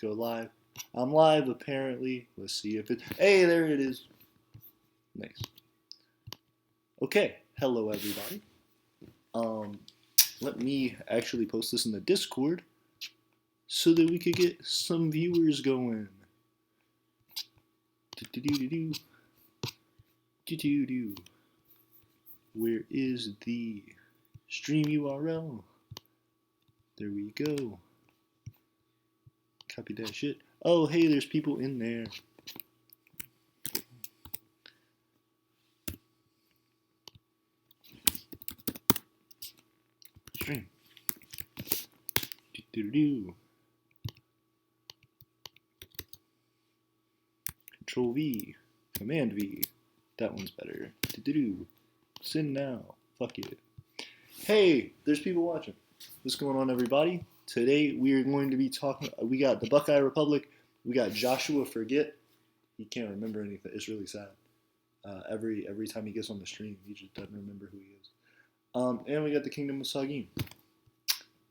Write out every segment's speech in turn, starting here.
go live. I'm live apparently. Let's see if it. Hey, there it is. Nice. Okay, hello everybody. Let me actually post this in the Discord so that we could get some viewers going. Where is the stream URL? There we go. Copy that shit. Oh, hey, there's people in there. Stream. Control V. Command V. That one's better. Send now. Fuck it. Hey, there's people watching. What's going on, everybody? Today we are going to be talking. We got the Buckeye Republic. We got Joshua Forget. He can't remember anything. It's really sad. Every time he gets on the stream, he just doesn't remember who he is. And we got the Kingdom of Sagin.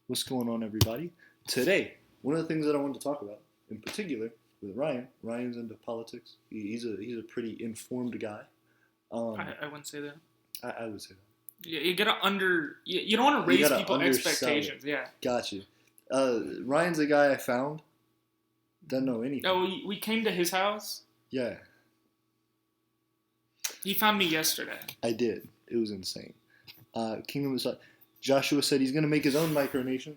What's going on, everybody? Today, one of the things that I wanted to talk about, in particular, with Ryan. Ryan's into politics. He's a pretty informed guy. I wouldn't say that. I would say that. Yeah, you gotta you don't want to raise people's expectations. Yeah. Got you. Ryan's a guy I found. Doesn't know anything. Oh, we came to his house. Yeah. He found me yesterday. I did. It was insane. Kingdom of Sagin. Joshua said he's gonna make his own micronation.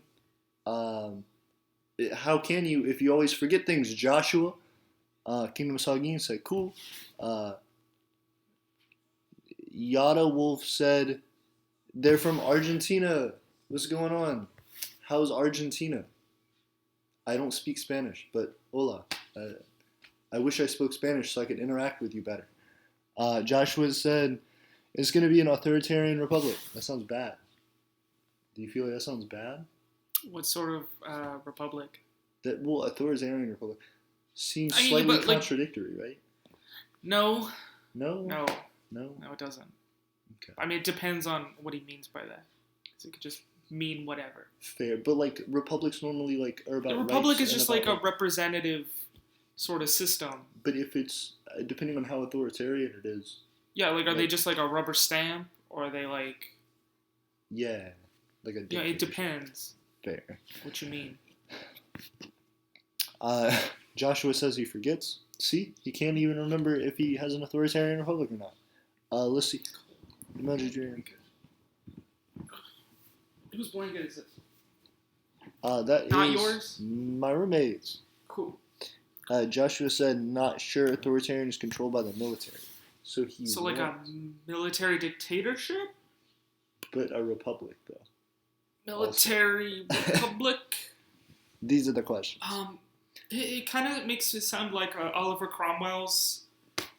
How can you if you always forget things, Joshua? Kingdom of Sagin said cool. Yada Wolf said they're from Argentina. What's going on? How's Argentina? I don't speak Spanish, but hola. I wish I spoke Spanish so I could interact with you better. Joshua said it's going to be an authoritarian republic. That sounds bad. Do you feel like that sounds bad? What sort of republic? Authoritarian republic seems slightly contradictory, right? No. No? No. No? No, it doesn't. Okay. I mean, it depends on what he means by that. Because it could just mean whatever. Fair. But, republics normally, are about the republic rights is just a representative sort of system. But if it's, depending on how authoritarian it is. Yeah, are they just, a rubber stamp? Or are they, Yeah. Yeah, it depends. Fair. What you mean. Joshua says he forgets. See? He can't even remember if he has an authoritarian republic or not. Let's see. Whose blanket is this? That not is yours? My roommate's. Cool. Joshua said not sure authoritarian is controlled by the military. So a military dictatorship? But a republic, though. Military republic? These are the questions. It kind of makes it sound like Oliver Cromwell's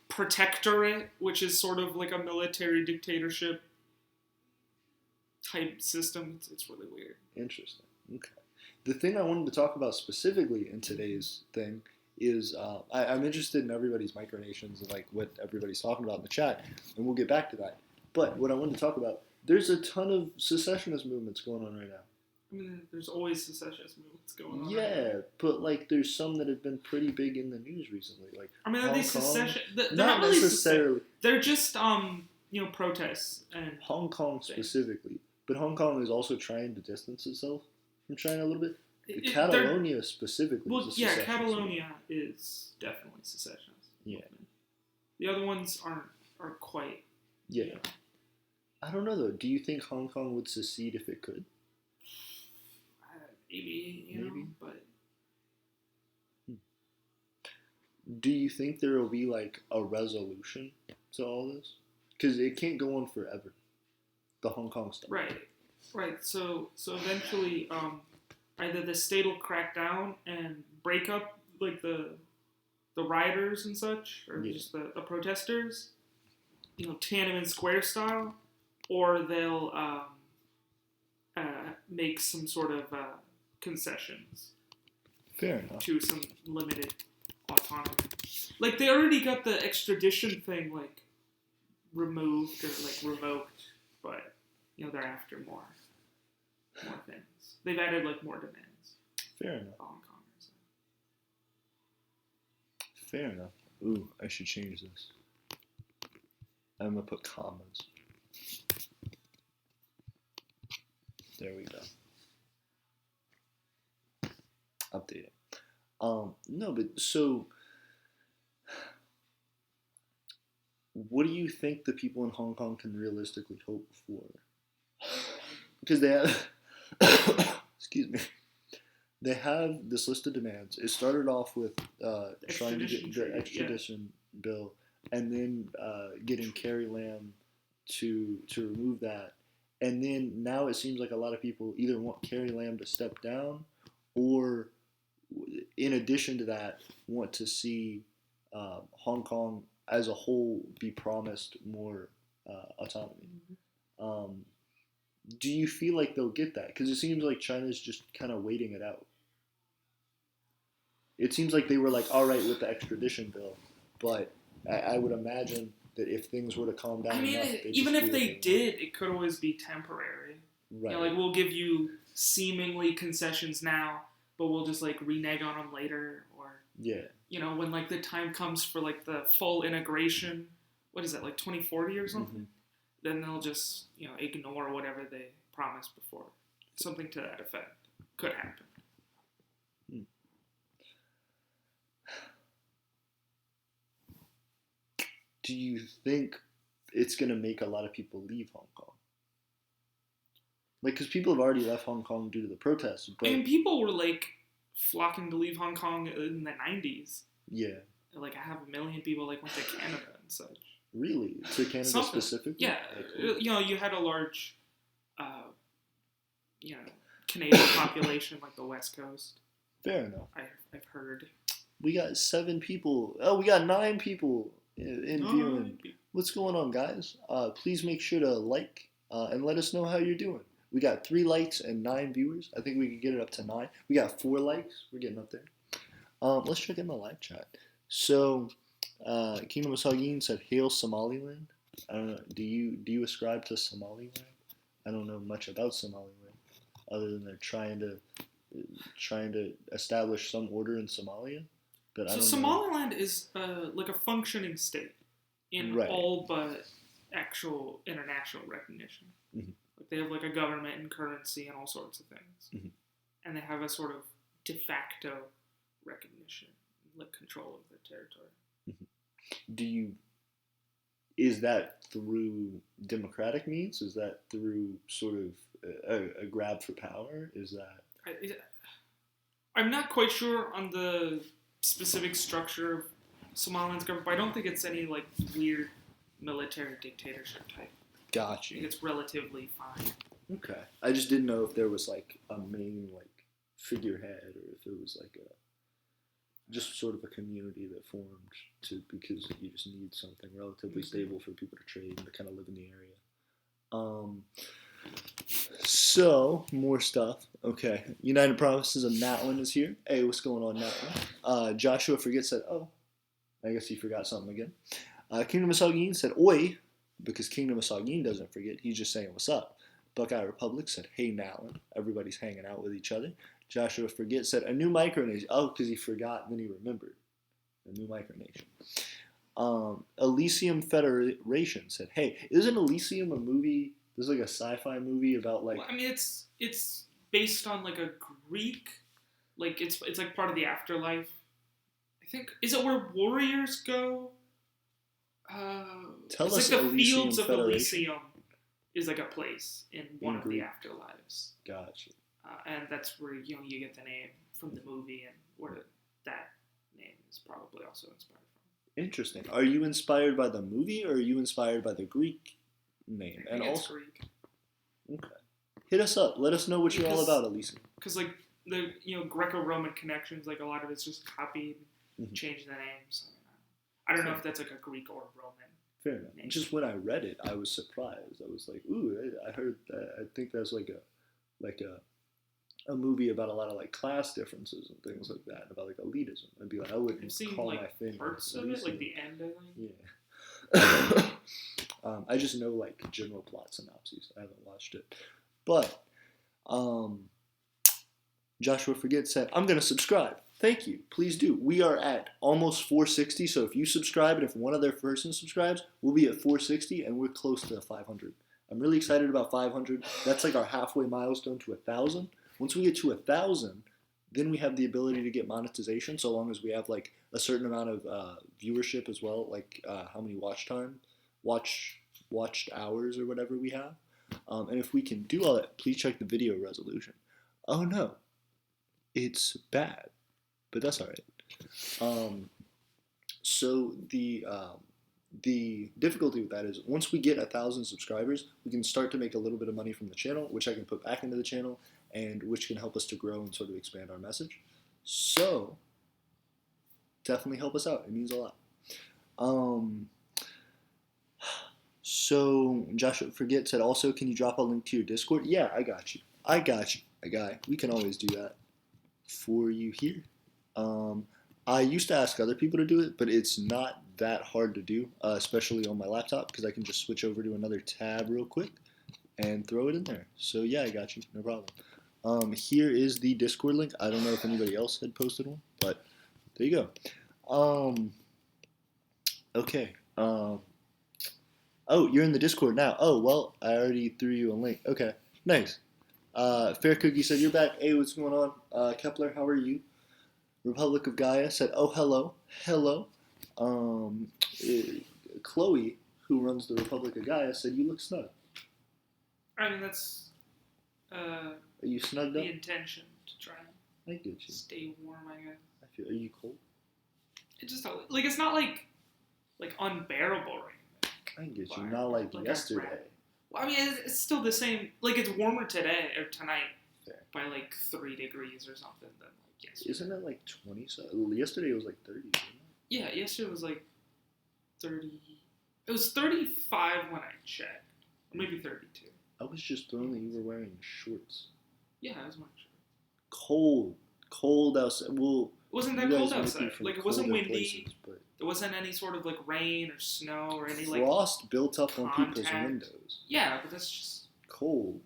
protectorate, which is sort of like a military dictatorship type system. It's really weird. Interesting. Okay. The thing I wanted to talk about specifically in today's thing is I'm interested in everybody's micronations and what everybody's talking about in the chat, and we'll get back to that. But what I wanted to talk about, there's a ton of secessionist movements going on right now. I mean, there's always secessionist movements going on. Yeah, but there's some that have been pretty big in the news recently. Are they secession? They're not really necessarily. They're just protests and Hong Kong specifically, but Hong Kong is also trying to distance itself from China a little bit. Catalonia specifically. Well, yeah, Catalonia is definitely secessionist. Yeah. The other ones aren't quite. Yeah. I don't know though. Do you think Hong Kong would secede if it could? Maybe. But. Do you think there will be a resolution to all this? Because it can't go on forever. The Hong Kong stuff. Right. So eventually, either the state will crack down and break up the rioters and such, or just the protesters, Tiananmen Square style, or they'll make some sort of concessions. Fair enough. To some limited autonomy. They already got the extradition thing, removed or, revoked, but, they're after more things. They've added, more demands. Fair enough. Hong Kongers. Fair enough. Ooh, I should change this. I'm gonna put commas. There we go. Update it. No, but so, what do you think the people in Hong Kong can realistically hope for? Because they have, excuse me, they have this list of demands. It started off with trying to get the extradition bill, and then getting Carrie Lam to remove that, and then now it seems like a lot of people either want Carrie Lam to step down, or in addition to that, want to see Hong Kong as a whole be promised more autonomy. Do you feel like they'll get that? Because it seems like China's just kind of waiting it out. It seems like they were like, all right with the extradition bill, but I would imagine that if things were to calm down, I mean, enough, even if they did, it could always be temporary. Right. You know, like we'll give you seemingly concessions now, but we'll just like renege on them later, or yeah, you know, when like the time comes for like the full integration, what is that, like 2040 or something? Then they'll just, you know, ignore whatever they promised before. Something to that effect could happen. Do you think it's going to make a lot of people leave Hong Kong? Like, because people have already left Hong Kong due to the protests. But I mean, people were like flocking to leave Hong Kong in the 90s. Yeah. Like, I have 1 million people like went to Canada and such. Really? To Canada specifically? Yeah. Like, you know, you had a large, you know, Canadian population like the West Coast. Fair enough. I've heard. We got 7 people. Oh, we got 9 people in viewing. What's going on, guys? Please make sure to like and let us know how you're doing. We got 3 likes and 9 viewers. I think we could get it up to 9. We got 4 likes. We're getting up there. Let's check in the live chat. So, Kingdom of Sagin said, "Hail Somaliland." I don't know. Do you ascribe to Somaliland? I don't know much about Somaliland, other than they're trying to establish some order in Somalia. But so Somaliland is like a functioning state in all but actual international recognition. Mm-hmm. Like they have like a government and currency and all sorts of things, mm-hmm. and they have a sort of de facto recognition, like control of their territory. Mm-hmm. Is that through democratic means? Is that through sort of a grab for power? Is that? I'm not quite sure on the specific structure of Somaliland's government, but I don't think it's any like weird military dictatorship type. Gotcha. I think it's relatively fine. Okay. I just didn't know if there was like a main like figurehead, or if it was like just sort of a community that formed because you just need something relatively stable for people to trade and to kind of live in the area. So, more stuff. Okay. United Provinces of Natlin is here. Hey, what's going on, Natlin? Joshua Forget said, oh, I guess he forgot something again. Kingdom of Sagin said, oi, because Kingdom of Sagin doesn't forget. He's just saying, what's up? Buckeye Republic said, hey, Natlin. Everybody's hanging out with each other. Joshua Forget said, a new Micronation. Oh, because he forgot and then he remembered. A new Micronation. Elysium Federation said, hey, isn't Elysium a movie? This is like a sci-fi movie about like... Well, I mean, it's based on like a Greek, like it's like part of the afterlife. I think, is it where warriors go? Tell it's us like the Elysium Fields of Federation. Elysium is like a place in one of the afterlives. Gotcha. And that's where you get the name from the movie, and where that name is probably also inspired from. Interesting. Are you inspired by the movie, or are you inspired by the Greek name? I think it's Greek. Okay. Hit us up. Let us know what you're all about, Elysium. Because like the Greco-Roman connections, like a lot of it's just copied, changed the names. I don't know if that's like a Greek or Roman. Fair enough. Name. Just when I read it, I was surprised. I was like, ooh, I heard that. I think that's like a movie about a lot of like class differences and things like that, about like elitism. I'd be like, I wouldn't call like my thing parts of it, like the end, I think. Yeah. I just know like general plot synopses. I haven't watched it, but Joshua Forget said, I'm gonna subscribe. Thank you. Please do. We are at almost 460. So if you subscribe and if one other person subscribes, we'll be at 460 and we're close to 500. I'm really excited about 500. That's like our halfway milestone to 1,000. Once we get to 1,000, then we have the ability to get monetization, so long as we have like a certain amount of viewership as well, like how many watched hours or whatever we have. And if we can do all that, please check the video resolution. Oh no, it's bad, but that's all right. So the difficulty with that is once we get 1,000 subscribers, we can start to make a little bit of money from the channel, which I can put back into the channel, and which can help us to grow and sort of expand our message. So definitely help us out. It means a lot. So Joshua Forget said also, can you drop a link to your Discord? Yeah, I got you, my guy. We can always do that for you here. I used to ask other people to do it, but it's not that hard to do, especially on my laptop, because I can just switch over to another tab real quick and throw it in there. So yeah, I got you, no problem. Here is the Discord link. I don't know if anybody else had posted one, but there you go. Okay. Oh, you're in the Discord now. Oh, well, I already threw you a link. Okay, nice. Fair Cookie said, you're back. Hey, what's going on? Kepler, how are you? Republic of Gaia said, oh, hello. Hello. Chloe, who runs the Republic of Gaia, said, you look snug. I mean, that's Are you snugged up? the intention to try and I get you. stay warm, I guess. Are you cold? It just, like, it's not, like unbearable right now. I get you. Not like yesterday. Well, I mean, it's still the same. Like, it's warmer today, or tonight, Fair. by, like, 3 degrees or something than, like, yesterday. Isn't it, like, 20? Yesterday it was, like, 30, wasn't it? Yeah, yesterday was, like, 30. It was 35 when I checked. Or maybe 32. I was just thrown that you were wearing shorts. Yeah, I was wearing shorts. Cold outside. Well, it wasn't that cold outside. Like, it wasn't windy. Places, there wasn't any sort of, like, rain or snow or any, like, frost built up on people's windows. Yeah, but that's just cold.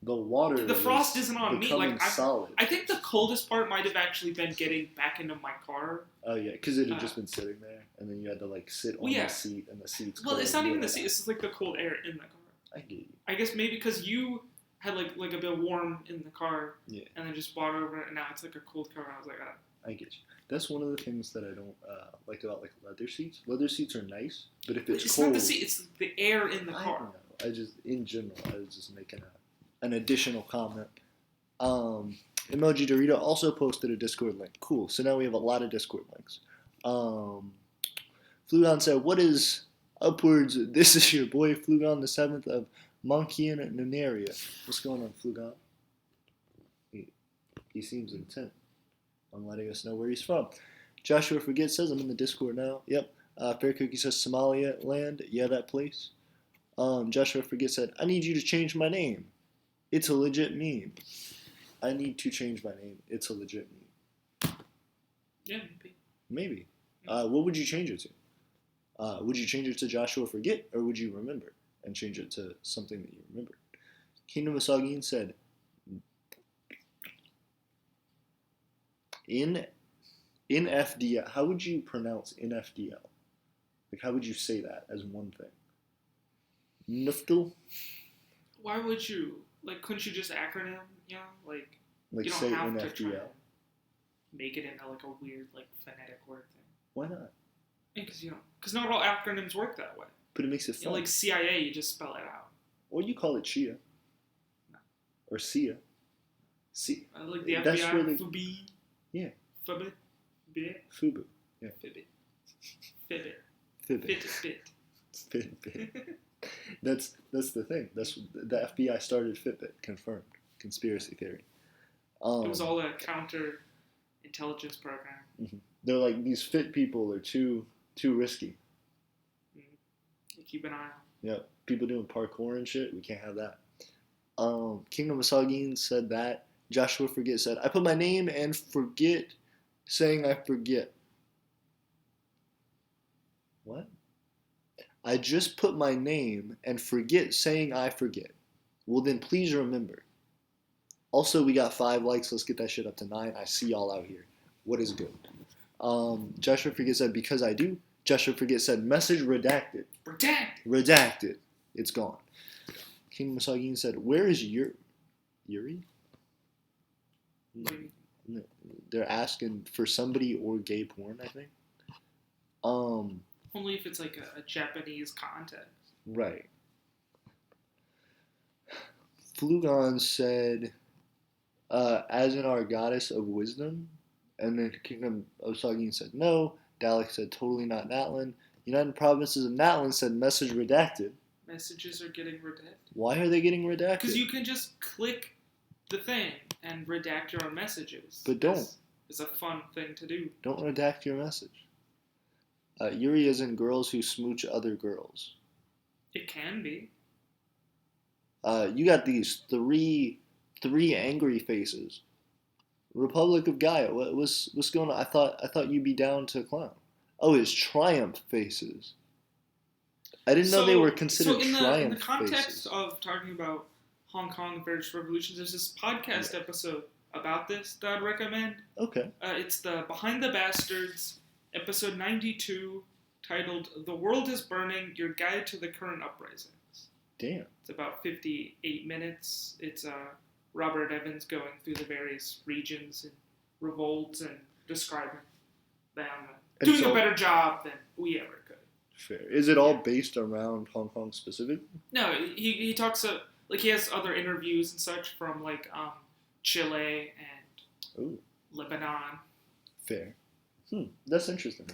The water. The frost isn't on me. Like, solid. I think the coldest part might have actually been getting back into my car. Oh yeah, because it had just been sitting there, and then you had to like sit on the seat, and the seat's cold. Well, it's not even the seat. It's just like the cold air in the car. I get you. I guess maybe because you had like a bit warm in the car, yeah, and then just bought over it, and now it's like a cold car. And I was like, I get you. That's one of the things that I don't like about like leather seats. Leather seats are nice, but if it's cold, not the seat; it's the air in the car. I know. I was just making an additional comment. Emoji Dorito also posted a Discord link. Cool. So now we have a lot of Discord links. Flugon said, "What is upwards? This is your boy Flugon the 7th of Monkian and Nunaria." What's going on, Flugon? He seems intent on letting us know where he's from. Joshua Forget says, "I'm in the Discord now." Yep. Fair Cookie says, "Somalia land." Yeah, that place. Joshua Forget said, "I need you to change my name. It's a legit meme." I need to change my name. It's a legit meme. Yeah, maybe. What would you change it to? Would you change it to Joshua Forget, or would you remember and change it to something that you remembered? Kingdom of Sagin said, in FDL, how would you pronounce in FDL? Like, how would you say that as one thing? Nuftel? Why would you? Like, couldn't you just acronym? You know, like you say don't have in to FDL. try to make it into like a weird like phonetic word thing. Why not? Because not all acronyms work that way. But it makes it fun. Like CIA, you just spell it out. Or you call it Chia. No. Or Sia. Like the That's FBI, really... Fubi. Yeah. Fubu. Fubu. Yeah. Fitbit. Fitbit. Fitbit. That's the thing. That's the FBI started Fitbit. Confirmed. Conspiracy theory. It was all a counter intelligence program. Mm-hmm. They're like, these fit people are too risky. You keep an eye on. Yeah, people doing parkour and shit. We can't have that. Kingdom of Sagin said that. Joshua Forget said, "I put my name and forget saying I forget." What? I just put my name and forget saying I forget. Well, then please remember. Also, we got 5 likes. Let's get that shit up to 9. I see y'all out here. What is good? Joshua Forget said, because I do. Joshua Forget said, message redacted. Redacted. It's gone. King Masagin said, where is Yuri? They're asking for somebody or gay porn, I think. Only if it's like a Japanese context. Right. Flugon said, as in our goddess of wisdom. And then Kingdom of Sagin said no. Dalek said totally not Natlan. United Provinces of Natlan said message redacted. Messages are getting redacted. Why are they getting redacted? Because you can just click the thing and redact your own messages. But don't. It's a fun thing to do. Don't redact your message. Yuri is in girls who smooch other girls. It can be. You got these three angry faces. Republic of Gaia. What's going on? I thought you'd be down to clown. Oh, it's triumph faces. I didn't know they were considered triumph faces. In the context of talking about Hong Kong various revolutions, there's this podcast episode about this that I'd recommend. Okay. It's the Behind the Bastards, episode 92, titled "The World is Burning: Your Guide to the Current Uprisings." Damn. It's about 58 minutes. It's Robert Evans going through the various regions and revolts and describing them and doing a better job than we ever could. Fair. Is it all based around Hong Kong specifically? No, he talks like he has other interviews and such from like Chile and Lebanon. Fair. That's interesting.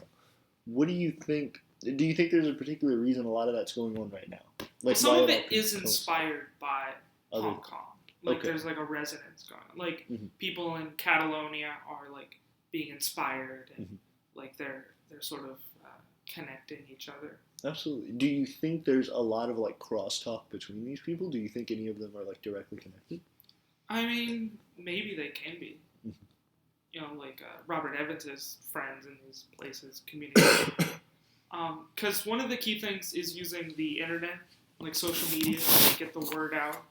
What do you think? Do you think there's a particular reason a lot of that's going on right now? Like, some of it is inspired by Hong Kong. Like there's like a resonance going on. Like people in Catalonia are like being inspired and like they're sort of connecting each other. Absolutely. Do you think there's a lot of like crosstalk between these people? Do you think any of them are like directly connected? I mean, maybe they can be. You know, like Robert Evans' friends in these places communicate. Because one of the key things is using the internet, like social media, to get the word out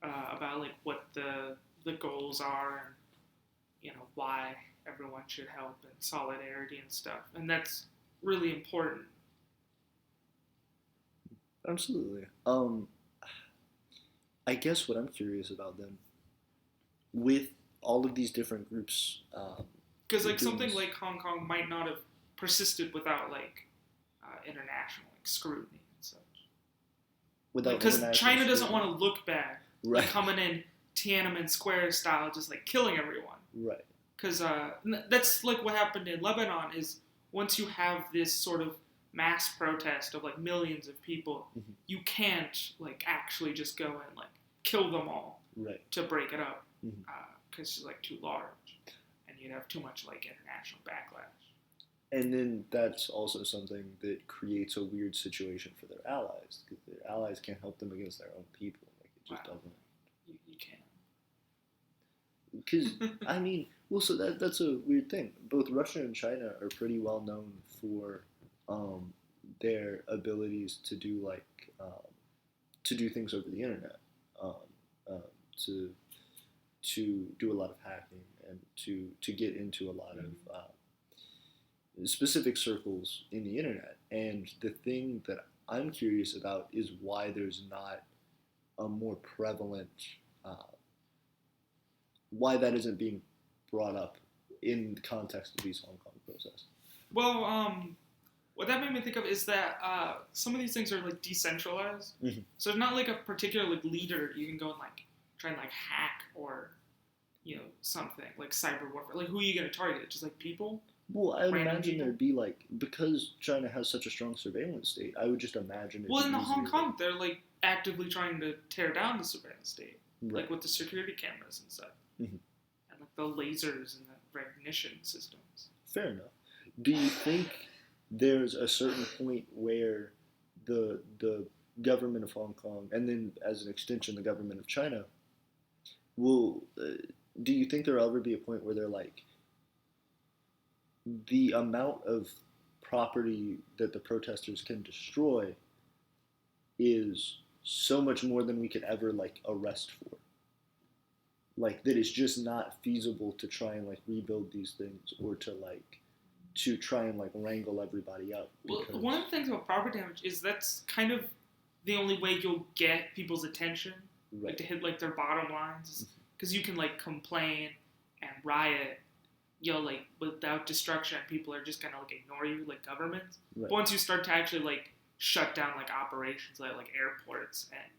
about like what the goals are and you know why everyone should help and solidarity and stuff, and that's really important. Absolutely. I guess what I'm curious about then, with all of these different groups, because like something like Hong Kong might not have persisted without like international like scrutiny and such. Because China doesn't want to look bad, right? Like coming in Tiananmen Square style, just like killing everyone, right? Because that's like what happened in Lebanon. Is once you have this sort of mass protest of like millions of people, you can't like actually just go and like kill them all, right? To break it up, because it's like too large, and you'd have too much like international backlash. And then that's also something that creates a weird situation for their allies, because their allies can't help them against their own people. Like it just doesn't. You can't. Because I mean, well, so that's a weird thing. Both Russia and China are pretty well known for their abilities to do like to do things over the internet, to do a lot of hacking and to get into a lot of specific circles in the internet. And the thing that I'm curious about is why there's not a more prevalent, why that isn't being brought up in the context of these Hong Kong protests. Well, what that made me think of is that some of these things are like decentralized. So there's not like a particular like leader you can go and like try and like hack or, you know, something like cyber warfare. Like who are you going to target? Just like people? Well, I would imagine there'd be like, because China has such a strong surveillance state, I would just imagine it'd Well, in the Hong Kong, they're like actively trying to tear down the surveillance state, right. Like with the security cameras and stuff, and like the lasers and the recognition systems. Fair enough. Do you think there's a certain point where the government of Hong Kong, and then as an extension, the government of China, will? Do you think there'll ever be a point where they're like, the amount of property that the protesters can destroy is so much more than we could ever like arrest for? like that it's just not feasible to try and like rebuild these things or to try and like wrangle everybody up. Well, one of the things about property damage is that's kind of the only way you'll get people's attention, right. like to hit like their bottom lines, because you can like complain and riot, like without destruction, people are just gonna like ignore you, like governments. Right. But once you start to actually like shut down like operations like airports and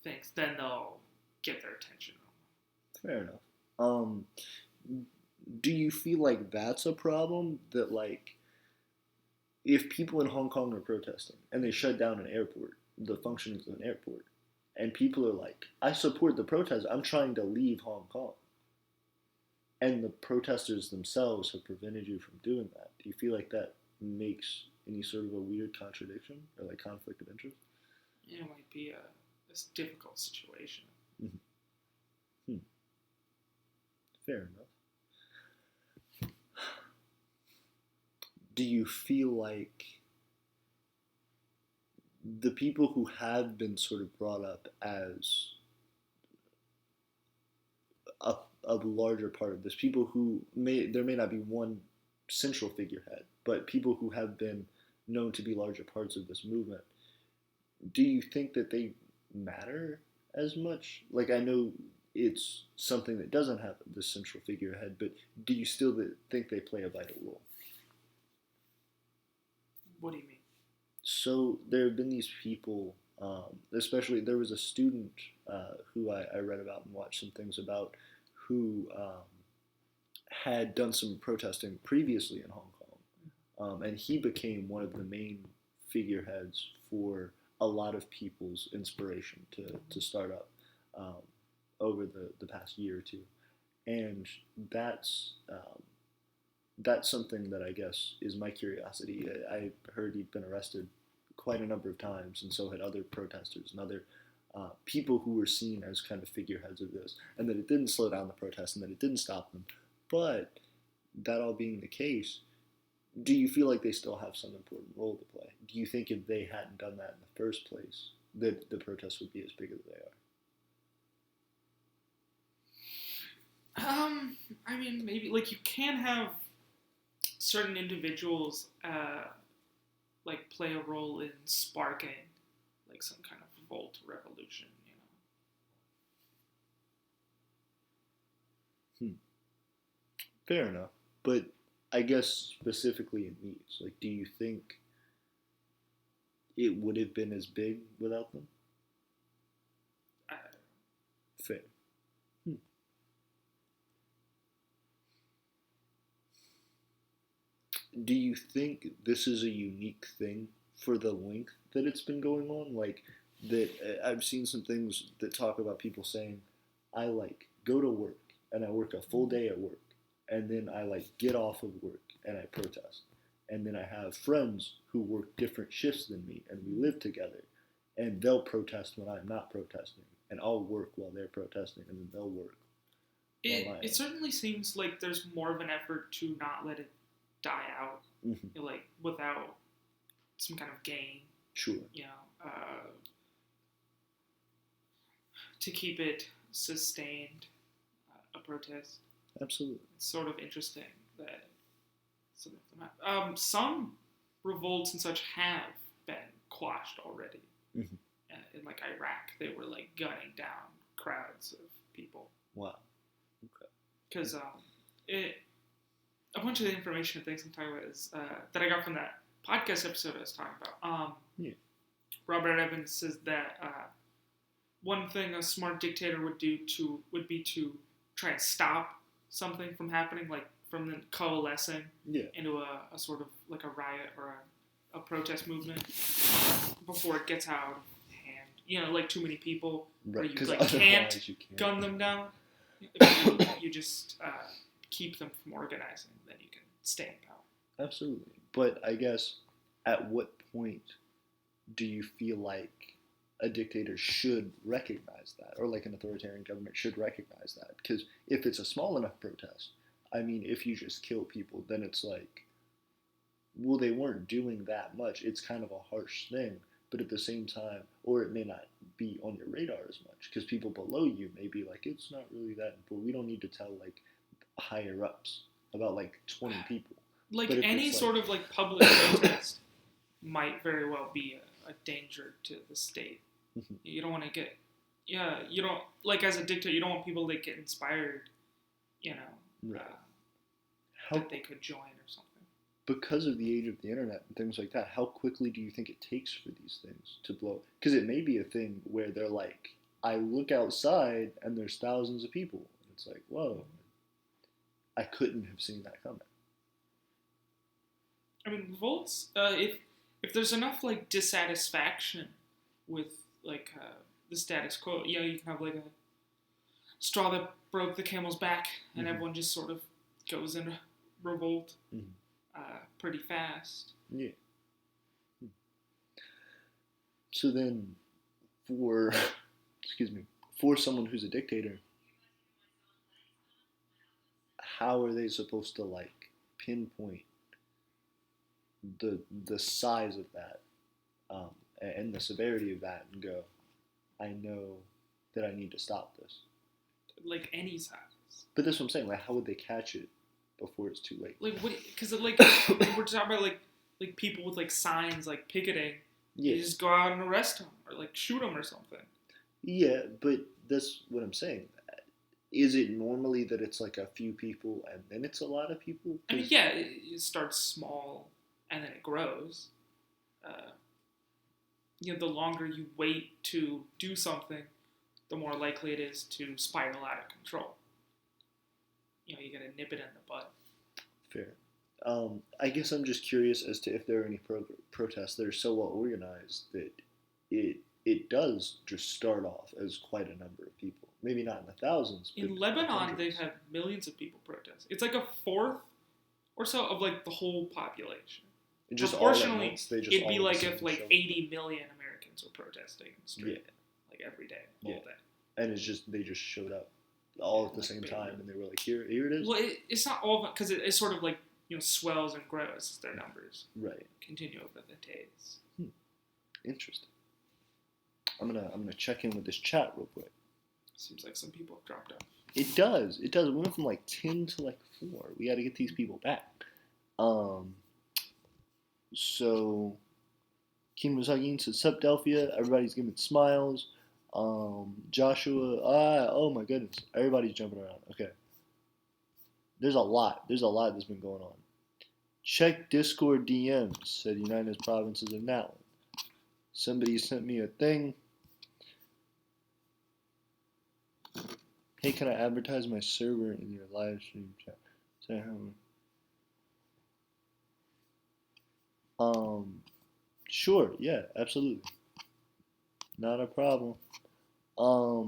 things, then they'll get their attention. Fair enough. Do you feel like that's a problem? That like, if people in Hong Kong are protesting and they shut down an airport, the functionings of an airport, and people are like, I support the protest, I'm trying to leave Hong Kong, and the protesters themselves have prevented you from doing that, do you feel like that makes any sort of a weird contradiction or like conflict of interest? It might be a difficult situation. Mm-hmm. Fair enough. Do you feel like the people who have been sort of brought up as a larger part of this, people who there may not be one central figurehead, but people who have been known to be larger parts of this movement, do you think that they matter as much? Like, I know it's something that doesn't have this central figurehead, but do you still think they play a vital role? What do you mean? So there have been these people, especially there was a student who I read about and watched some things about, who had done some protesting previously in Hong Kong, and he became one of the main figureheads for a lot of people's inspiration to start up over the past year or two, and that's something that I guess is my curiosity. I heard he'd been arrested quite a number of times, and so had other protesters and other people who were seen as kind of figureheads of this, and that it didn't slow down the protests and that it didn't stop them. But that all being the case, do you feel like they still have some important role to play? Do you think if they hadn't done that in the first place, that the protests would be as big as they are? I mean, maybe like you can have certain individuals like play a role in sparking like some kind of revolt revolution, Fair enough. But I guess specifically in these, like, do you think it would have been as big without them? Fair. Do you think this is a unique thing for the length that it's been going on? Like, that I've seen some things that talk about people saying, I like go to work and I work a full day at work, and then I like get off of work and I protest. And then I have friends who work different shifts than me and we live together, and they'll protest when I'm not protesting, and I'll work while they're protesting, and then they'll work. It certainly seems like there's more of an effort to not let it die out, like without some kind of gain. Sure. To keep it sustained, a protest. Absolutely. It's sort of interesting that some of them have. Some revolts and such have been quashed already. In like Iraq, they were like gunning down crowds of people. Wow. Okay. Because a bunch of the information and things I'm talking about is that I got from that podcast episode I was talking about. Robert Evans says that one thing a smart dictator would be to try and stop something from happening, like from the coalescing into a sort of like a riot or a protest movement before it gets out of hand. Like too many people, where you like can't gun them down. If you just keep them from organizing, then you can stay in power. Absolutely. But I guess at what point do you feel like a dictator should recognize that, or like an authoritarian government should recognize that? Because if it's a small enough protest, I mean, if you just kill people, then it's like, well, they weren't doing that much. It's kind of a harsh thing. but at the same time, or it may not be on your radar as much because people below you may be like, it's not really that important. We don't need to tell like higher ups about like 20 people. Like But if any it's, sort of like public protest might very well be a danger to the state. Mhm. You don't want to get, you don't, like as a dictator, you don't want people to get inspired, Right. How, that they could join or something. because of the age of the internet and things like that, how quickly do you think it takes for these things to blow? Because it may be a thing where they're like, I look outside and there's thousands of people. And it's like, whoa, I couldn't have seen that coming. I mean, revolts. If there's enough like dissatisfaction with like the status quo, you can have like a straw that broke the camel's back, and Mhm. everyone just sort of goes into revolt Mhm. pretty fast. Yeah. So then, for excuse me, for someone who's a dictator, how are they supposed to like pinpoint the size of that and the severity of that and go, I know that I need to stop this. Like any size. But that's what I'm saying. Like, how would they catch it before it's too late? Like what? Because like we're talking about like people with like signs like picketing. Yeah, You just go out and arrest them or like shoot them or something. yeah, but that's what I'm saying. Is it normally that it's like a few people and then it's a lot of people? I mean, yeah, it starts small and then it grows. The longer you wait to do something, the more likely it is to spiral out of control. You gotta nip it in the bud. Fair. I guess I'm just curious as to if there are any protests that are so well organized that it does just start off as quite a number of people. Maybe not in the thousands. But In Lebanon, hundreds. they've had millions of people protest. It's like a fourth or so of like the whole population. And just all at Proportionally, once, they just it'd all be of a like sudden if like show up. 80 million Americans were protesting in the street, like every day, all Yeah. day. And it's just they just showed up all at the Like same barely. time, and they were like, here it is. Well, it's not all because it sort of like swells and grows as their numbers Right. continue over the days. Interesting. I'm gonna check in with this chat real quick. Seems like some people have dropped off. It does. It does. We went from like 10 to like 4. We got to get these people back. So, Kingdom of Sagin says, Sup, Delphia. Everybody's giving smiles. Joshua. Oh my goodness. Everybody's jumping around. Okay. There's a lot. There's a lot that's been going on. Check Discord DMs, said United Provinces of Natlan. Somebody sent me a thing. Hey, can I advertise my server in your live stream chat? Say how. Sure, yeah, absolutely. Not a problem. Are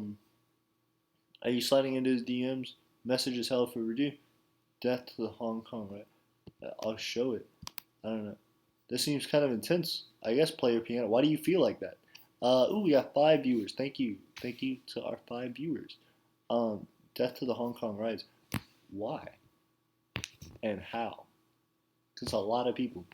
you sliding into his DMs? Message is held for review. Death to the Hong Kong, right? I'll show it. I don't know. This seems kind of intense. I guess player piano. Why do you feel like that? We got 5 viewers. Thank you. Thank you to our 5 viewers. Death to the Hong Kong riots. Why? And how? Because a lot of people.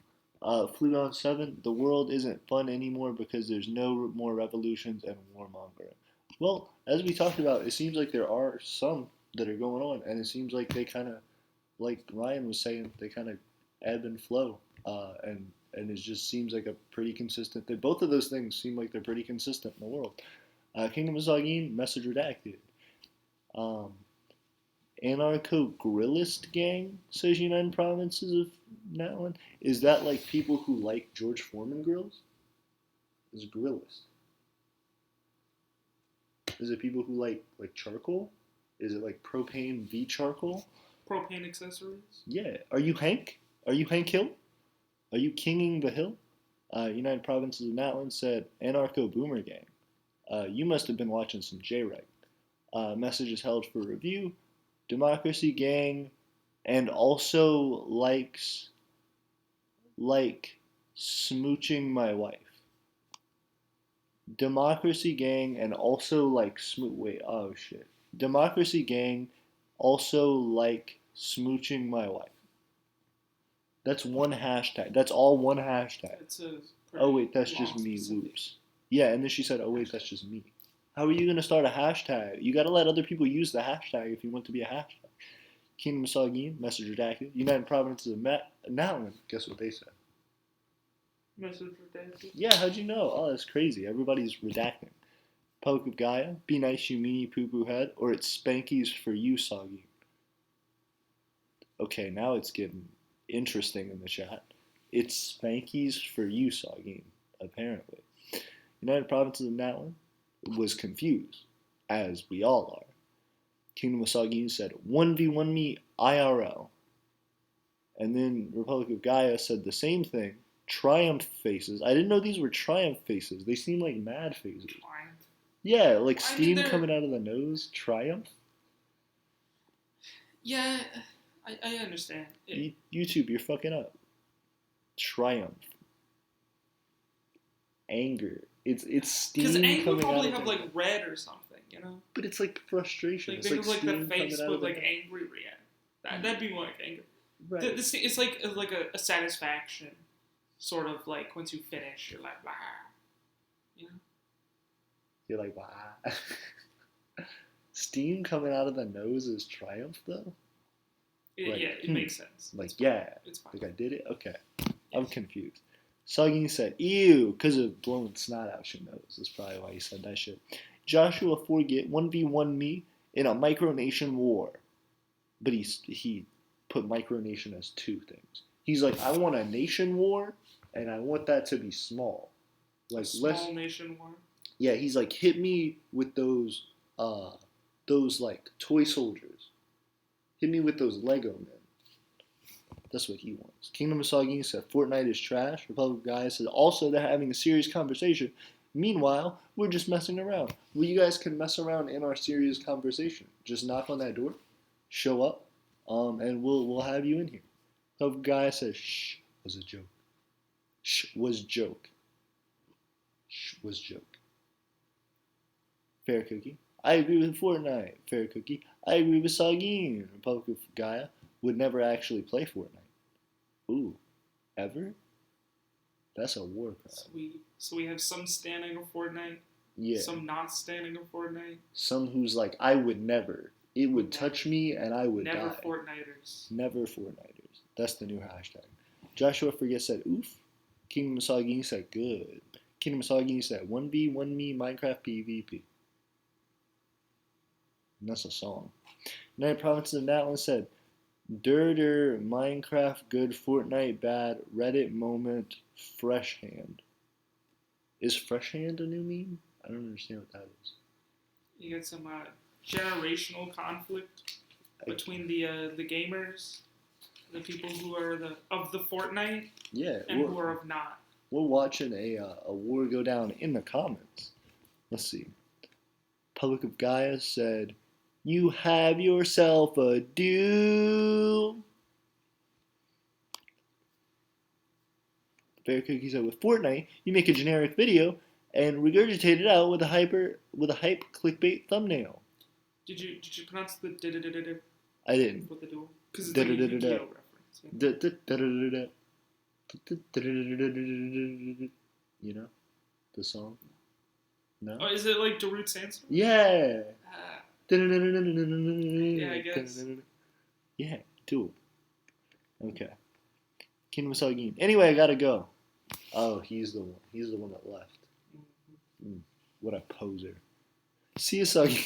Fluon 7, the world isn't fun anymore because there's no more revolutions and warmongering. Well, as we talked about, it seems like there are some that are going on, and it seems like they kind of, like Ryan was saying, they kind of ebb and flow, and it just seems like a pretty consistent thing. Both of those things seem like they're pretty consistent in the world. Kingdom of Zagin, message redacted. Anarcho-Grillist gang, says United Provinces of Natlan. Is that like people who like George Foreman grills? Is grillist? Is it people who like charcoal? Is it like propane v charcoal? Propane accessories? Yeah. Are you Hank? Are you Hank Hill? Are you kinging the hill? United Provinces of Natlan said, Anarcho Boomer Gang. You must have been watching some J-Reg. Message is held for review. Democracy Gang, and also likes smooching my wife. Democracy Gang and also like Democracy Gang also like smooching my wife. That's one hashtag. That's all one hashtag. It's a oh wait, that's just me, whoops. Yeah, and then she said, oh wait, that's just me. How are you going to start a hashtag? You got to let other people use the hashtag if you want to be a hashtag. Kingdom of Sagin, message redacted. United Provinces of Natlan, guess what they said? Message redacted? Yeah, how'd you know? Oh, that's crazy. Everybody's redacting. Public of Gaia, be nice, you meanie poo poo head, or it's Spankies for you, Soggy. Okay, now it's getting interesting in the chat. It's Spankies for you, Soggy, apparently. United Provinces of Natlan was confused, as we all are. Kingdom of Sagin said, 1v1 me IRL. And then Republic of Gaia said the same thing, triumph faces. I didn't know these were triumph faces. They seem like mad faces. Triumph? Yeah, like steam coming out of the nose, triumph. Yeah, I understand. YouTube, you're fucking up. Triumph. Anger. It's steam coming out of because anger probably have like red or something, you know. But it's like frustration. Like, it's think like of like steam the face coming out with of like angry react. That'd be more like anger. Right. It's like a satisfaction, sort of like once you finish, you're like, wow, you know. You're like, wow. Steam coming out of the nose is triumph, though. It makes sense. Like, yeah, it's fine. Like I did it. Okay, yes. I'm confused. Soggy said, ew, because of blowing snot out your nose. That's probably why he said that shit. Joshua Forget 1v1 me in a Micronation war. But he put Micronation as two things. He's like, I want a nation war, and I want that to be small. Like small nation war? Yeah, he's like, hit me with those like toy soldiers. Hit me with those Lego men. That's what he wants. Kingdom of Sagin said Fortnite is trash. Republic Guy said also they're having a serious conversation. Meanwhile, we're just messing around. Well, you guys can mess around in our serious conversation. Just knock on that door, show up, and we'll have you in here. Republic Guy said shh was a joke. Shh was joke. Shh was joke. Fair Cookie. I agree with Fortnite. Fair Cookie. I agree with Sagin. Republic of Gaia would never actually play Fortnite. Ooh, ever? That's a war crime. So we have some standing of Fortnite. Yeah. Some not standing of Fortnite. Some who's like, I would never. It would touch me and I would never die. Fortniters. Never Fortniters. That's the new hashtag. Joshua Forget said oof. Kingdom of Sagin said good. Kingdom of Sagin said 1v1 me Minecraft PvP. And that's a song. United Provinces of Natlan said Durder, Minecraft good, Fortnite bad, Reddit moment, fresh hand. Is fresh hand a new meme? I don't understand what that is. You get some generational conflict between the gamers, the people who are of the Fortnite, and who are of not. We're watching a war go down in the comments. Let's see. Public of Gaia said, you have yourself a duel. Fair Cookie said, with Fortnite, you make a generic video and regurgitate it out with a hype clickbait thumbnail. Did you pronounce the da-da-da-da-da? I didn't. With the duel? Because it's like a Yu-Gi-Oh reference. You know the song? No? Oh, is it like Darude Sandstorm? Yeah. Yeah, I guess. Yeah, duel. Okay. Kingdom of Sagin. Anyway, I gotta go. Oh, he's the one. He's the one that left. What a poser. See you, Sagin.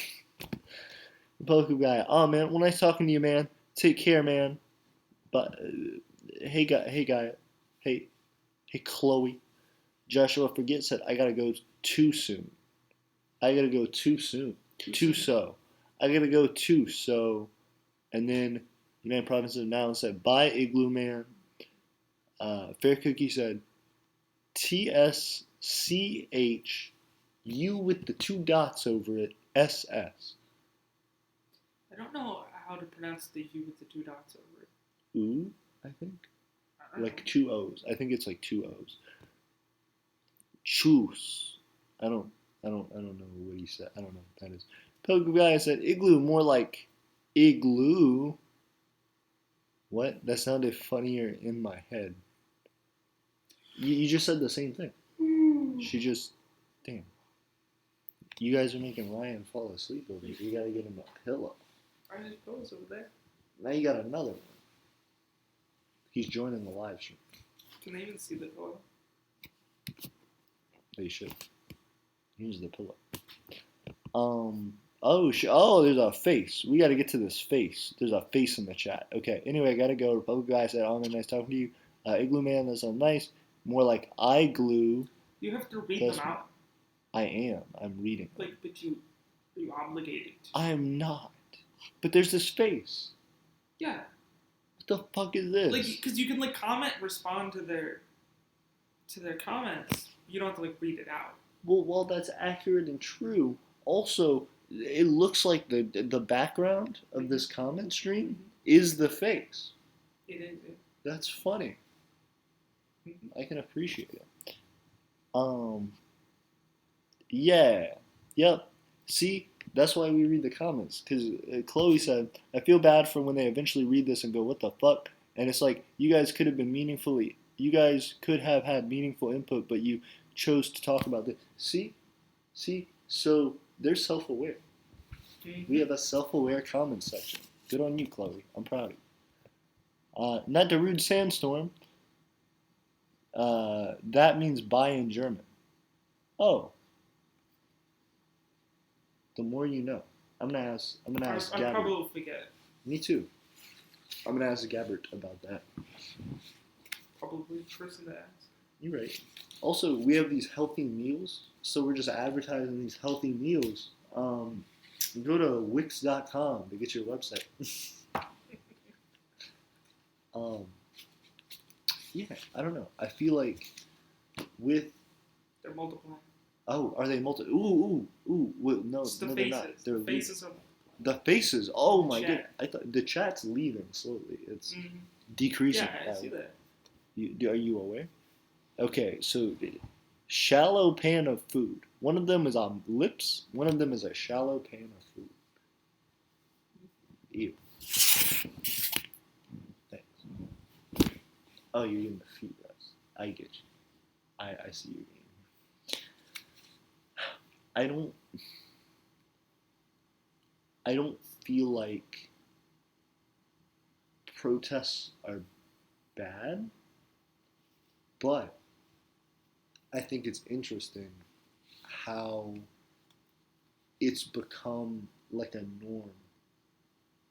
Republic guy. Oh man, well, nice talking to you, man. Take care, man. But hey, guy. Hey, Chloe. Joshua Forget said I gotta go too soon. I gotta go too soon. I gotta go too so. And then United Provinces of Natlan said bye, Igloo Man. Fair Cookie said TSCH, U with the 2 dots over it, SS. I don't know how to pronounce the U with the 2 dots over it. Ooh, I think. Like 2 O's. I think it's like 2 O's. Choose. I don't know what he said. I don't know what that is. Pelican guy said igloo, more like igloo. What? That sounded funnier in my head. You just said the same thing. She just, damn. You guys are making Ryan fall asleep over here. You gotta get him a pillow. I just pillows over there. Now you got another one. He's joining the live stream. Can they even see the pillow? They should. Here's the pillow. Oh, there's a face. We got to get to this face. There's a face in the chat. Okay. Anyway, I gotta go. Republic guy said, "Oh, man, nice talking to you." Igloo man, that's so nice. More like I glue. You have to read them out. I am. I'm reading. Like, but are you obligated to? I'm not. But there's this face. Yeah. What the fuck is this? Like, because you can like comment, respond to their comments. You don't have to like read it out. Well, while that's accurate and true, also it looks like the background of this comment stream is the face. It is. That's funny. I can appreciate it. Yeah. Yep. See, that's why we read the comments. Because Chloe said, I feel bad for when they eventually read this and go, what the fuck? And it's like, you guys could have had meaningful input, but you chose to talk about this. See? So they're self-aware. Mm-hmm. We have a self-aware comment section. Good on you, Chloe. I'm proud of you. Not the rude sandstorm. That means bye in German. Oh. The more you know. I'm gonna ask Gabbert. I probably will forget. Me too. I'm gonna ask Gabbert about that. Probably the person to ask. You're right. Also, we have these healthy meals, so we're just advertising these healthy meals. Go to Wix.com to get your website. Yeah, I don't know. I feel like they're multiplying. Oh, are they multi? Ooh. Well, no, it's the no, faces. they're not. They're faces are multiplying. The faces. Oh my god! I thought the chat's leaving slowly. It's decreasing. Yeah, I see that. Are you aware? Okay, so shallow pan of food. One of them is on lips. One of them is a shallow pan of food. Ew. Thanks. Oh, you're getting the feet rest. I get you. I see you. I don't feel like protests are bad, but I think it's interesting how it's become like a norm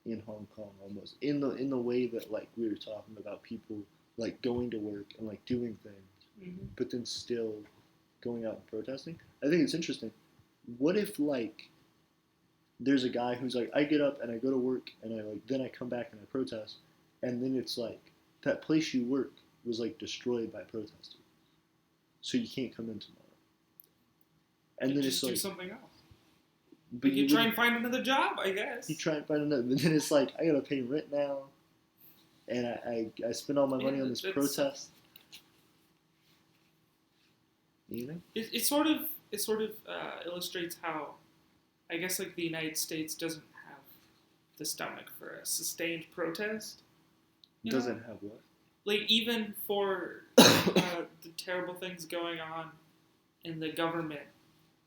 in Hong Kong almost, in the way that like we were talking about people like going to work and like doing things, but then still going out and protesting. I think it's interesting. What if like there's a guy who's like, I get up and I go to work and then I come back and I protest, and then it's like that place you work was like destroyed by protesters, so you can't come in tomorrow. And then just it's like do something else. But you try and find another job, I guess. You try and find another, but then it's like I gotta pay rent now, and I spend all my money on this protest. You know, it sort of illustrates how, I guess, like the United States doesn't have the stomach for a sustained protest. Doesn't have what? Like even for the terrible things going on in the government,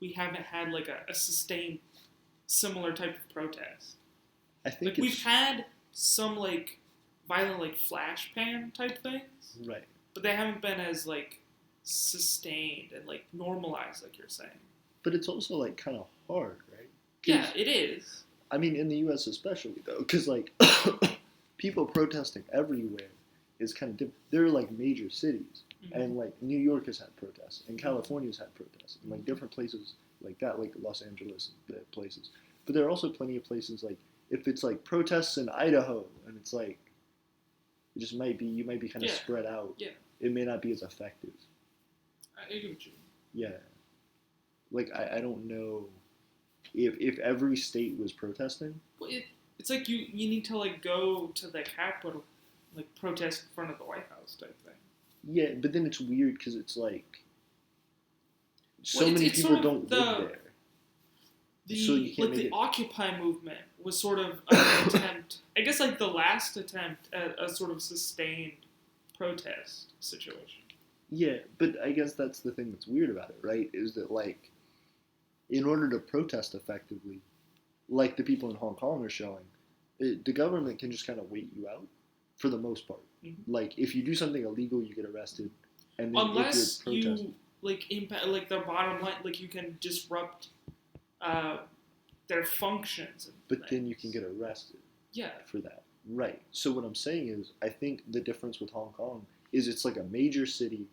we haven't had like a sustained similar type of protest. I think like we've had some like violent like flash pan type things, right? But they haven't been as like sustained and like normalized, like you're saying. But it's also like kind of hard, right? Yeah, it is. I mean, in the U.S. especially though, because like people protesting everywhere is kind of different. There are like major cities, and like New York has had protests, and California's had protests, and like different places like that, like Los Angeles and places. But there are also plenty of places like if it's like protests in Idaho, and it's like it just might be you might be kind of spread out. Yeah. It may not be as effective. I get what you mean. Yeah. Like I don't know if every state was protesting. Well, it's like you need to like go to the Capitol, like protest in front of the White House type thing. Yeah, but then it's weird because it's like many people sort of don't live there. So you can't the Occupy movement was sort of an attempt, I guess like the last attempt at a sort of sustained protest situation. Yeah, but I guess that's the thing that's weird about it, right? Is that like, in order to protest effectively, like the people in Hong Kong are showing, the government can just kind of wait you out for the most part. Mm-hmm. Like if you do something illegal, you get arrested, and then Unless if you're protesting, you like impact like their bottom line, like you can disrupt uh, their functions. And but then you can get arrested. Yeah. For that, right? So what I'm saying is, I think the difference with Hong Kong is it's like a major city,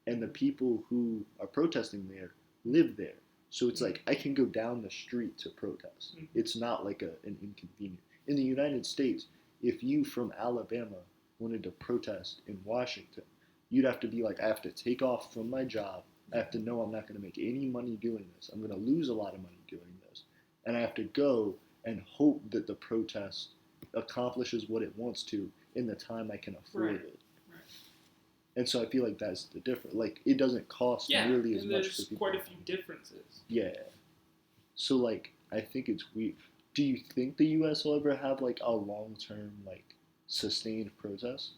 and the people who are protesting there live there. So it's like I can go down the street to protest. Mm-hmm. It's not like an inconvenience. In the United States, if you from Alabama wanted to protest in Washington, you'd have to be like, I have to take off from my job. I have to know I'm not going to make any money doing this. I'm going to lose a lot of money doing this. And I have to go and hope that the protest accomplishes what it wants to in the time I can afford it. Right. And so I feel like that's the difference. Like it doesn't cost nearly as much for there's people. quite a few differences. Yeah. So like I think it's weird. Do you think the U.S. will ever have like a long-term like sustained protest?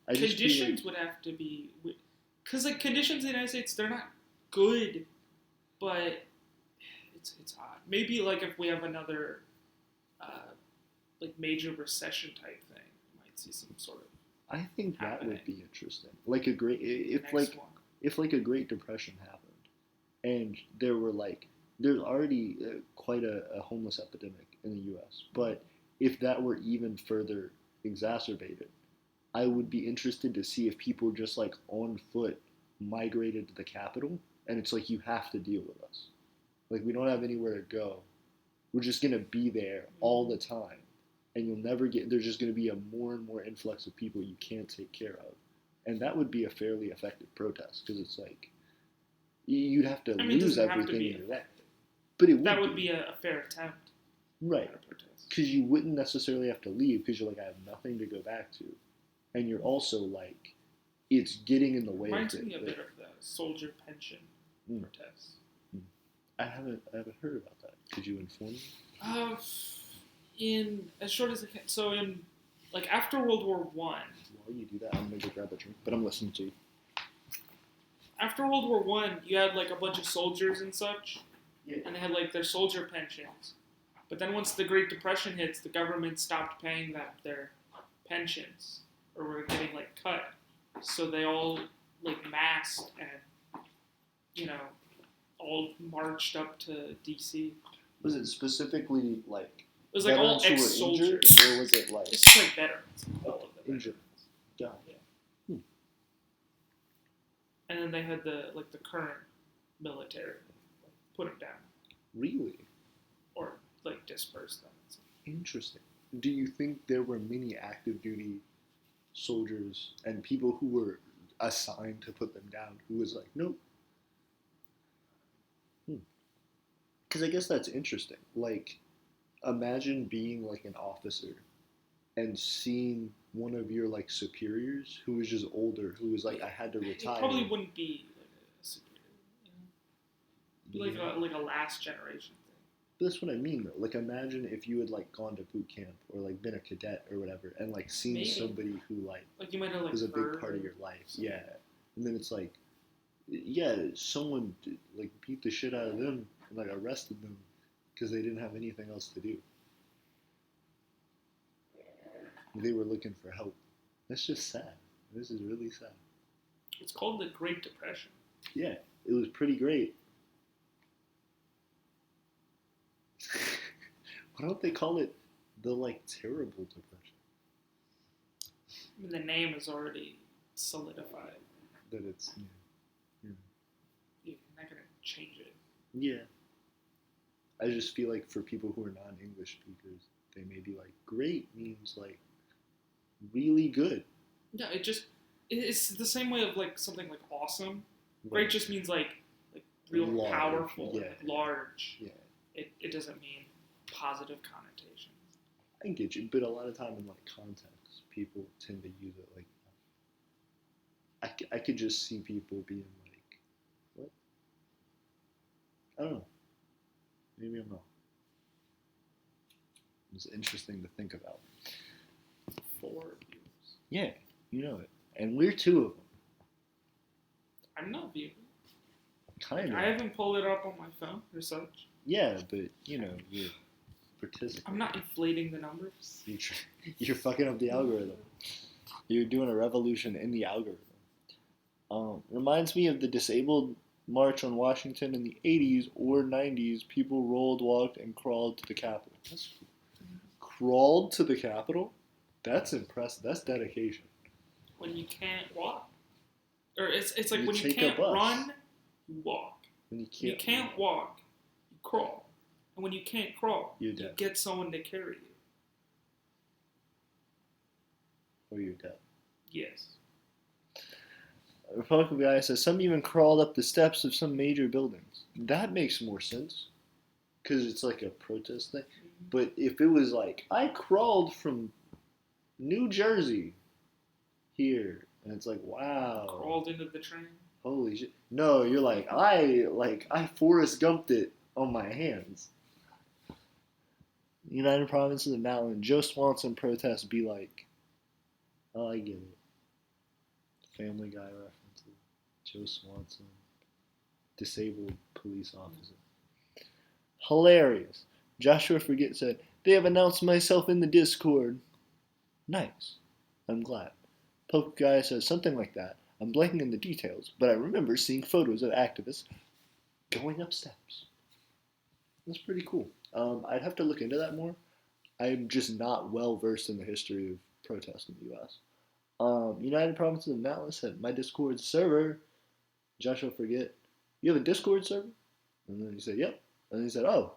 Conditions would have to be, because like conditions in the United States, they're not good, but it's odd. Maybe like if we have another like major recession type thing, you might see some sort of. I think that happening. would be interesting. Like a great if like a Great Depression happened, and there were like there's already quite a homeless epidemic in the U.S. But if that were even further exacerbated, I would be interested to see if people just like on foot migrated to the capital, and it's like you have to deal with us. Like we don't have anywhere to go. We're just gonna be there all the time, and you'll never get. There's just gonna be a more and more influx of people you can't take care of, and that would be a fairly effective protest because it's like you'd have to lose everything in your life. But that would be a fair attempt, right? Because you wouldn't necessarily have to leave because you're like I have nothing to go back to, and you're also like it's getting in the way. Reminds me a bit of the soldier pension protests. I haven't heard about that. Could you inform me? In as short as I can. So in like after World War One. While you do that, I'm gonna go grab a drink, but I'm listening to you. After World War One, you had like a bunch of soldiers and such, and they had like their soldier pensions. But then once the Great Depression hits, the government stopped paying them their pensions, or were getting like cut. So they all like massed and all marched up to DC. Was it specifically like? It was like all ex-soldiers, or was it like? It's like veterans. All of them. Injured. Yeah. And then they had the current military put them down. Really? Or like disperse them. Interesting. Do you think there were many active duty soldiers and people who were assigned to put them down who was like, nope? Because I guess that's interesting. Like, imagine being like an officer and seeing one of your like superiors who was just older, who was like, I had to retire. It probably wouldn't be like a superior, like a last generation thing. But that's what I mean though. Like imagine if you had like gone to boot camp or like been a cadet or whatever and like seen somebody who like you might have like was a big part of your life. Something. Yeah. And then it's like, yeah, someone like beat the shit out of them and like arrested them because they didn't have anything else to do. They were looking for help. That's just sad. This is really sad. It's called the Great Depression. Yeah, it was pretty great. Why don't they call it the like terrible depression? I mean, the name is already solidified. That it's You're not gonna change it. Yeah. I just feel like for people who are non-English speakers, they may be like, great means like really good. Yeah, it's the same way of like something like awesome. Great just means like real large, powerful, like large. Yeah. It doesn't mean positive connotations. I get you, but a lot of time in like context, people tend to use it like that. I could just see people being like, what? I don't know. Maybe I'm wrong. It's interesting to think about. 4 views. Yeah, you know it. And we're two of them. I'm not viewing. Kind of. I haven't pulled it up on my phone or such. Yeah, but, you know, you're participating. I'm not inflating the numbers. You're fucking up the algorithm. You're doing a revolution in the algorithm. Reminds me of the disabled march on Washington in the 80s or 90s. People rolled, walked, and crawled to the Capitol. Crawled to the Capitol? That's impressive. That's dedication. When you can't walk. Or it's like You when you take a can't bus. run, you walk. When you You can't walk, you crawl. And when you can't crawl, You're you dead. get someone to carry you. Or you're dead. Yes. A Republican guy says some even crawled up the steps of some major buildings. That makes more sense. Because it's like a protest thing. But if it was like, I crawled from New Jersey here, and it's like, wow. Crawled into the train. Holy shit. No, you're like, I Forrest Gumped it on my hands. United Provinces of Maryland, Joe Swanson protests be like, oh, I get it. Family Guy references. Joe Swanson. Disabled police officer. Hilarious. Joshua Forget said, they have announced myself in the Discord. Nice. I'm glad. Poke Guy says something like that. I'm blanking in the details, but I remember seeing photos of activists going up steps. That's pretty cool. I'd have to look into that more. I'm just not well versed in the history of protests in the U.S. United Provinces of Maryland said, my Discord server. Joshua Forget, you have a Discord server? And then he said, yep. And then he said, oh.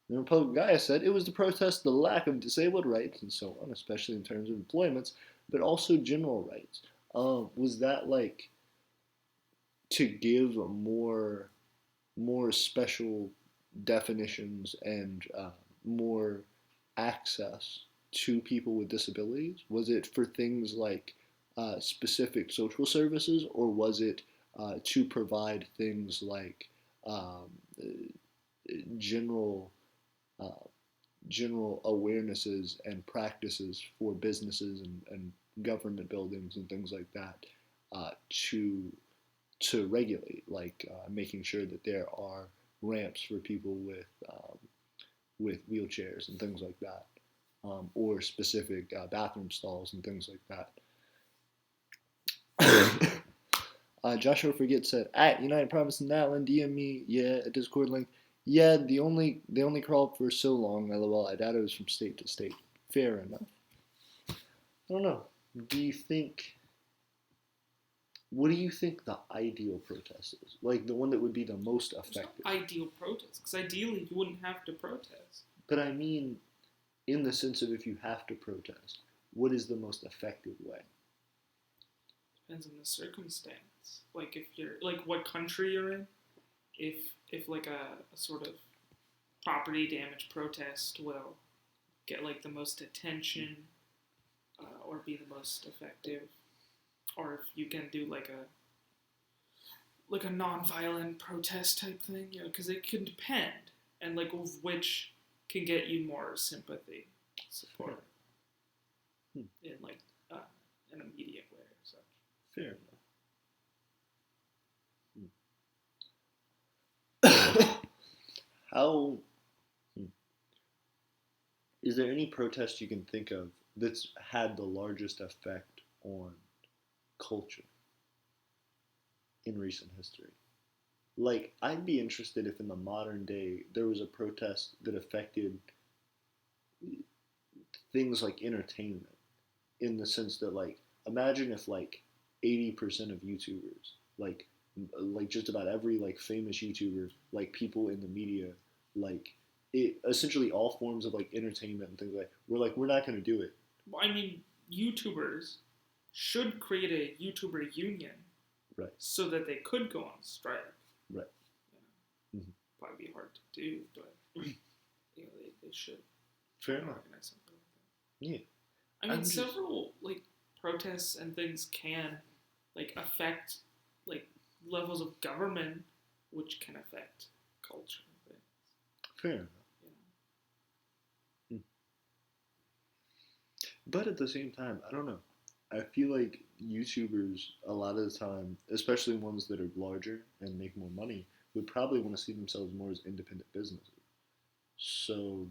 The Republican guy said it was to protest the lack of disabled rights and so on, especially in terms of employments, but also general rights. Was that like to give more special definitions and more access to people with disabilities? Was it for things like specific social services, or was it to provide things like general awarenesses and practices for businesses and government buildings and things like that to regulate, like making sure that there are ramps for people with wheelchairs and things like that, or specific bathroom stalls and things like that. Joshua Forget said, at United Province of Maryland, DM me, yeah, a Discord link. Yeah, they only crawled for so long, lol. I doubt it was from state to state. Fair enough. I don't know. What do you think the ideal protest is? Like the one that would be the most effective? Ideal protest, because ideally you wouldn't have to protest. But I mean, in the sense of if you have to protest, what is the most effective way? Depends on the circumstance. Like if you're like what country you're in. If like a sort of property damage protest will get like the most attention or be the most effective, or if you can do like a non-violent protest type thing, you know, because it can depend, and like of which can get you more sympathy, support in like an immediate way or such. Fair enough. How is there any protest you can think of that's had the largest effect on culture in recent history? Like, I'd be interested if in the modern day there was a protest that affected things like entertainment, in the sense that, like, imagine if like 80% of YouTubers, like just about every like famous YouTuber, like people in the media, like it essentially all forms of like entertainment and things we're not going to do it. Well, I mean, YouTubers should create a YouTuber union, right? So that they could go on strike, right? You know, probably be hard to do, but you know they should. Fair enough. Organize something like that. Yeah. I mean, several like protests and things can like affect like levels of government, which can affect culture and things. Fair enough. But at the same time, I don't know. I feel like YouTubers a lot of the time, especially ones that are larger and make more money, would probably want to see themselves more as independent businesses. So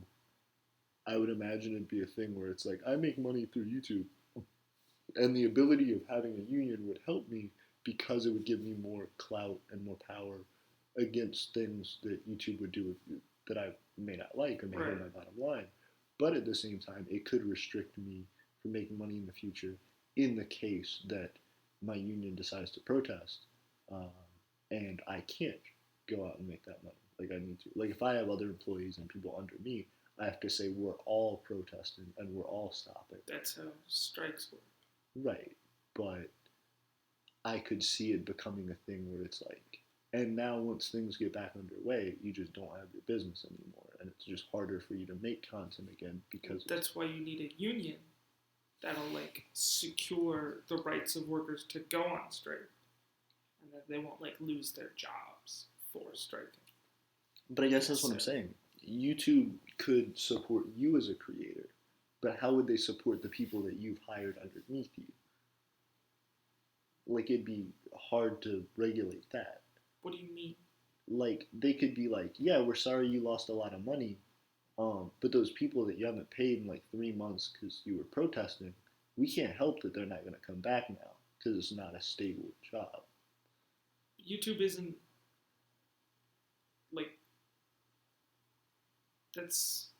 I would imagine it'd be a thing where it's like I make money through YouTube, and the ability of having a union would help me because it would give me more clout and more power against things that YouTube would do that I may not like or may hurt my bottom line. But at the same time, it could restrict me from making money in the future in the case that my union decides to protest, um, and I can't go out and make that money like I need to. Like if I have other employees and people under me, I have to say we're all protesting and we're all stopping. That's how strikes work. Right, but I could see it becoming a thing where it's like, and now once things get back underway, you just don't have your business anymore, and it's just harder for you to make content again because that's why you need a union that'll like secure the rights of workers to go on strike, and that they won't like lose their jobs for striking. But I guess that's what I'm saying. YouTube could support you as a creator, but how would they support the people that you've hired underneath you? Like, it'd be hard to regulate that. What do you mean? Like, they could be like, yeah, we're sorry you lost a lot of money, but those people that you haven't paid in like 3 months because you were protesting, we can't help that they're not going to come back now because it's not a stable job. YouTube isn't like that's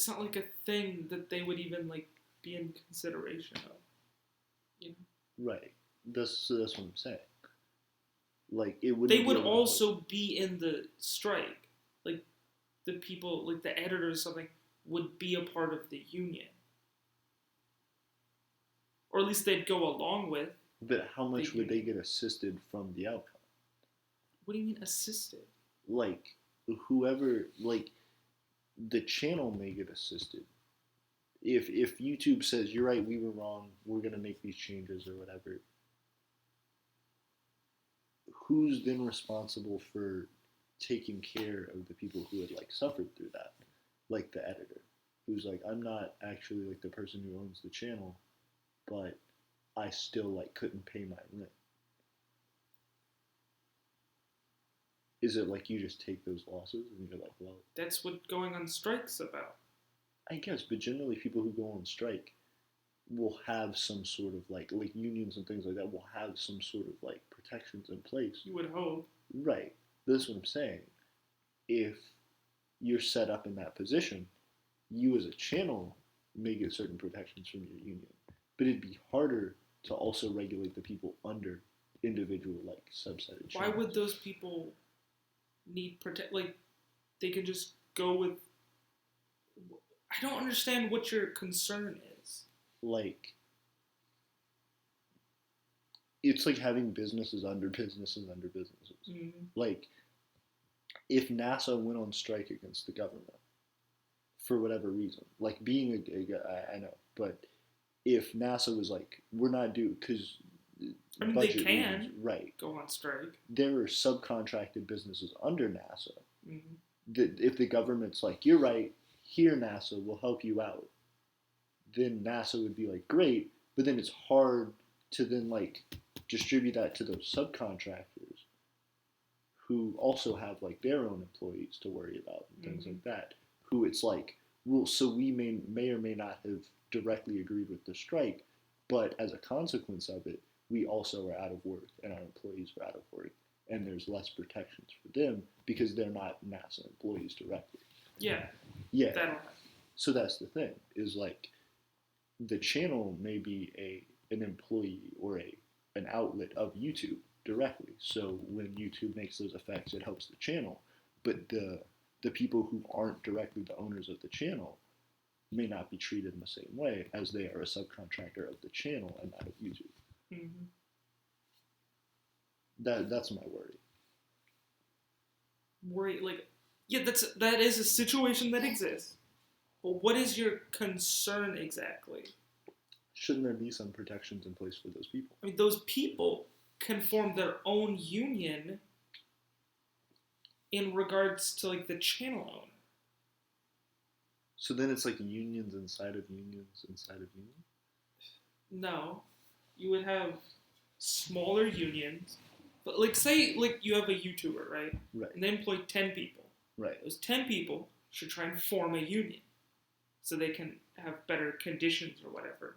not like a thing that they would even like be in consideration of, you know? Right. That's what I'm saying. Like it would. They would also be in the strike. Like the people, like the editors, or something would be a part of the union, or at least they'd go along with. But how much would they get assisted from the outcome? What do you mean assisted? Like whoever, like the channel may get assisted. If YouTube says you're right, we were wrong, we're gonna make these changes or whatever. Who's then responsible for taking care of the people who had like suffered through that? Like the editor, who's like, I'm not actually like the person who owns the channel, but I still like couldn't pay my rent. Is it like you just take those losses and you're like, well, that's what going on strike's about. I guess, but generally people who go on strike will have some sort of like unions and things like that will have some sort of like protections in place. You would hope. Right. That's what I'm saying. If you're set up in that position, you as a channel may get certain protections from your union. But it'd be harder to also regulate the people under individual like subsetted channels. Why would those people need protect? Like they could just go with. I don't understand what your concern is. Like, it's like having businesses under businesses under businesses. Mm-hmm. Like, if NASA went on strike against the government for whatever reason, like being I know, but if NASA was like, we're not due because I mean, they can reasons, right, go on strike. There are subcontracted businesses under NASA. Mm-hmm. That if the government's like, you're right, here NASA will help you out, then NASA would be like, great, but then it's hard to then like distribute that to those subcontractors who also have like their own employees to worry about and things like that, who it's like, well, so we may or may not have directly agreed with the strike, but as a consequence of it, we also are out of work and our employees are out of work, and there's less protections for them because they're not NASA employees directly. Yeah. Yeah. That'll happen. So that's the thing, is like the channel may be an employee or an outlet of YouTube directly. So when YouTube makes those effects, it helps the channel. But the people who aren't directly the owners of the channel may not be treated in the same way as they are a subcontractor of the channel and not of YouTube. Mm-hmm. That's my worry. That is a situation that exists. But what is your concern exactly? Shouldn't there be some protections in place for those people? I mean, those people can form their own union in regards to like the channel owner. So then it's like unions inside of unions inside of unions? No, you would have smaller unions. But like, say, like you have a YouTuber, right? Right. And they employ 10 people. Right. Those 10 people should try and form a union, so they can have better conditions or whatever.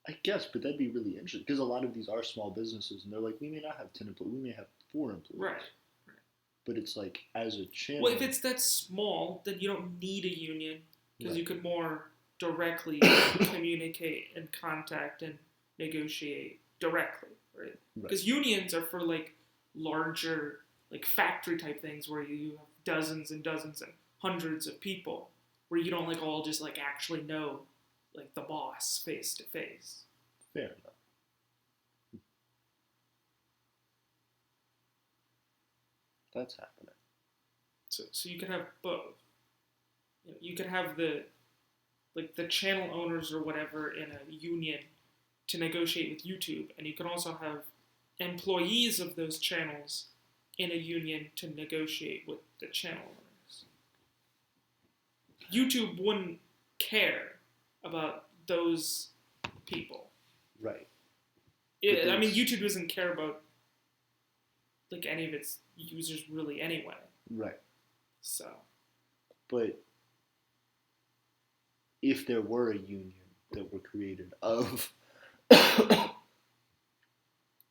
I guess, but that'd be really interesting because a lot of these are small businesses, and they're like, we may not have 10 employees, we may have 4 employees. Right. But it's like as a channel. Well, if it's that small, then you don't need a union because you could more directly communicate and contact and negotiate directly, right? Because unions are for like larger, like factory type things where you have dozens and dozens and hundreds of people, where you don't like all just like actually know like the boss face to face. Fair enough. That's happening. So you could have both. You could have the channel owners or whatever in a union to negotiate with YouTube, and you can also have employees of those channels in a union to negotiate with the channel owners. YouTube wouldn't care about those people. Right. I mean, YouTube doesn't care about like any of its users really anyway. Right. So. But if there were a union that were created of,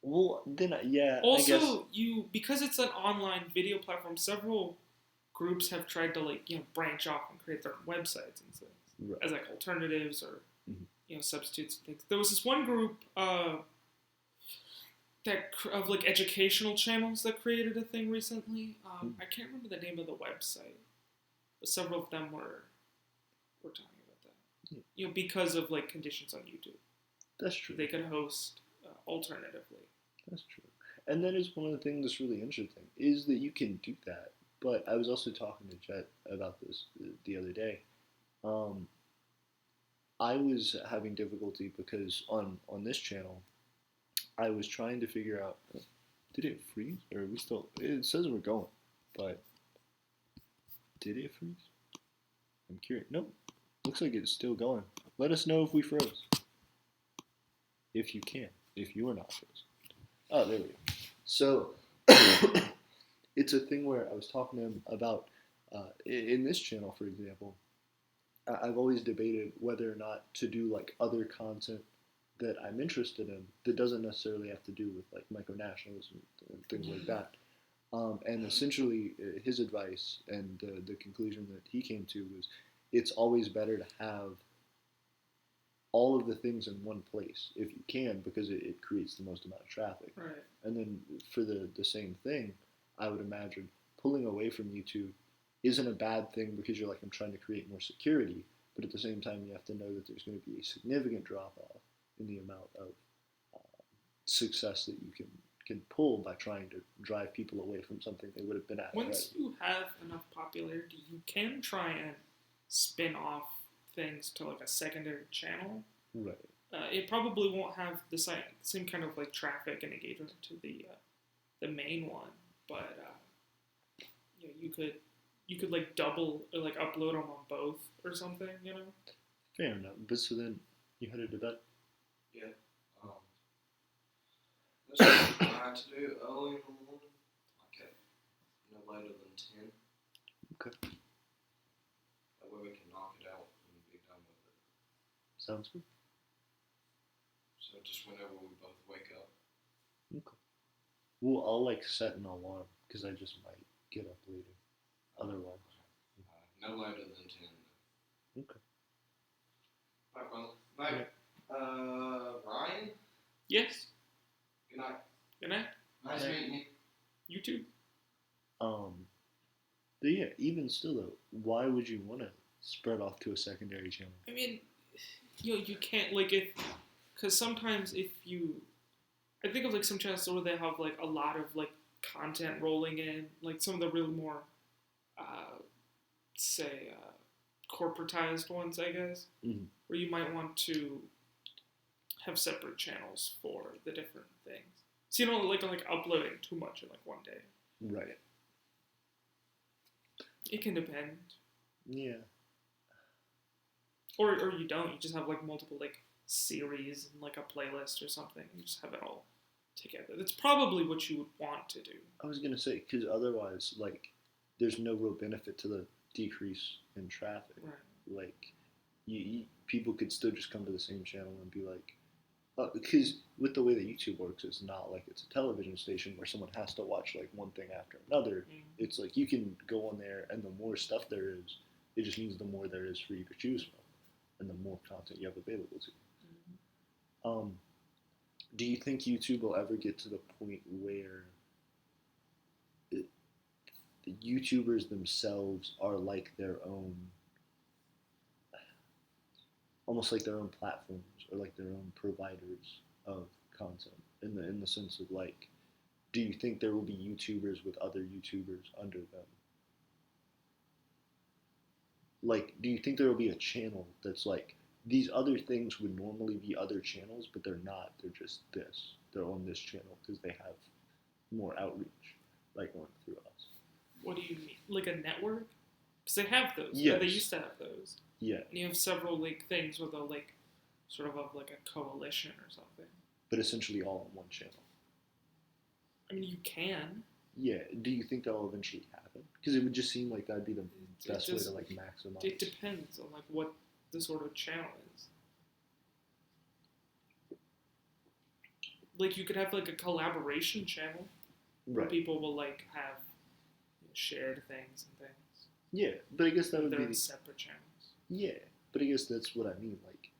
well, then yeah. Also, I guess. because it's an online video platform, several groups have tried to like branch off and create their own websites and things as like alternatives or substitutes and things. There was this one group of like educational channels that created a thing recently. I can't remember the name of the website, but several of them were talking about that. Because of like conditions on YouTube. That's true. They could host alternatively. That's true. And that is one of the things that's really interesting is that you can do that. But I was also talking to Jet about this the other day. I was having difficulty because on this channel, I was trying to figure out, did it freeze? Or are we still, it says we're going, but did it freeze? I'm curious. Nope. Looks like it's still going. Let us know if we froze. If you can. If you are not frozen. Oh, there we go. So, it's a thing where I was talking to him about, in this channel, for example, I've always debated whether or not to do like other content that I'm interested in that doesn't necessarily have to do with like micronationalism and things like that. And essentially, his advice and the conclusion that he came to was it's always better to have all of the things in one place if you can, because it creates the most amount of traffic. Right. And then for the same thing, I would imagine pulling away from YouTube isn't a bad thing because you're like, I'm trying to create more security, but at the same time you have to know that there's going to be a significant drop-off in the amount of success that you can pull by trying to drive people away from something they would have been at. Once you have enough popularity, you can try and spin off things to like a secondary channel. Right. It probably won't have the same kind of like traffic and engagement to the main one, but you could like double or like upload them on both or something, Fair enough. But so then you headed to bed. Yeah. That's what I had to do early in the morning, like at no later than 10. Okay. That way we can knock it out and be done with it. Sounds good. So just whenever we both wake up. Okay. Well, I'll like set an alarm because I just might get up later. Otherwise. No later than 10. Okay. Alright, well, mate. Ryan? Yes. Good night. Good night. Nice meeting you. You too. But yeah, even still though, why would you want to spread off to a secondary channel? I mean, you can't because sometimes I think of like some channels where they have like a lot of like content rolling in, like some of the really more, corporatized ones, I guess, where you might want to have separate channels for the different things. So you don't like uploading too much in like one day. Right. It can depend. Yeah. Or you don't. You just have like multiple like series and like a playlist or something. You just have it all together. That's probably what you would want to do. I was gonna say because otherwise, like, there's no real benefit to the decrease in traffic. Right. Like, people could still just come to the same channel and be like, because with the way that YouTube works, it's not like it's a television station where someone has to watch like one thing after another. Mm. It's like you can go on there, and the more stuff there is, it just means the more there is for you to choose from, and the more content you have available to you. Mm. Do you think YouTube will ever get to the point where the YouTubers themselves are like their own, almost like their own platforms or like their own providers of content in the sense of like, do you think there will be YouTubers with other YouTubers under them? Like, do you think there will be a channel that's like, these other things would normally be other channels, but they're not. They're just this. They're on this channel because they have more outreach, like going through us. What do you mean? Like a network? Because they have those. Yes. They used to have those. Yeah. And you have several like things where they'll like sort of like a coalition or something. But essentially all on one channel. I mean, you can. Yeah. Do you think that will eventually happen? Because it would just seem like that'd be the best way to like maximize. It depends on like what the sort of channel is. Like you could have like a collaboration channel where Right. people will like have shared things and things. Yeah, but I guess that would They're be in separate channels. yeah. But I guess that's what I mean. Like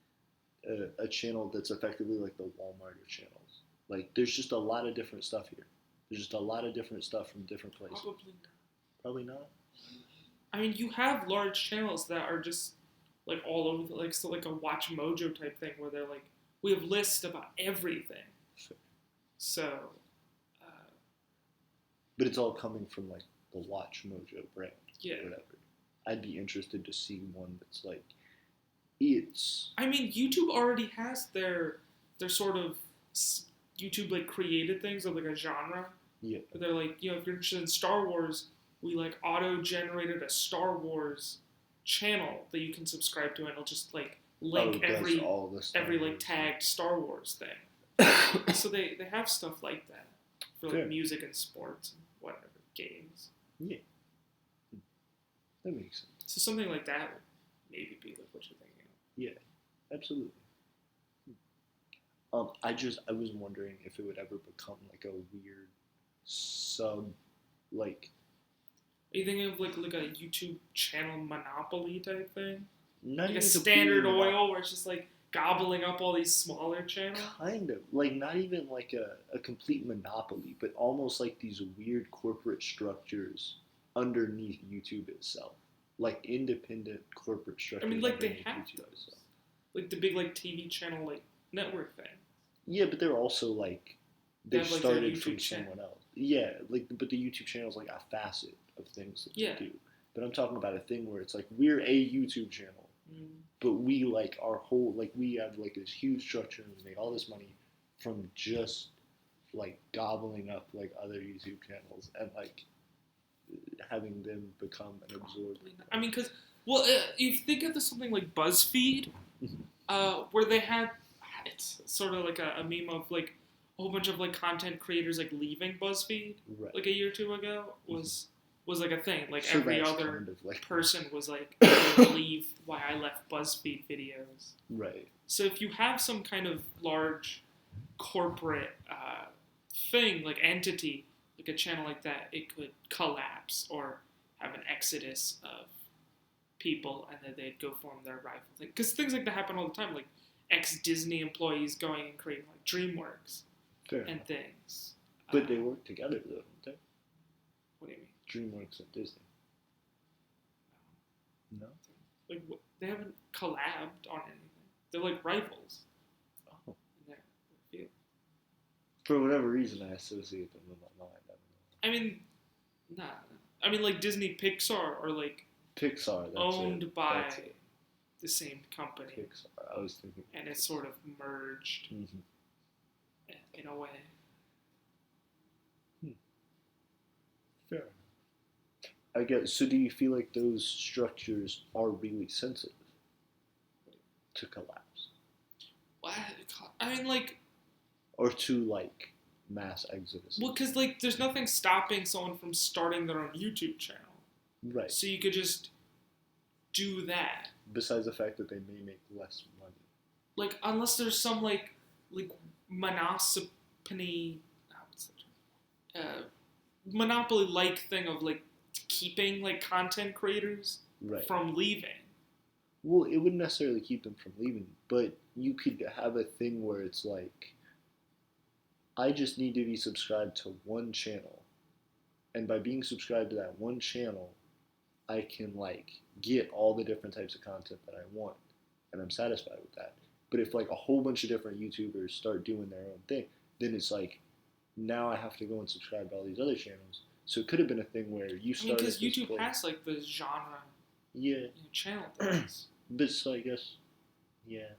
a channel that's effectively like the Walmart of channels. Like there's just a lot of different stuff here. There's just a lot of different stuff from different places. Probably not. Probably not. I mean, you have large channels that are just like all over, like so like a Watch Mojo type thing where they're like, we have lists about everything. Sure. So, But it's all coming from like the Watch Mojo brand. yeah. Or whatever. I'd be interested to see one that's like, it's. I mean, YouTube already has their sort of YouTube like created things of like a genre. Yeah. But they're like, you know, if you're interested in Star Wars, we like auto-generated a Star Wars channel that you can subscribe to, and it'll just like link every like tagged Star Wars thing. So they have stuff like that for like Fair. music and sports and whatever games. Yeah. That makes sense. So something like that would maybe be like what you're thinking of. Yeah, absolutely. I was wondering if it would ever become like a weird sub, like. Are you thinking of like a YouTube channel monopoly type thing? Not Like a even Standard completely Oil where it's just like gobbling up all these smaller channels? kind of like not even like a complete monopoly, but almost like these weird corporate structures underneath YouTube itself, like independent corporate structures. I mean, like they underneath have YouTube those. itself. Like the big like TV channel like network thing. Yeah, but they're also like They they have, like, their started YouTube from channel. someone else. Yeah, like but the YouTube channel is like a facet of things that Yeah. they do. But I'm talking about a thing where it's like we're a YouTube channel, but we like our whole like we have like this huge structure and we make all this money from just like gobbling up like other YouTube channels and like having them become an absorbed. I mean, because well, if you think of something like BuzzFeed, Mhm. where they had it's sort of like a meme of like a whole bunch of like content creators like leaving BuzzFeed Right. like a year or two ago was like a thing. Like So every that's other kind of like person was like, I can't believe why I left BuzzFeed videos. right. So if you have some kind of large corporate thing, like entity, like a channel like that, it could collapse or have an exodus of people, and then they'd go form their rival thing. Because things like that happen all the time, like ex-Disney employees going and creating like DreamWorks Fair and enough. things. But they work together though, don't they? What do you mean? DreamWorks and Disney. No? Like they haven't collabed on anything. They're like rivals Oh. in their field. For whatever reason, I associate them in my mind. I don't know. I mean, nah. I mean, like Disney Pixar are like Pixar. That's owned it. by That's it. the same company, Pixar. I was thinking. and it's sort of merged Mhm. in a way. Fair enough. I guess. So, do you feel like those structures are really sensitive to collapse? I mean, like, or to like mass exodus. well, because like, there's nothing stopping someone from starting their own YouTube channel. Right. So you could just do that. Besides the fact that they may make less money. Like, unless there's some like monopoly, monopoly-like thing of like keeping like content creators from leaving. Well, it wouldn't necessarily keep them from leaving, but you could have a thing where it's like, I just need to be subscribed to one channel, and by being subscribed to that one channel, I can like get all the different types of content that I want, and I'm satisfied with that. But if like a whole bunch of different YouTubers start doing their own thing, then it's like, now I have to go and subscribe to all these other channels. So it could have been a thing where you started. Because YouTube has like the genre. Yeah. Channel things. But so I guess, yeah.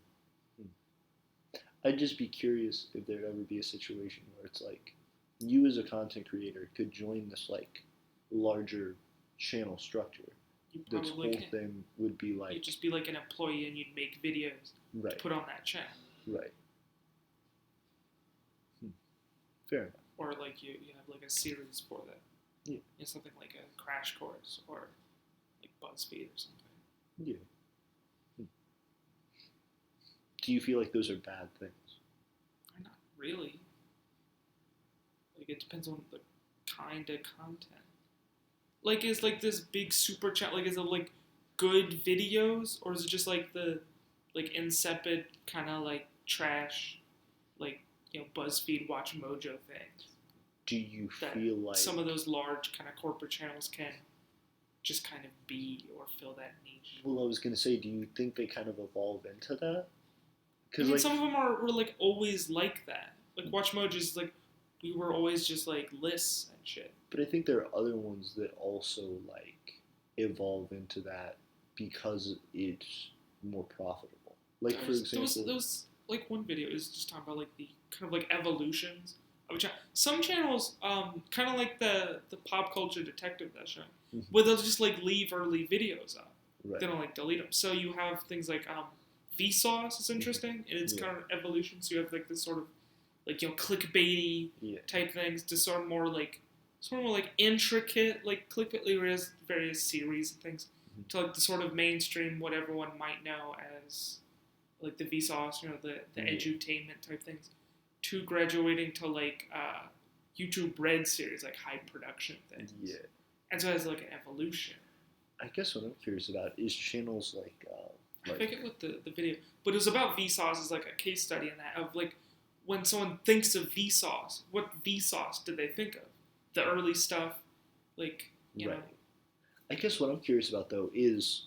I'd just be curious if there'd ever be a situation where it's like, you as a content creator could join this like larger channel structure. This whole thing would be like, you'd just be like an employee and you'd make videos to put on that channel. Right. Fair enough. Or like you have like a series for that. Yeah. Something like a crash course or like BuzzFeed or something. Yeah. Do you feel like those are bad things? Not really. Like it depends on the kind of content. Like is like this big super chat, like is it like good videos, or is it just like the like insipid kind of like trash, like BuzzFeed Watch Mojo things? Do you feel like some of those large kind of corporate channels can just kind of be or fill that niche? Well, I was gonna say, do you think they kind of evolve into that? I mean, like, some of them were like always like that. Like Watch Mojo is like we were always just like lists and shit. But I think there are other ones that also like evolve into that because it's more profitable. Like for example, there was like one video is just talking about like the kind of like evolutions of a channel. Some channels, kind of like the pop culture detective that show, where they'll just like leave early videos up. Right. They don't like delete them. So you have things like Vsauce is interesting in its kind of evolution. So you have like this sort of like clickbaity type things to sort of more like intricate like clickbait various series and things to like the sort of mainstream what everyone might know as like the Vsauce, the edutainment type things, to graduating to like YouTube Red series, like high production things. Yeah. And so it has like an evolution. I guess what I'm curious about is channels like I forget what the video, but it was about Vsauce as like a case study in that of like when someone thinks of Vsauce, what Vsauce did they think of? The early stuff, like you know. I guess what I'm curious about though is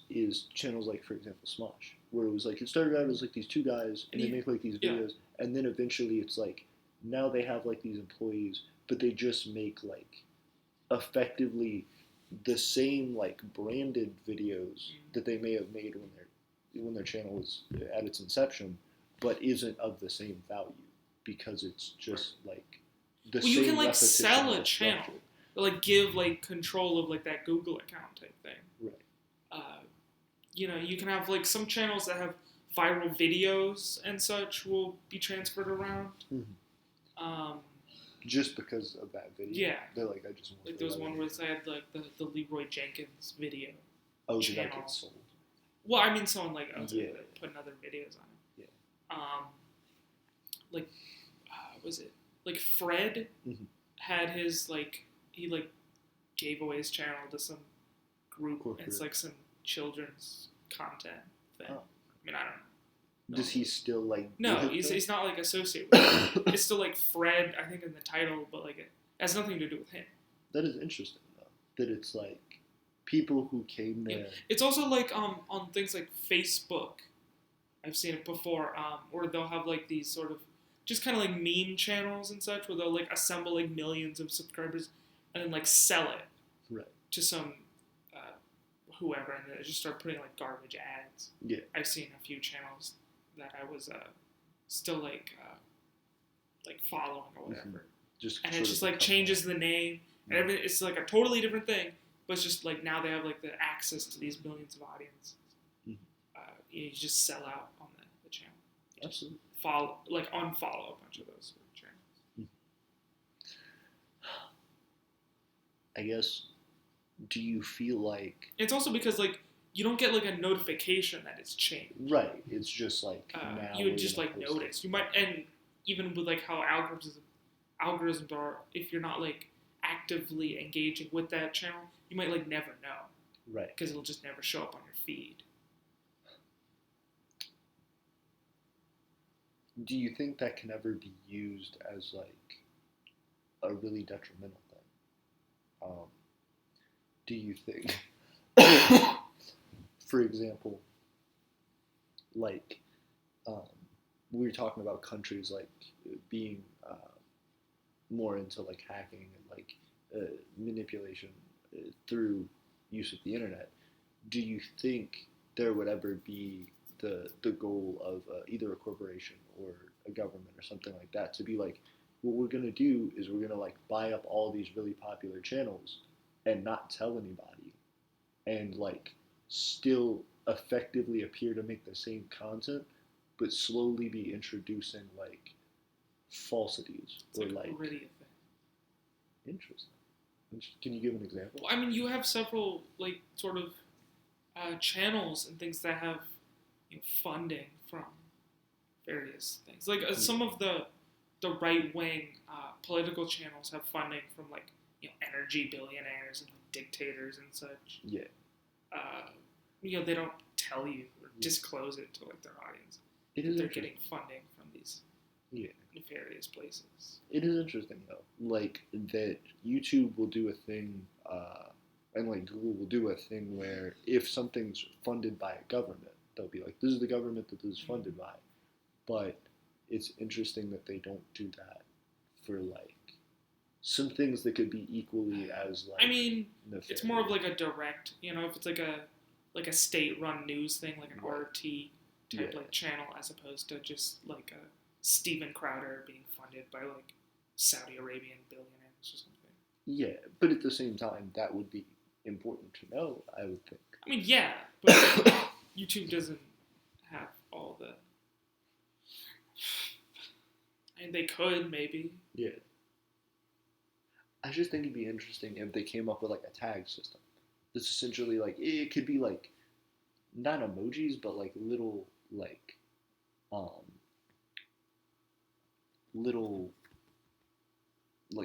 channels like, for example, Smosh, where it was like it started out as like these two guys and they make like these videos, and then eventually it's like now they have like these employees, but they just make like effectively the same like branded videos that they may have made when their channel was at its inception, but isn't of the same value because it's just like the same. You can like sell a channel, or like give like control of like that Google account type thing. Right. You can have like some channels that have viral videos and such will be transferred around. Mm-hmm. Just because of that video. Yeah. They're like, I just want like there was one where they had like the Leroy Jenkins video. Oh, did that get sold? Well, I mean, someone like putting other videos on it. Yeah. Was it like Fred had his like he like gave away his channel to some group. Corporate. It's like some children's content thing. Oh. I mean, I don't know. Does he still like? No, he's not like associated with it. It's still like Fred, I think, in the title, but like it has nothing to do with him. That is interesting though. That it's like people who came there. Yeah. It's also like on things like Facebook. I've seen it before, where they'll have like these sort of just kind of like meme channels and such, where they'll like assemble like millions of subscribers and then like sell it to some whoever, and they just start putting like garbage ads. Yeah, I've seen a few channels that I was still like following or whatever. And it just like changes the name and everything. It's like a totally different thing, but it's just like now they have like the access to these millions of audience. You just sell out on the channel. Absolutely. unfollow a bunch of those channels. I guess, do you feel like... It's also because, like, you don't get, like, a notification that it's changed. Right. It's just, like, now you would just, like, notice. You might, and even with, like, how algorithms are, if you're not, like, actively engaging with that channel, you might, like, never know. Right. Because it'll just never show up on your feed. Do you think that can ever be used as, like, a really detrimental thing? Do you think, for example, like, we were talking about countries, like, being more into, like, hacking and, like, manipulation through use of the internet. Do you think there would ever be the goal of either a corporation or a government or something like that to be like, what we're going to do is we're going to, like, buy up all these really popular channels and not tell anybody, and, like, still effectively appear to make the same content, but slowly be introducing, like, falsities It's or, like like, already a thing. interesting. Can you give an example? Well, I mean, you have several, like, sort of channels and things that have, you know, funding from various things. Like, some of the right-wing political channels have funding from, like, you know, energy billionaires and, like, dictators and such. Yeah. You know, they don't tell you or disclose it to, like, their audience. It is They're interesting. getting funding from these nefarious places. It is interesting, though, like, that YouTube will do a thing, and, like, Google will do a thing where if something's funded by a government, they'll be like, this is the government that this is funded by. But it's interesting that they don't do that for, like, some things that could be equally as, like, I mean, nefarious. It's more of, like, a direct, you know, if it's, like a state-run news thing, like an RT type, like, channel, as opposed to just, like, a Steven Crowder being funded by, like, Saudi Arabian billionaires or something. Yeah, but at the same time, that would be important to know, I would think. I mean, yeah, but YouTube doesn't have all the... I mean, they could, maybe. Yeah. I just think it'd be interesting if they came up with, like, a tag system. That's essentially, like, it could be, like, not emojis, but, like, little, like,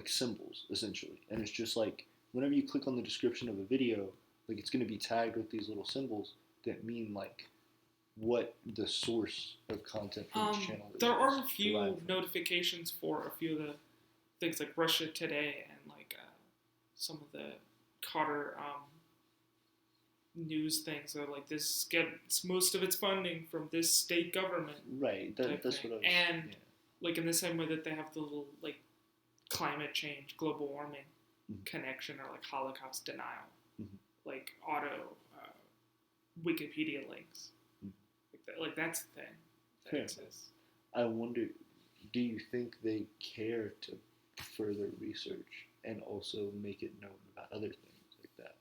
symbols, essentially. And it's just, like, whenever you click on the description of a video, like, it's going to be tagged with these little symbols that mean, like, what the source of content from each channel is. There are a few notifications for a few of the things, like Russia Today and, like, some of the Qatar news things that are like, this gets most of its funding from this state government. Right, that's what I was... And, like, in the same way that they have the little, like, climate change, global warming connection, or, like, Holocaust denial. Like, auto Wikipedia links. Like, that's the thing that exists. I wonder, do you think they care to further research and also make it known about other things like that?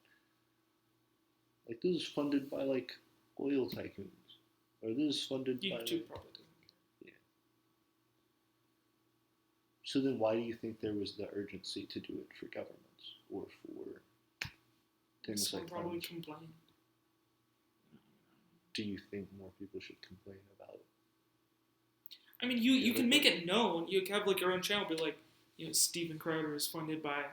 Like, this is funded by, like, oil tycoons. Or this is funded by... YouTube probably doesn't. Yeah. So then why do you think there was the urgency to do it for governments or for things Someone like probably that? complained. Do you think more people should complain about? I mean, you can make it known. You can have, like, your own channel, be like, you know, Steven Crowder is funded by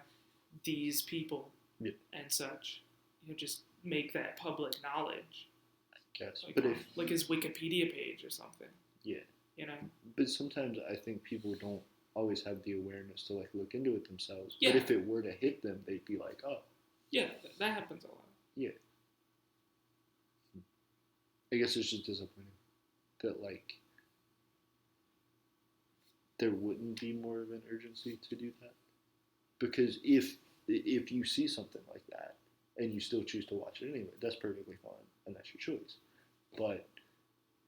these people and such. You know, just make that public knowledge. I guess, like, but if like his Wikipedia page or something. Yeah. You know. But sometimes I think people don't always have the awareness to, like, look into it themselves. Yeah. But if it were to hit them, they'd be like, oh. Yeah, that happens a lot. Yeah. I guess it's just disappointing that, like, there wouldn't be more of an urgency to do that. Because if you see something like that and you still choose to watch it anyway, that's perfectly fine, and that's your choice. But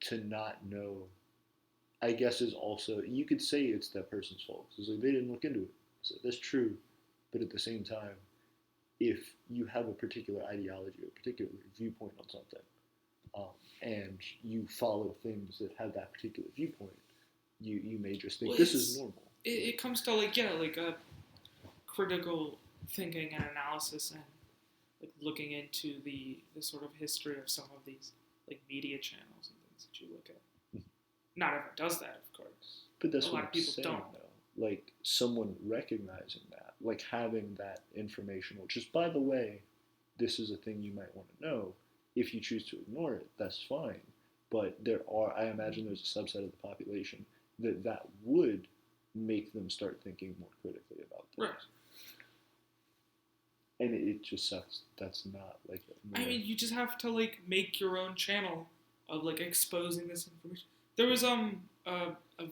to not know, I guess, is also, you could say it's that person's fault. It's like, they didn't look into it. So that's true. But at the same time, if you have a particular ideology or a particular viewpoint on something, and you follow things that have that particular viewpoint, you may just think Well, this is normal. It comes to like a critical thinking and analysis and like looking into the sort of history of some of these like media channels and things that you look at. Not everyone does that, of course. But that's A what lot I'm of people saying, don't. though. Like, someone recognizing that, like having that informational, just by the way, this is a thing you might want to know. If you choose to ignore it, that's fine. But I imagine there's a subset of the population that would make them start thinking more critically about things. Right. And it just sucks. That's not like. I mean, you just have to like make your own channel of like exposing this information. There was a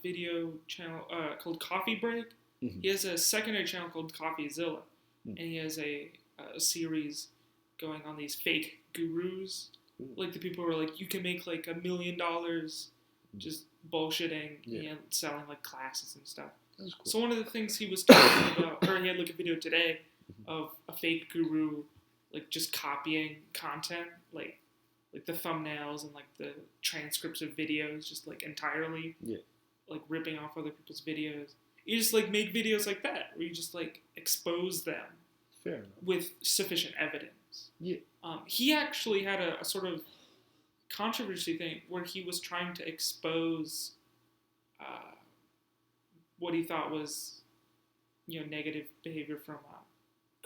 video channel called Coffee Break. Mm-hmm. He has a secondary channel called CoffeeZilla, Mm-hmm. and he has a series going on these fake gurus, like the people who are like, you can make like $1 million just bullshitting and selling like classes and stuff. That's cool. So one of the things he was talking about, or he had like a video today of a fake guru like just copying content, like the thumbnails and like the transcripts of videos, just like entirely, like ripping off other people's videos. You just like make videos like that, where you just like expose them. Fair enough. With sufficient evidence. Yeah. He actually had a sort of controversy thing where he was trying to expose what he thought was, negative behavior from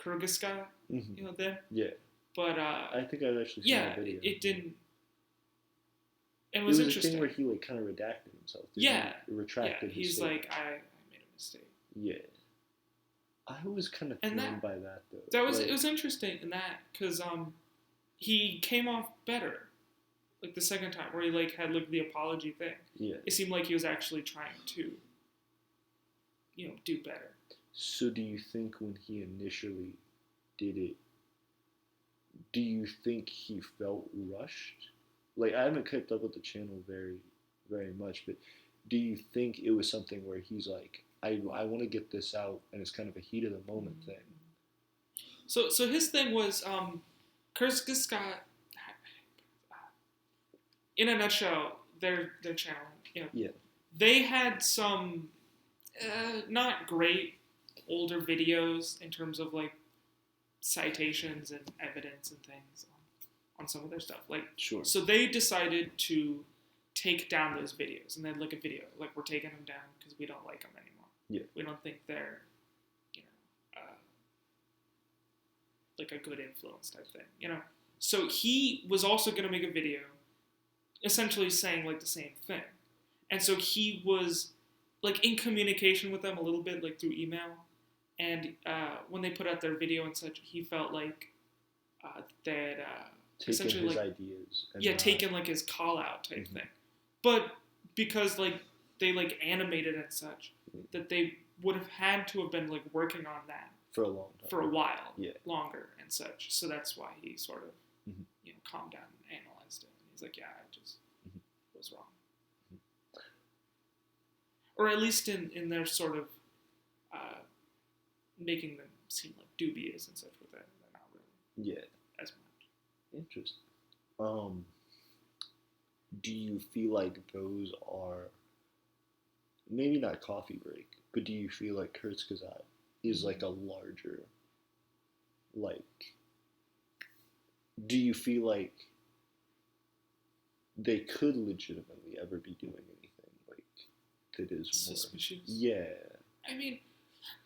Kyrgyzstan, them. Yeah. But I think I've actually seen a video. it didn't. It was interesting. A thing where he like kind of redacted himself. He retracted. He's his like, I made a mistake. Yeah. I was kind of thrown by that though. It was interesting in that because he came off better, like the second time where he like had like the apology thing. Yeah. It seemed like he was actually trying to, do better. So do you think when he initially did it, do you think he felt rushed? Like, I haven't kept up with the channel very, very much, but do you think it was something where he's like, I want to get this out, and it's kind of a heat of the moment thing? So his thing was Kyrgyzstan. In a nutshell, their channel. They had some not great older videos in terms of like citations and evidence and things on some of their stuff. Like, sure. So they decided to take down those videos, and then look at video like we're taking them down because we don't like them anymore. Yeah. We don't think they're, like a good influence type thing, So he was also going to make a video essentially saying like the same thing. And so he was like in communication with them a little bit, like through email. And when they put out their video and such, he felt like they had essentially his like ideas. Taken like his call out type thing. But because like they like animated and such, that they would have had to have been like working on that for a long time, for a while, yeah, longer and such. So that's why he sort of calmed down and analyzed it. And he's like, yeah, I just was wrong, or at least in their sort of making them seem like dubious and such with that. They're not really as much. Interesting. Do you feel like those are maybe not Coffee Break, but do you feel like Kyrgyzstan is like a larger, like, do you feel like they could legitimately ever be doing anything like that is suspicious? Yeah. I mean,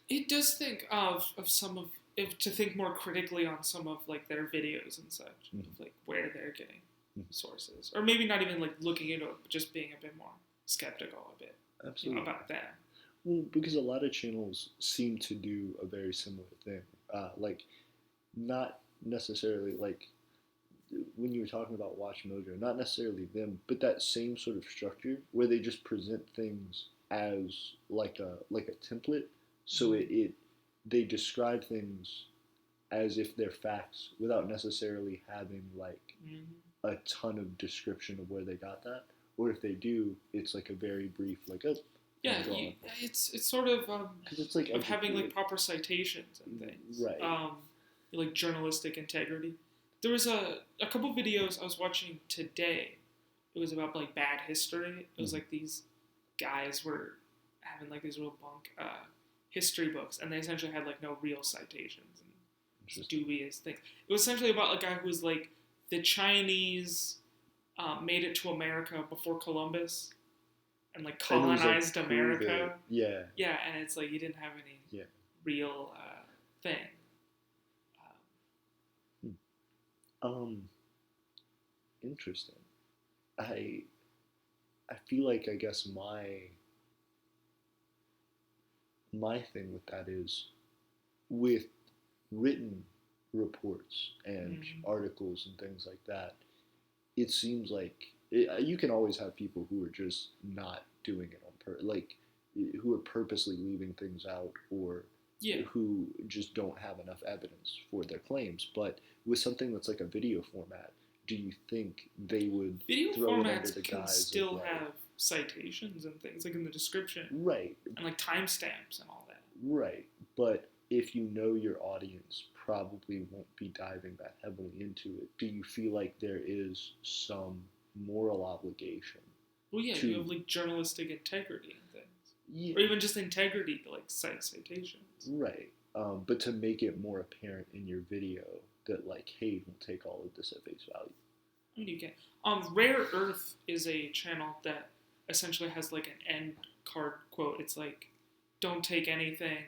it does think of some of, if to think more critically on some of like their videos and such, of like where they're getting sources, or maybe not even like looking into it, but just being a bit more skeptical a bit. Absolutely. About that. Well, because a lot of channels seem to do a very similar thing. Like, not necessarily, like, when you were talking about Watch Mojo, not necessarily them, but that same sort of structure where they just present things as like a template. So they describe things as if they're facts without necessarily having like a ton of description of where they got that. Or if they do, it's like a very brief, like, it's sort of it's like of having like proper citations and things, right? Like journalistic integrity. There was a couple videos I was watching today. It was about like bad history. It was like these guys were having like these real bunk history books, and they essentially had like no real citations and just dubious things. It was essentially about a guy who was like the Chinese made it to America before Columbus and like colonized America. Yeah. Yeah, and it's like you didn't have any real thing. Interesting. I feel like I guess my thing with that is with written reports and articles and things like that, it seems like you can always have people who are just not doing it on purpose, like who are purposely leaving things out or who just don't have enough evidence for their claims. But with something that's like a video format, do you think they would throw it under the guise can still of have citations and things like in the description, right, and like timestamps and all that, right? But if you know your audience probably won't be diving that heavily into it, do you feel like there is some moral obligation? Well, yeah, you have like journalistic integrity and things, or even just integrity to like cite citations, right? But to make it more apparent in your video that like, hey, we'll take all of this at face value. I mean, you can. Rare Earth is a channel that essentially has like an end card quote. It's like, don't take anything.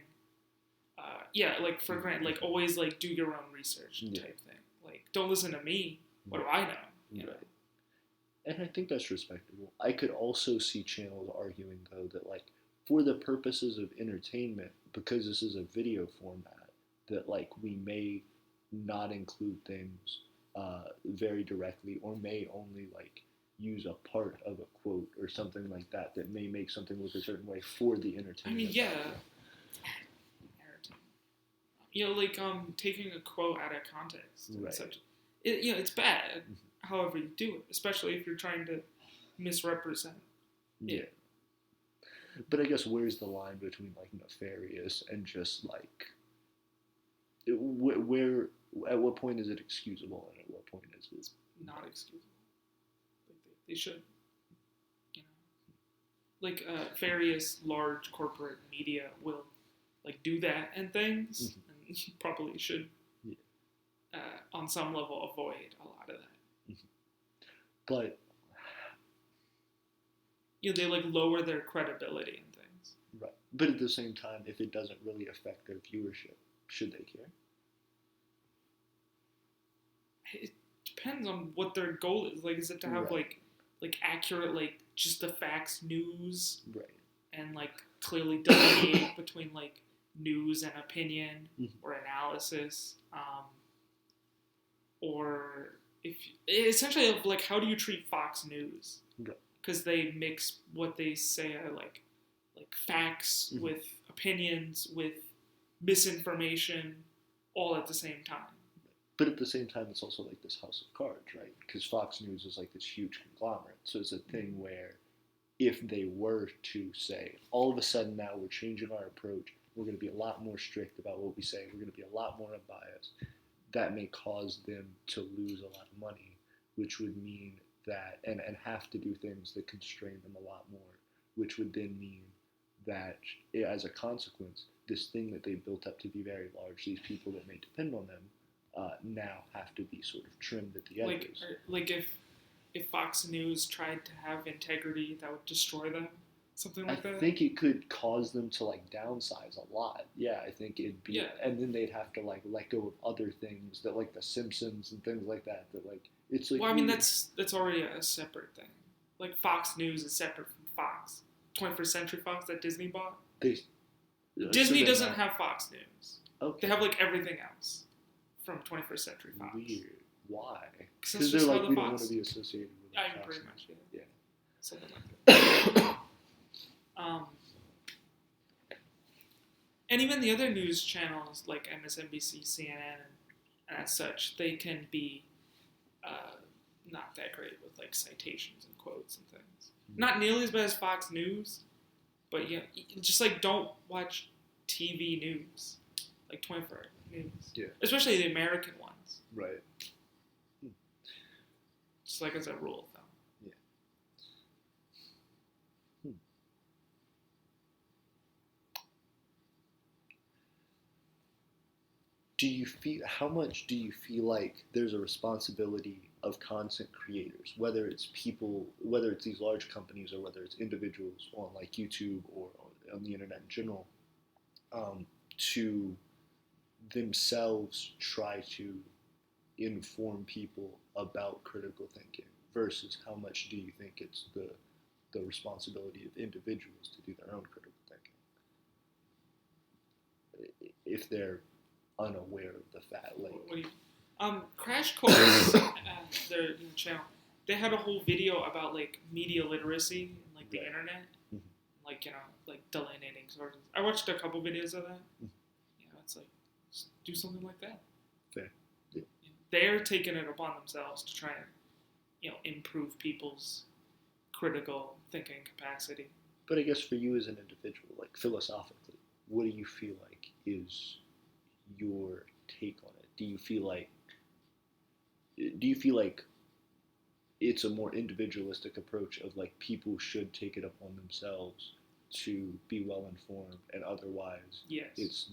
Like for granted, like always like do your own research type thing. Like, don't listen to me. What do I know? You know? And I think that's respectable. I could also see channels arguing though that like for the purposes of entertainment, because this is a video format, that like we may not include things very directly, or may only like use a part of a quote or something like that that may make something look a certain way for the entertainment. I mean, like taking a quote out of context, right? Such, it's bad. However you do it, especially if you're trying to misrepresent. Yeah. But I guess where's the line between like nefarious and just like where at what point is it excusable and at what point is it not excusable? Like they should, like various large corporate media will like do that and things, and you probably should on some level avoid a lot of that. But they like lower their credibility and things. Right. But at the same time, if it doesn't really affect their viewership, should they care? It depends on what their goal is. Like, is it to have like accurate, like just the facts news, right? And like clearly delineate between like news and opinion or analysis, or if essentially like how do you treat Fox News? Because they mix what they say are like facts with opinions with misinformation all at the same time. But at the same time, it's also like this house of cards, right? Because Fox News is like this huge conglomerate. So it's a thing where if they were to say, all of a sudden now we're changing our approach, we're going to be a lot more strict about what we say, we're going to be a lot more unbiased, that may cause them to lose a lot of money, which would mean that, and have to do things that constrain them a lot more, which would then mean that as a consequence, this thing that they built up to be very large, these people that may depend on them, now have to be sort of trimmed at the edges. Like if Fox News tried to have integrity, that would destroy them, something like that? I think it could cause them to like downsize a lot. Yeah, I think it'd be, and then they'd have to like let go of other things that like The Simpsons and things like that. That like it's like. Well, I mean that's already a separate thing. Like Fox News is separate from Fox. 21st Century Fox that Disney bought. Disney doesn't have Fox News. Okay. They have like everything else from 21st Century Fox. Weird. Why? Because they're like, we don't want to be associated with it. Fox Pretty News. much, Yeah. Something like that. And even the other news channels like MSNBC, CNN, and as such, they can be not that great with like citations and quotes and things. Not nearly as bad as Fox News, but just like don't watch TV news, like 24 news. Yeah. Especially the American ones. Right. Just like as a rule of thumb. Yeah. how much do you feel like there's a responsibility of content creators, whether it's these large companies or whether it's individuals on like YouTube or on the internet in general, to themselves try to inform people about critical thinking versus how much do you think it's the responsibility of individuals to do their own critical thinking if they're unaware of the fact, like What do you? Crash Course, their channel, they had a whole video about like media literacy and like the Right. internet, Mhm. like like delineating sources. I watched a couple videos of that. Mhm. It's like just do something like that. Fair. Yeah. They're taking it upon themselves to try and improve people's critical thinking capacity. But I guess for you as an individual, like philosophically, what do you feel like is your take on it? Do you feel like it's a more individualistic approach of like people should take it upon themselves to be well informed, and otherwise Yes. it's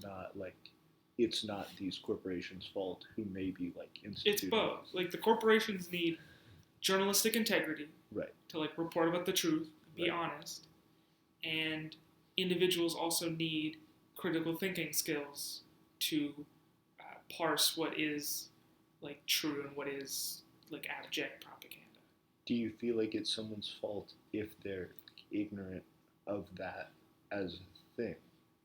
not these corporations' fault who may be like instituting. It's both. Like the corporations need journalistic integrity, Right. to like report about the truth, be Right. honest, and individuals also need critical thinking skills to parse what is like true and what is like abject propaganda. Do you feel like it's someone's fault if they're ignorant of that as a thing?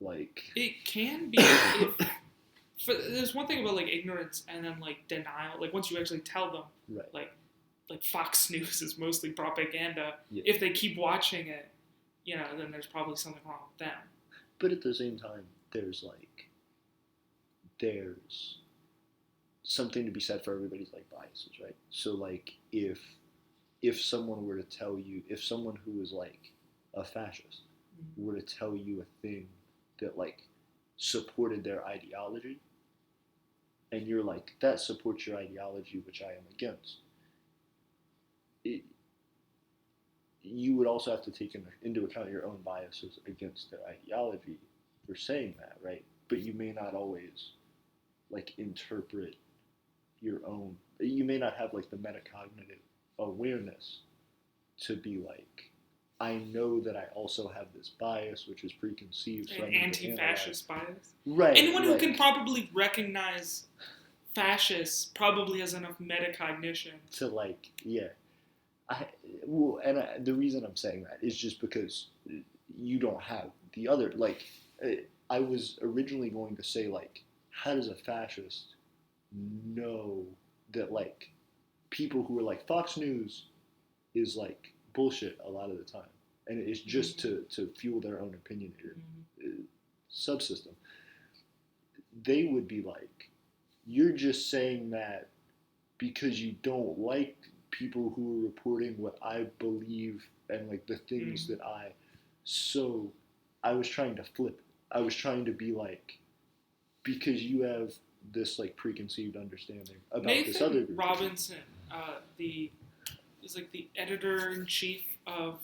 Like It can be if there's one thing about like ignorance and then like denial. Like once you actually tell them, right. like Fox News is mostly propaganda. Yeah. If they keep watching it, then there's probably something wrong with them. But at the same time, there's something to be said for everybody's like biases, right? So like if someone were to tell you, if someone who is like a fascist were to tell you a thing that like supported their ideology, and you're like, that supports your ideology, which I am against, you would also have to take into account your own biases against their ideology for saying that, right? But you may not always like interpret your own. You may not have like the metacognitive awareness to be like, I know that I also have this bias, which is preconceived. So An anti-fascist bias. Right. Anyone who can probably recognize fascists probably has enough metacognition to like, yeah. The reason I'm saying that is just because you don't have the other, like, I was originally going to say, like, how does a fascist know that, like, people who are like, Fox News is, like, bullshit a lot of the time. And it's just to fuel their own opinionated subsystem. They would be like, you're just saying that because you don't like people who are reporting what I believe and like the things that so I was trying to flip. I was trying to be like, because you have this like preconceived understanding about Nathan this other group. Robinson, is like the editor-in-chief of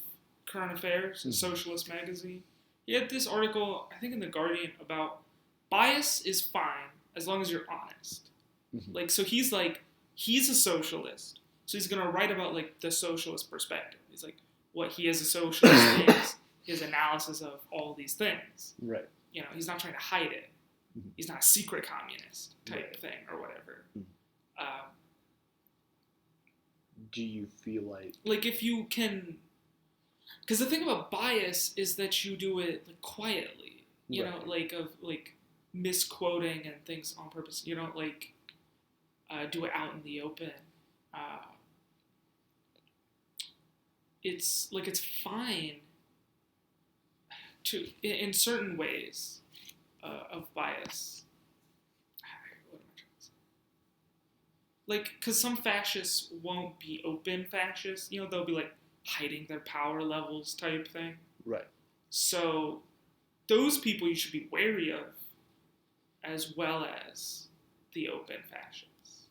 Current Affairs, a socialist magazine. He had this article, I think in The Guardian, about bias is fine as long as you're honest. Mm-hmm. Like, so he's a socialist. So he's going to write about, like, the socialist perspective. He's like, what he as a socialist is, his analysis of all these things. Right. He's not trying to hide it. Mm-hmm. He's not a secret communist type thing or whatever. Mm-hmm. Do you feel like... Like, if you can... Because the thing about bias is that you do it like, quietly. You know, like, misquoting and things on purpose. You don't, like, do it out in the open. It's fine to, in certain ways of bias. What am I trying to say? Like, because some fascists won't be open fascists. They'll be like hiding their power levels type thing. Right. So those people you should be wary of, as well as the open fascists.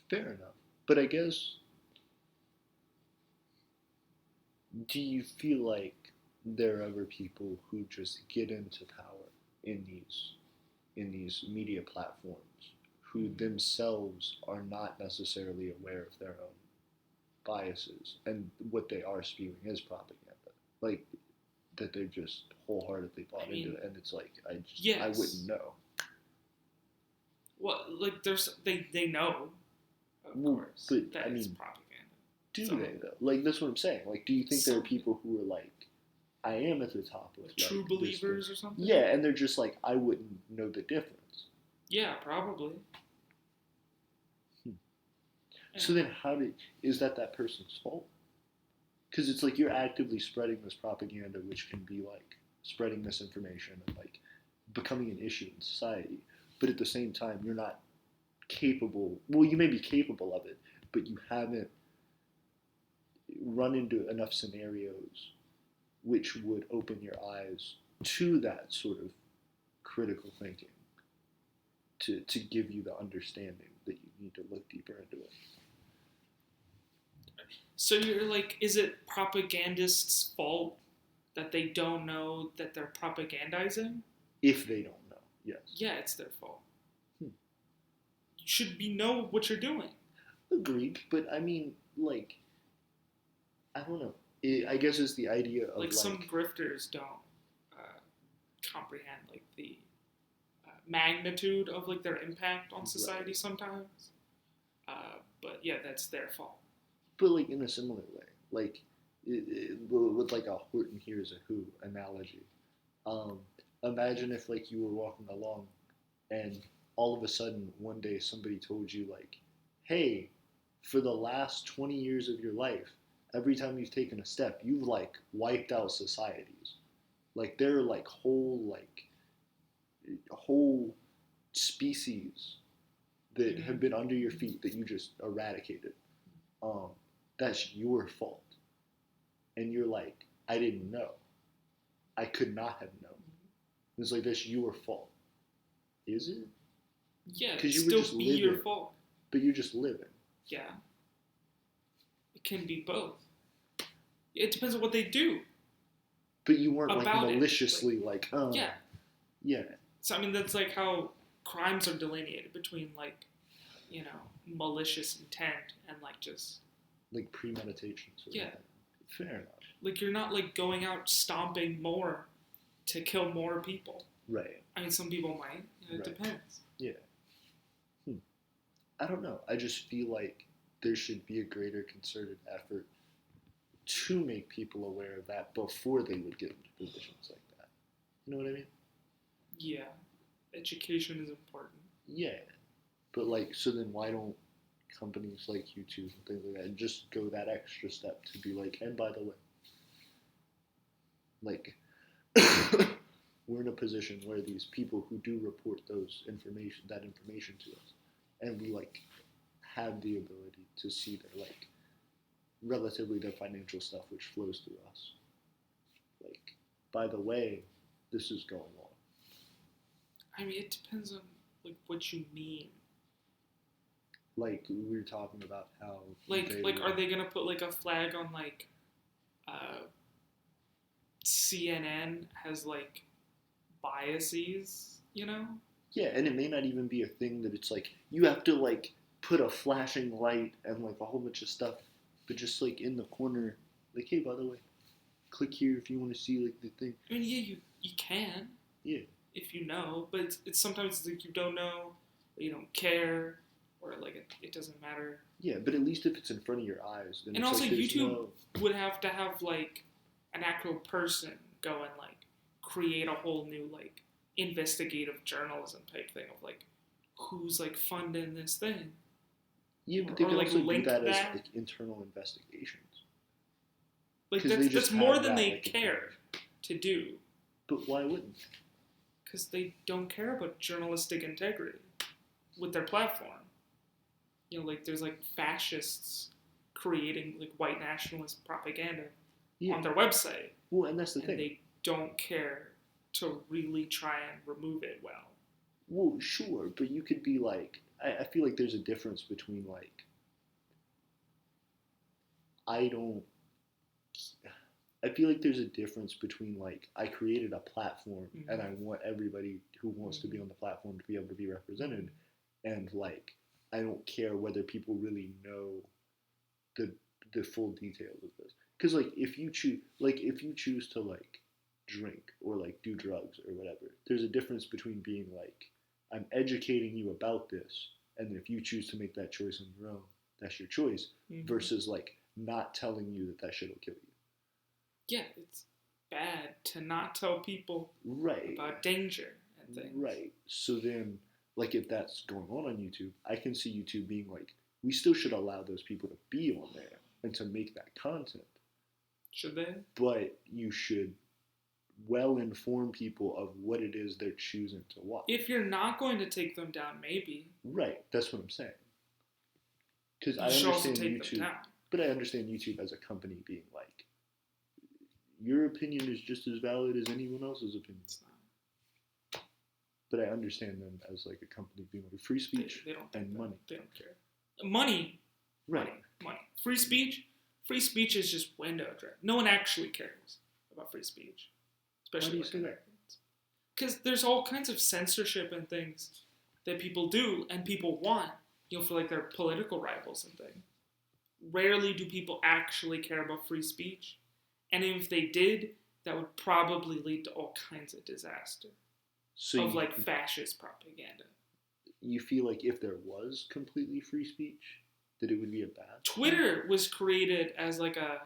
Fair enough. But I guess, do you feel like there are other people who just get into power in these in these media platforms who themselves are not necessarily aware of their own biases, and what they are spewing is propaganda. Like, that they're just wholeheartedly bought into it, and it's like, I wouldn't know. Well, like, they know, of course, but that it's propaganda. Do they, though? Like, that's what I'm saying. Like, do you think there are people who are like, I am at the top of true believers or something? Yeah, and they're just like, I wouldn't know the difference. Yeah, probably. So then is that person's fault? Because it's like you're actively spreading this propaganda, which can be like spreading misinformation and like becoming an issue in society. But at the same time, you're not capable. Well, you may be capable of it, but you haven't run into enough scenarios which would open your eyes to that sort of critical thinking to give you the understanding that you need to look deeper into it. So you're like, is it propagandists' fault that they don't know that they're propagandizing? If they don't know, yes. Yeah, it's their fault. You should know what you're doing. Agreed, but I mean, like, I don't know. I guess it's the idea of like some grifters don't comprehend like the magnitude of like their impact on society sometimes. But yeah, that's their fault. But like in a similar way, like with like a Horton hears a who analogy. Imagine if like you were walking along, and all of a sudden one day somebody told you like, "Hey, for the last 20 years of your life, every time you've taken a step, you've like wiped out societies. Like there are like whole species that have been under your feet that you just eradicated. That's your fault." And you're like, "I didn't know. I could not have known." It's like, that's your fault. Is it? Yeah, it still be your fault. But you're just living. Yeah. It can be both. It depends on what they do. But you weren't like maliciously like, yeah. Yeah. So I mean, that's like how crimes are delineated between like, malicious intent and like just like premeditation. Yeah. Fair enough. Like you're not like going out stomping more to kill more people. Right. I mean, some people might. It depends. Yeah. I don't know. I just feel like there should be a greater concerted effort to make people aware of that before they would get into positions like that. You know what I mean? Yeah. Education is important. Yeah. But like, so then why don't companies like YouTube and things like that just go that extra step to be like, and by the way, like, we're in a position where these people who do report that information to us, and we like have the ability to see their like relatively their financial stuff which flows through us. Like, by the way, this is going on. I mean, it depends on like what you mean. Like we were talking about how are they gonna put like a flag on like CNN has like biases, Yeah, and it may not even be a thing that it's like you have to like put a flashing light and like a whole bunch of stuff, but just like in the corner, like, hey, by the way, click here if you want to see like the thing. I mean, yeah, you can. Yeah. If you know, but it's sometimes like you don't know, or you don't care, or like it doesn't matter. Yeah, but at least if it's in front of your eyes, then and it's also like YouTube would have to have like an actual person go and like create a whole new like investigative journalism type thing of like who's like funding this thing. Yeah, but they can also do that as like internal investigations. Like that's more than they care to do. But why wouldn't they? Because they don't care about journalistic integrity with their platform. Like there's like fascists creating like white nationalist propaganda on their website. Well, and that's the thing. And they don't care to really try and remove it well. Well, sure, but you could be like, I feel like there's a difference between like, I I feel like there's a difference between like I created a platform and I want everybody who wants to be on the platform to be able to be represented, and like I don't care whether people really know the full details of this. Because like if you choose to like drink or like do drugs or whatever, there's a difference between being like I'm educating you about this, and if you choose to make that choice on your own, that's your choice, versus like not telling you that shit will kill you. Yeah, it's bad to not tell people right about danger and things. Right. So then, like, if that's going on YouTube, I can see YouTube being like, we still should allow those people to be on there and to make that content. Should they? But you should well inform people of what it is they're choosing to watch. If you're not going to take them down, maybe. Right. That's what I'm saying. Because I should also understand take YouTube, them down. but I understand YouTube as a company being like, your opinion is just as valid as anyone else's opinion. It's not. But I understand them as like a company being like free speech they don't and money. They don't care. Money. Right. Money. Free speech. Free speech is just window dressing. No one actually cares about free speech, especially like Americans. Because there's all kinds of censorship and things that people do and people want. For like their political rivals and things. Rarely do people actually care about free speech. And if they did, that would probably lead to all kinds of disaster. Of like fascist propaganda. You feel like if there was completely free speech, that it would be a bad Twitter was created as like a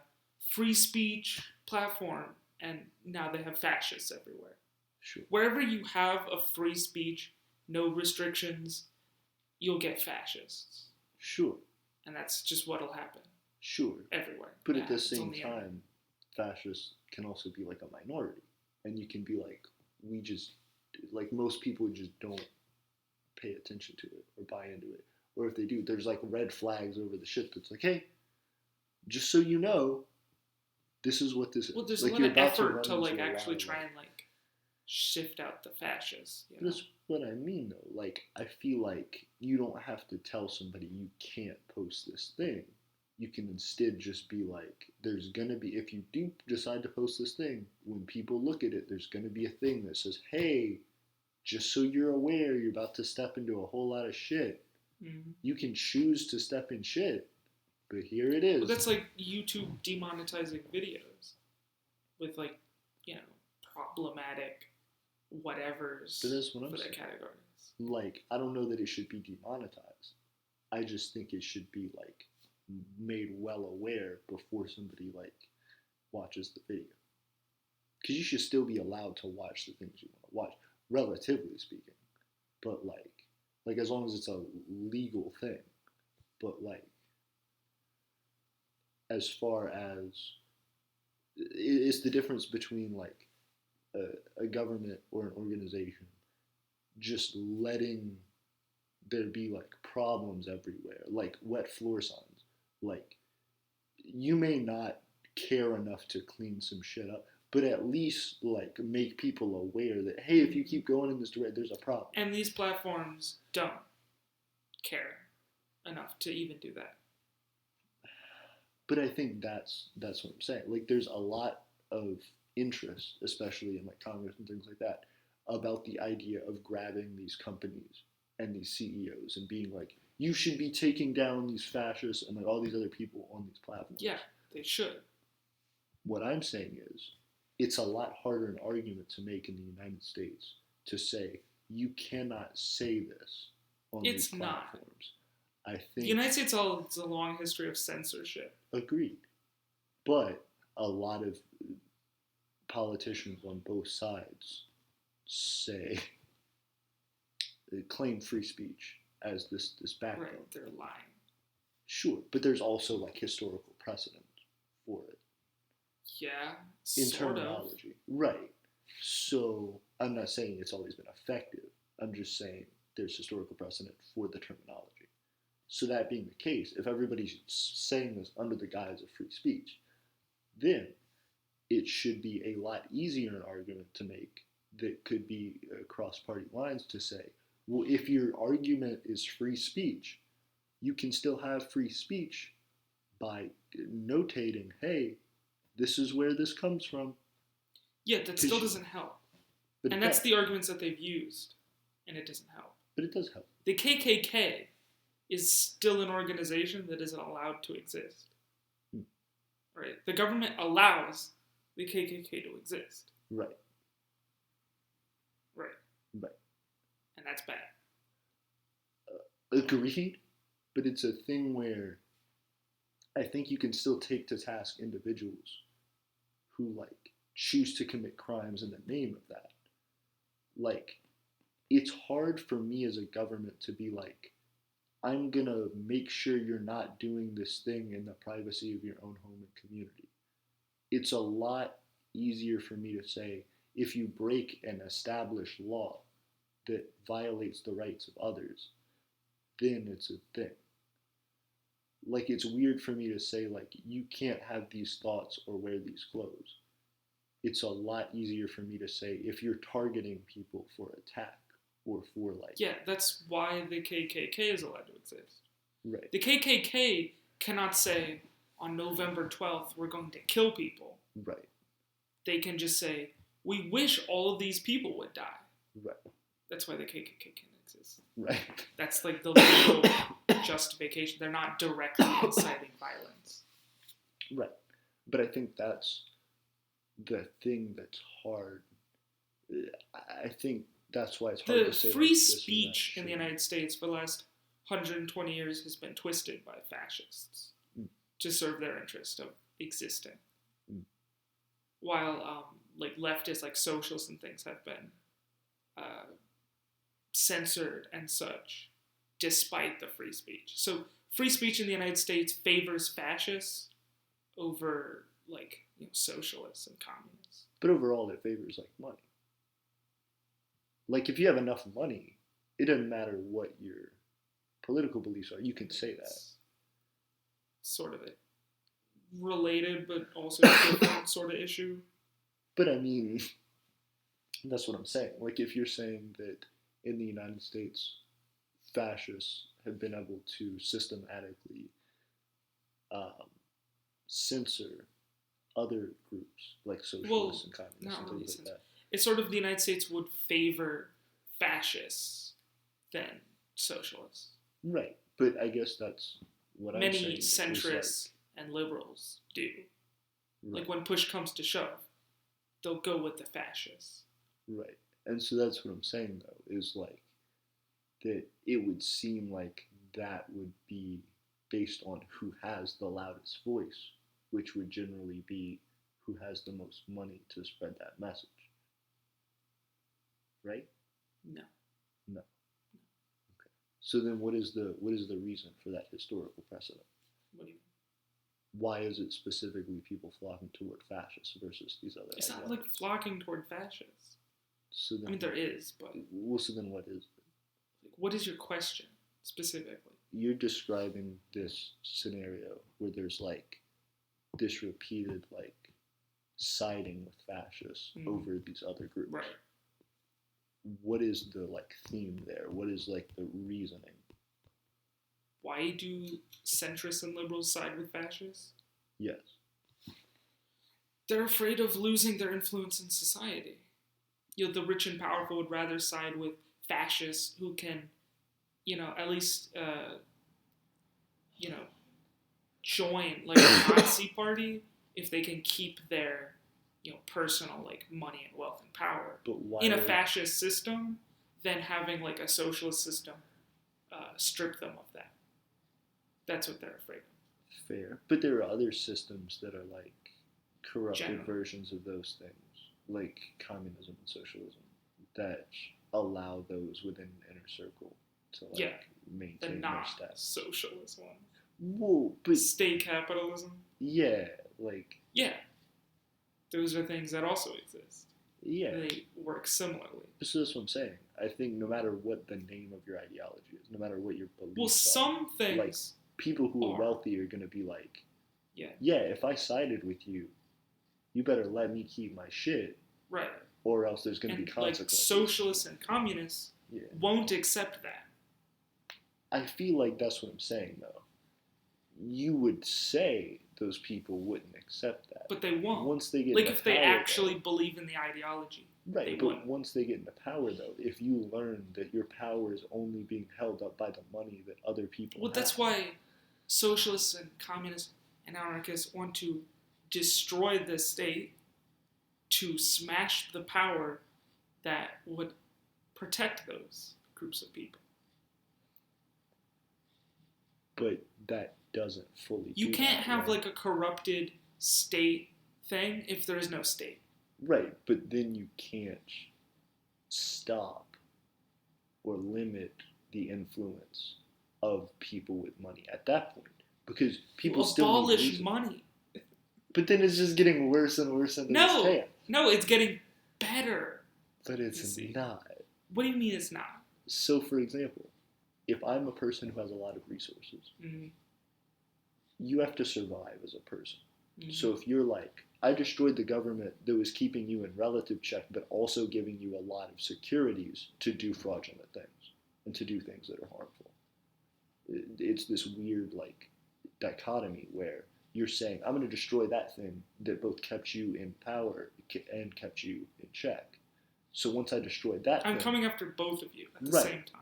free speech platform, and now they have fascists everywhere. Sure. Wherever you have a free speech, no restrictions, you'll get fascists. Sure. And that's just what'll happen. Sure. Everywhere. But at the same time, fascists can also be like a minority. And you can be like, like most people just don't pay attention to it or buy into it. Or if they do, there's like red flags over the shit that's like, hey, just so you know, this is what this is. Well, there's like, a lot of effort to like actually try and like shift out the fascists. That's what I mean though. Like, I feel like you don't have to tell somebody you can't post this thing. You can instead just be like, there's going to be, if you do decide to post this thing, when people look at it, there's going to be a thing that says, hey, just so you're aware, you're about to step into a whole lot of shit. Mm-hmm. You can choose to step in shit, but here it is. Well, that's like YouTube demonetizing videos with like, problematic whatevers but that's what I'm for saying. the categories. Like, I don't know that it should be demonetized. I just think it should be like made well aware before somebody like watches the video, because you should still be allowed to watch the things you want to watch, relatively speaking, but like as long as it's a legal thing. But like as far as it's the difference between like a government or an organization just letting there be like problems everywhere, like wet floor signs. Like, you may not care enough to clean some shit up, but at least like make people aware that, hey, if you keep going in this direction, there's a problem. And these platforms don't care enough to even do that. But I think that's what I'm saying. Like, there's a lot of interest, especially in like Congress and things like that, about the idea of grabbing these companies and these CEOs and being like, you should be taking down these fascists and like all these other people on these platforms. Yeah, they should. What I'm saying is, it's a lot harder an argument to make in the United States to say you cannot say this on these platforms. I think the United States has a long history of censorship. Agreed. But a lot of politicians on both sides claim free speech as this backbone. Right, they're lying. Sure, but there's also like historical precedent for it. Yeah, in terminology. Right. So I'm not saying it's always been effective. I'm just saying there's historical precedent for the terminology. So that being the case, if everybody's saying this under the guise of free speech, then it should be a lot easier an argument to make that could be across party lines to say, well, if your argument is free speech, you can still have free speech by notating, hey, this is where this comes from. Yeah, that still doesn't help. But And that's the arguments that they've used, and it doesn't help. But it does help. The KKK is still an organization that isn't allowed to exist. Right? The government allows the KKK to exist. Right. Right. Right. And that's bad. Agreed, but it's a thing where I think you can still take to task individuals who, like, choose to commit crimes in the name of that. Like, it's hard for me as a government to be like, I'm gonna make sure you're not doing this thing in the privacy of your own home and community. It's a lot easier for me to say, if you break an established law that violates the rights of others, then it's a thing. Like, it's weird for me to say, like, you can't have these thoughts or wear these clothes. It's a lot easier for me to say, if you're targeting people for attack or for, like... Yeah, that's why the KKK is allowed to exist. Right. The KKK cannot say, on November 12th, we're going to kill people. Right. They can just say, we wish all of these people would die. Right. That's why the KKK can exist. Right. That's like the legal justification. They're not directly inciting violence. Right. But I think that's the thing that's hard. I think that's why it's hard to say. The free like, this or speech that. in the United States for the last 120 years has been twisted by fascists to serve their interest of existing. While like leftists, like socialists and things, have been censored and such, despite the free speech. So free speech in the United States favors fascists over, like, you know, socialists and communists. But overall, it favors, like, money. Like, if you have enough money, it doesn't matter what your political beliefs are. You can say that. Sort of a related, but also different sort of issue. But I mean, that's what I'm saying. Like, if you're saying that in the United States, fascists have been able to systematically censor other groups, like socialists and communists and really things like that. It's sort of the United States would favor fascists than socialists. Right. But I guess that's what I'm saying. Many centrists and liberals do. Right. Like, when push comes to shove, they'll go with the fascists. Right. And so that's what I'm saying, though, is like that it would seem like that would be based on who has the loudest voice, which would generally be who has the most money to spread that message. Right? No. No. Okay. So then what is the reason for that historical precedent? What do you mean? Why is it specifically people flocking toward fascists versus these other It's not ideologies? like flocking toward fascists. So then, I mean, there is, but... Well, so then what is it? Like, what is your question, specifically? You're describing this scenario where there's, like, this repeated, like, siding with fascists over these other groups. Right. What is the, like, theme there? What is, like, the reasoning? Why do centrists and liberals side with fascists? Yes. They're afraid of losing their influence in society. You know, the rich and powerful would rather side with fascists who can, you know, at least, you know, join, like, a Nazi party if they can keep their, you know, personal, like, money and wealth and power But why in a fascist system than having, like, a socialist system strip them of that. That's what they're afraid of. Fair. But there are other systems that are, like, corrupted General. versions of those things, like communism and socialism, that allow those within an inner circle to, like, The maintain their status. not-socialist one. Whoa, but State capitalism. yeah, like, Yeah. Those are things that also exist. yeah. They work similarly. So that's what I'm saying. I think no matter what the name of your ideology is, no matter what your beliefs Well, some are, things... like, people who are are. wealthy are going to be like, Yeah. if I sided with you, you better let me keep my shit, Right. or else there's going to And, be like, consequences. socialists and communists Yeah. won't accept that. I feel like that's what I'm saying, though. You would say those people wouldn't accept that. But they won't. Once they get Like, into if they power, actually believe in the ideology. right, they but wouldn't. once they get into power, though, if you learn that your power is only being held up by the money that other people Well, have, that's why socialists and communists and anarchists want to destroy the state to smash the power that would protect those groups of people. but that doesn't fully You do can't that, have right? like a corrupted state thing if there is no state. Right, but then you can't stop or limit the influence of people with money at that point, because people You still need abolish reason. money. But then it's just getting worse and worse into this No, chaos. no, it's getting better. But You it's see. not. What do you mean it's not? So, for example, if I'm a person who has a lot of resources, Mm-hmm. you have to survive as a person. Mm-hmm. So if you're like, I destroyed the government that was keeping you in relative check, but also giving you a lot of securities to do fraudulent things and to do things that are harmful. It's this weird, like, dichotomy where you're saying, I'm going to destroy that thing that both kept you in power and kept you in check. So once I destroyed that I'm thing, coming after both of you at the Right. same time.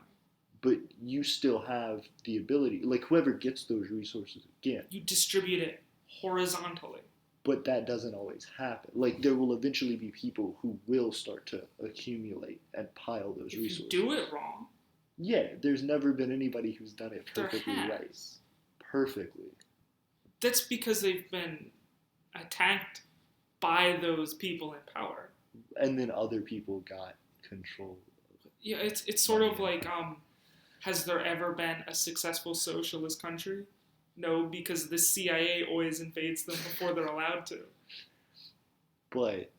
but you still have the ability, like whoever gets those resources again, You distribute it horizontally. but that doesn't always happen. Like there will eventually be people who will start to accumulate and pile those If resources. you do it wrong, Yeah, there's never been anybody who's done it there perfectly right. has. Perfectly. That's because they've been attacked by those people in power. And then other people got control. Yeah, it's sort of like, has there ever been a successful socialist country? No, because the CIA always invades them before they're allowed to. But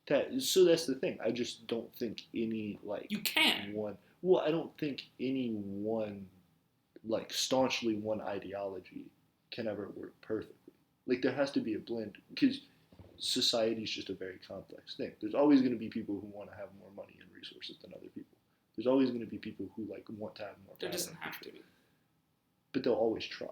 that's the thing. I just don't think any like You can. one. Well, I don't think any one like staunchly one ideology can ever work perfectly. Like there has to be a blend because society is just a very complex thing. There's always going to be people who want to have more money and resources than other people. There's always going to be people who like want to have more power. There doesn't and have to control. be. But they'll always try.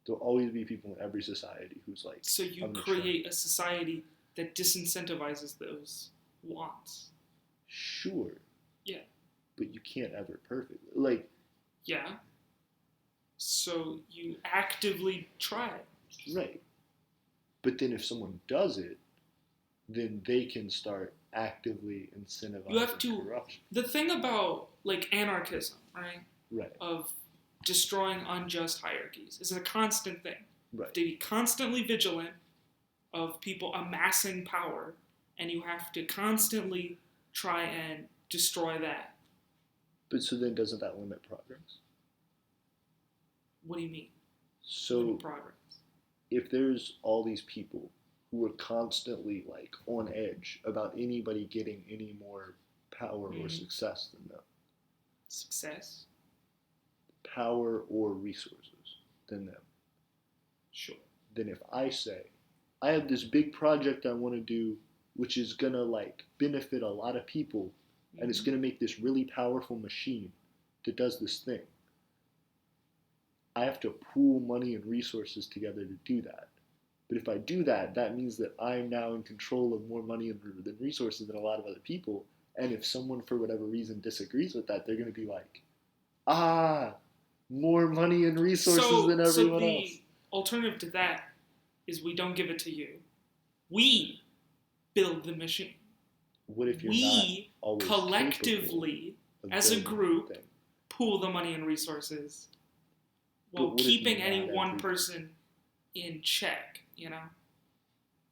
There'll always be people in every society who's like. So you I'm gonna try. create a society that disincentivizes those wants. Sure. Yeah. But you can't ever perfectly like. Yeah. So you actively try. Right. But then if someone does it, then they can start actively incentivizing You have to- corruption. The thing about like anarchism, right, Right. of destroying unjust hierarchies is a constant thing. Right. To be constantly vigilant of people amassing power, and you have to constantly try and destroy that. But so then doesn't that limit progress? What do you mean? So Limit progress. if there's all these people who are constantly like on edge about anybody getting any more power or Mhm. success than them, Success? power or resources than them, Sure. then if I say, I have this big project I want to do, which is gonna like benefit a lot of people, and it's Mhm. gonna make this really powerful machine that does this thing. I have to pool money and resources together to do that. But if I do that, that means that I'm now in control of more money and resources than a lot of other people. And if someone, for whatever reason, disagrees with that, they're going to be like, more money and resources than everyone the else. alternative to that is we don't give it to you. We build the machine. What if you're We not always collectively, capable of as a building group, anything? pool the money and resources But while what if keeping not any one every- person in check, you know?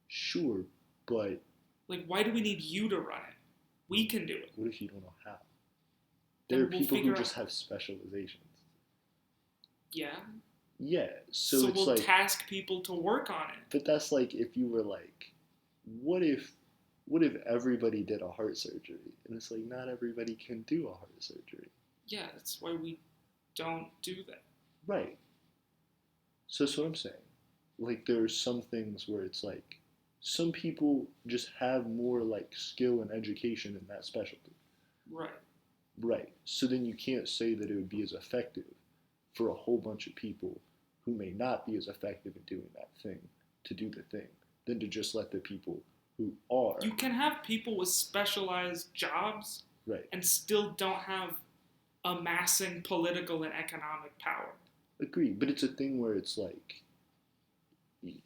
Sure, but Like, why do we need you to run it? We can do it. what if you don't know how? Then There are we'll people who figure just out- have specializations. Yeah. Yeah, so it's we'll like, task people to work on it. but that's like if you were like, what if everybody did a heart surgery? And it's like not everybody can do a heart surgery. Yeah, that's why we don't do that. Right. So that's what I'm saying. Like there's some things where it's like some people just have more like skill and education in that specialty. Right. Right. So then you can't say that it would be as effective for a whole bunch of people who may not be as effective in doing that thing to do the thing than to just let the people who are. You can have people with specialized jobs Right. and still don't have amassing political and economic power. Agreed, but it's a thing where it's like,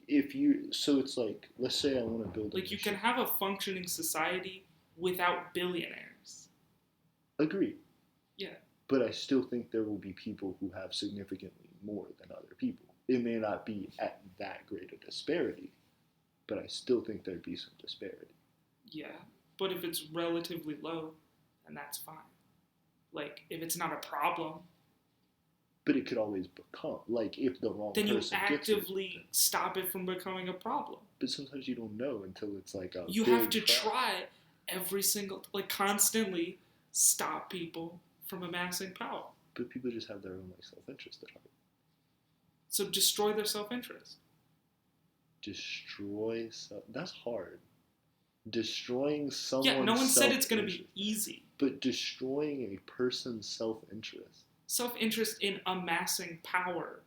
it's like, let's say I want to build Like, you can have a functioning society without billionaires. Agreed. Yeah. But I still think there will be people who have significantly more than other people. It may not be at that great a disparity, but I still think there'd be some disparity. Yeah, but if it's relatively low, then that's fine. Like, if it's not a problem, but it could always become, like, if the wrong then you person actively stop it from becoming a problem. But sometimes you don't know until it's like a You big have to problem. try every single, like, constantly stop people from amassing power. But people just have their own, like, self-interest at heart. So destroy their self-interest. Destroy that's hard. Destroying someone's Yeah, no one said it's going to be easy. But destroying a person's self-interest. Self-interest in amassing power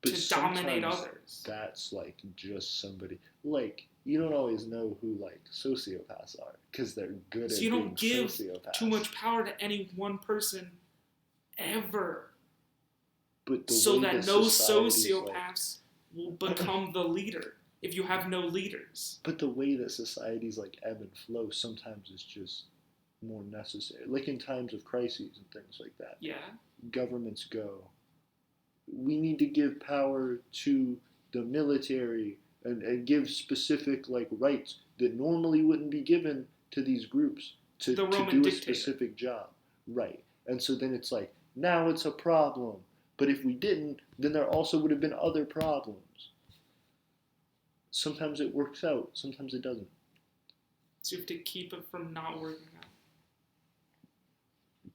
but to dominate others. That's like just somebody, like, you don't always know who, like, sociopaths are because they're good So at you being don't give sociopaths. too much power to any one person ever. But so that no sociopaths like, will become the leader if you have no leaders. But the way that societies like ebb and flow sometimes is just more necessary. Like in times of crises and things like that. Yeah. Governments go, we need to give power to the military and give specific, like, rights that normally wouldn't be given to these groups to do dictator. A specific job. Right. And so then it's like, now it's a problem. But if we didn't, then there also would have been other problems. Sometimes it works out, sometimes it doesn't. So you have to keep it from not working out.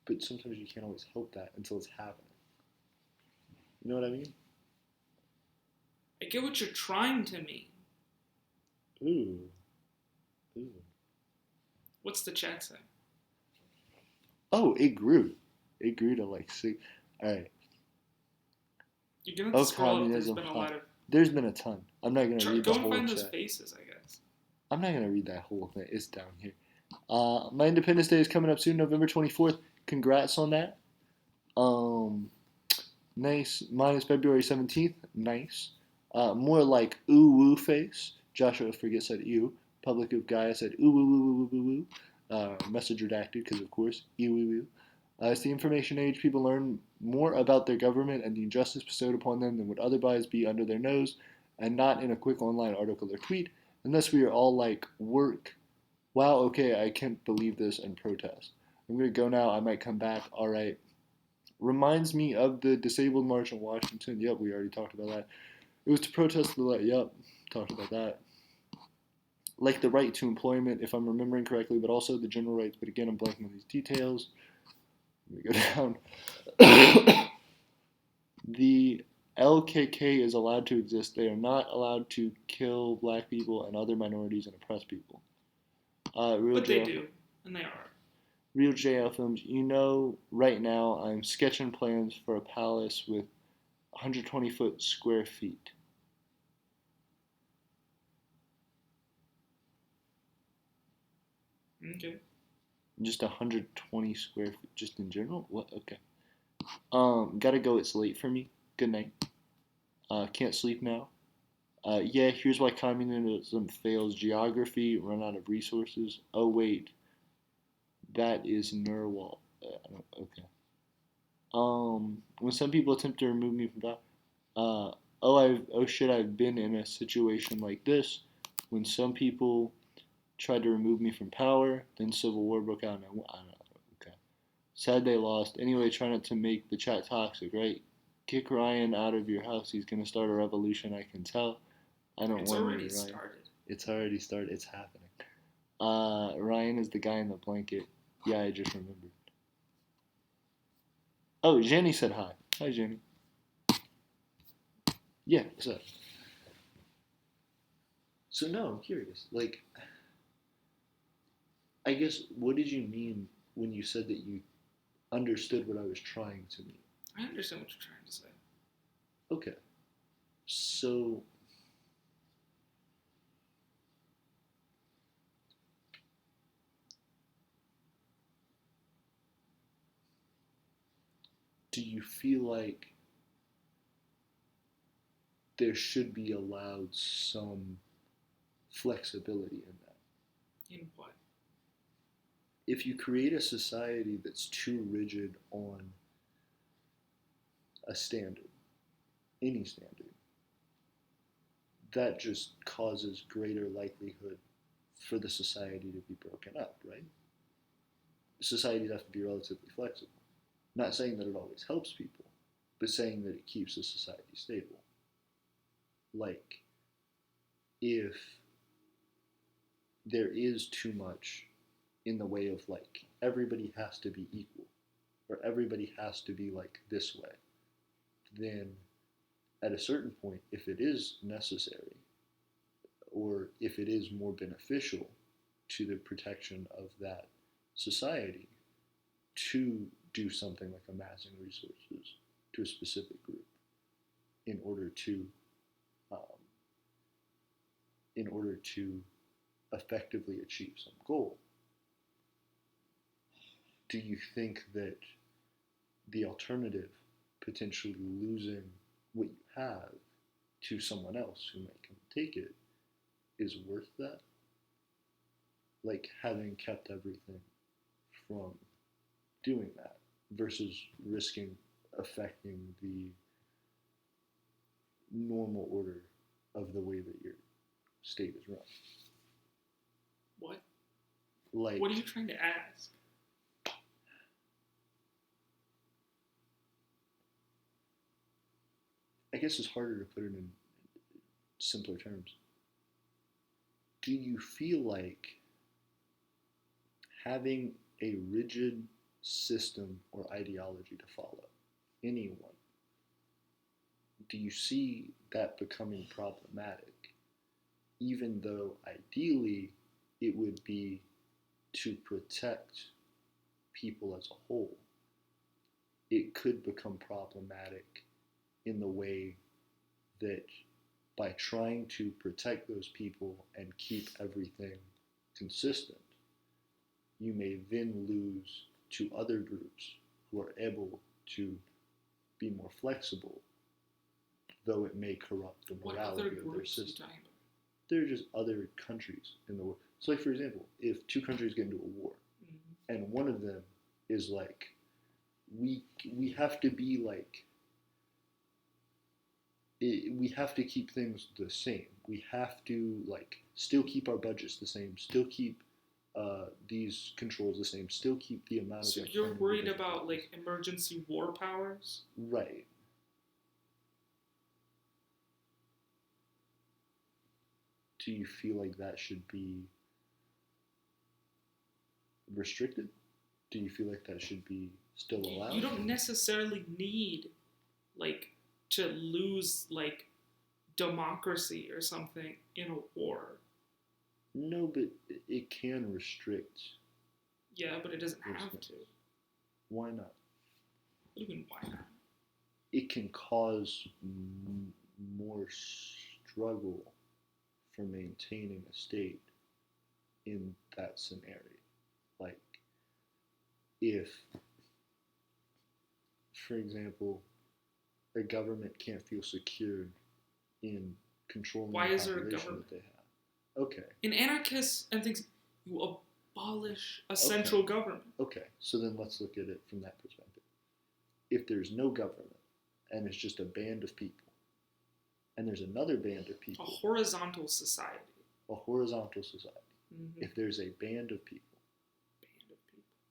But sometimes you can't always help that until it's happening. You know what I mean? I get what you're trying to mean. Ooh. What's the chat say? Oh, it grew. It grew to like 6. All right. You're gonna have to scroll up. There's been a lot of. There's been a ton. I'm not gonna read the whole chat. Go and find those faces, I guess. I'm not gonna read that whole thing. It's down here. My Independence Day is coming up soon, November 24th. Congrats on that. Nice. Mine is February 17th. Nice. More like ooh woo face. Joshua Forget said ew. Public of Gaia said ooh woo woo woo woo woo. Message redacted because of course ew woo woo. It's the information age. People learn more about their government and the injustice bestowed upon them than would otherwise be under their nose, and not in a quick online article or tweet, unless we are all like, work. Wow, okay, I can't believe this, and protest. I'm going to go now. I might come back. All right. Reminds me of the Disabled March in Washington. Yep, we already talked about that. It was to protest the yep, talked about that. Like the right to employment, if I'm remembering correctly, but also the general rights. But again, I'm blanking on these details. Let me go down. The LKK is allowed to exist. They are not allowed to kill black people and other minorities and oppress people. But they do, and they are. Real JL Films, you know, right now I'm sketching plans for a palace with 120 square feet. Okay. Just 120 square feet, just in general? What? Okay. Gotta go, it's late for me. Good night. Can't sleep now. Yeah, here's why communism fails. Geography, run out of resources. Oh, wait. That is Nerwal. Okay. When some people attempt to remove me from power, oh shit, I've been in a situation like this. When some people tried to remove me from power, then civil war broke out. I don't know. Okay. Sad they lost. Anyway, try not to make the chat toxic, right? Kick Ryan out of your house. He's gonna start a revolution. I can tell. I don't It's want already you, Ryan. started. It's already started. It's happening. Ryan is the guy in the blanket. Yeah, I just remembered. Oh, Jenny said hi. Hi, Jenny. Yeah, what's up? So no, I'm curious. Like, I guess, what did you mean when you said that you understood what I was trying to mean? I understand what you're trying to say. Okay. So, do you feel like there should be allowed some flexibility in that? In what? If you create a society that's too rigid on a standard, any standard, that just causes greater likelihood for the society to be broken up, right? Societies have to be relatively flexible. Not saying that it always helps people, but saying that it keeps the society stable. Like, if there is too much in the way of like everybody has to be equal or everybody has to be like this way, then at a certain point, if it is necessary or if it is more beneficial to the protection of that society to do something like amassing resources to a specific group in order to effectively achieve some goal, do you think that the alternative, potentially losing what you have to someone else who might come take it, is worth that? Like having kept everything from doing that versus risking affecting the normal order of the way that your state is run. What? Like, what are you trying to ask? I guess it's harder to put it in simpler terms. Do you feel like having a rigid system or ideology to follow, anyone, do you see that becoming problematic, even though ideally it would be to protect people as a whole? It could become problematic in the way that by trying to protect those people and keep everything consistent, you may then lose to other groups who are able to be more flexible, though it may corrupt the morality of their system. There are just other countries in the world. So, like, for example, if two countries get into a war, and one of them is like, we have to be like, we have to keep things the same. We have to like still keep our budgets the same, still keep these controls the same, still keep the amount of. So you're worried about like emergency war powers, right? Do you feel like that should be restricted? Do you feel like that should be still allowed? You don't necessarily need like to lose like democracy or something in a war. No, but it can restrict. Yeah, but it doesn't have to. Why not? What do you mean, why not? It can cause more struggle for maintaining a state in that scenario. Like, if, for example, a government can't feel secure in controlling the population that they have. Okay. In anarchists and things, you abolish a central government. Okay, so then let's look at it from that perspective. If there's no government and it's just a band of people, and there's another band of people. A horizontal society. A horizontal society. Mm-hmm. If there's a band of people.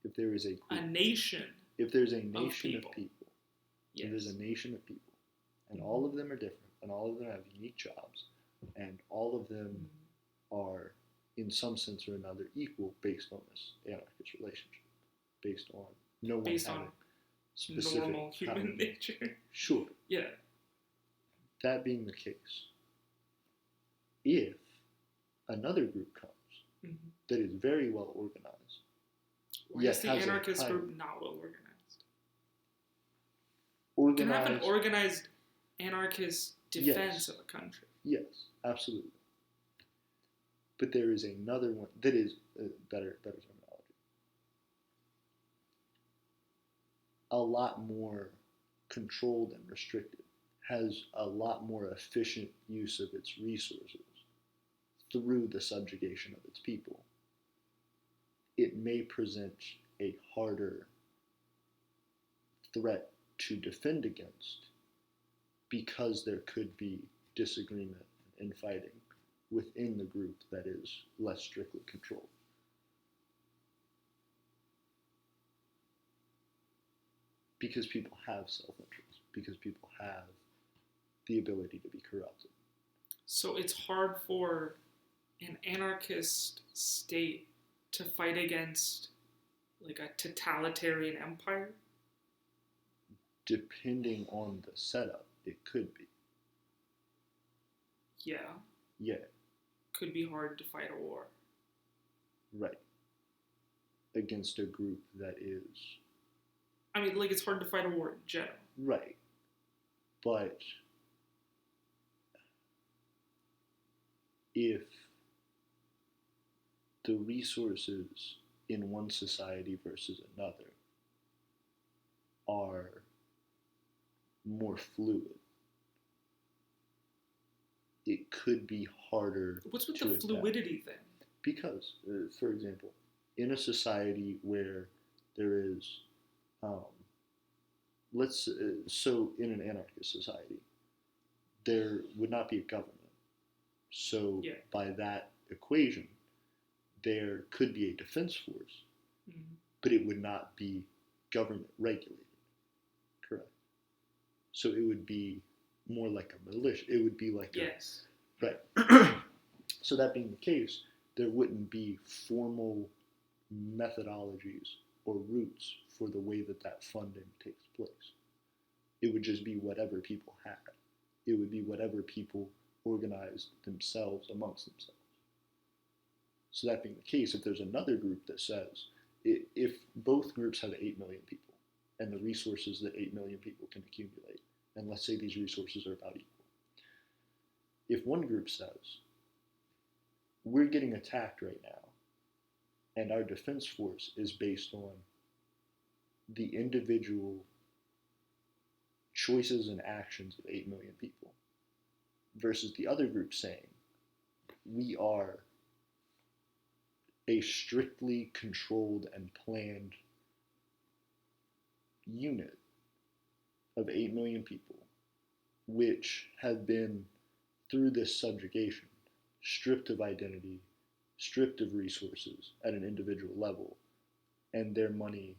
If there is a group. A nation. If there's a nation of people. Yes. If there's a nation of people. And all of them are different. And all of them have unique jobs. And all of them are, in some sense or another, equal based on this anarchist relationship. Based on no one based having on specific normal human nature. Sure. Yeah. That being the case, if another group comes that is very well organized, why is the anarchist group not well organized? You can have an organized anarchist defense of a country. Yes, absolutely. But there is another one that is better terminology. A lot more controlled and restricted, has a lot more efficient use of its resources through the subjugation of its people. It may present a harder threat to defend against because there could be disagreement and infighting within the group that is less strictly controlled. Because people have self-interest, because people have the ability to be corrupted. So it's hard for an anarchist state to fight against like a totalitarian empire? Depending on the setup, it could be. Yeah. Yeah. Could be hard to fight a war. Right. Against a group that is... I mean, like, it's hard to fight a war in general. Right. But if the resources in one society versus another are more fluid, it could be harder. What's with to the adapt. fluidity thing? Because, for example, in a society where there is, so in an anarchist society, there would not be a government. So by that equation, there could be a defense force, but it would not be government regulated. Correct. So it would be more like a militia. It would be like yes. Right. So that being the case, there wouldn't be formal methodologies or routes for the way that that funding takes place. It would just be whatever people had. It would be whatever people organized themselves amongst themselves. So that being the case, if there's another group that says, if both groups have 8 million people and the resources that 8 million people can accumulate, and let's say these resources are about equal, if one group says, we're getting attacked right now, and our defense force is based on the individual choices and actions of 8 million people, versus the other group saying, we are a strictly controlled and planned unit of 8 million people, which have been, through this subjugation, stripped of identity, stripped of resources at an individual level, and their money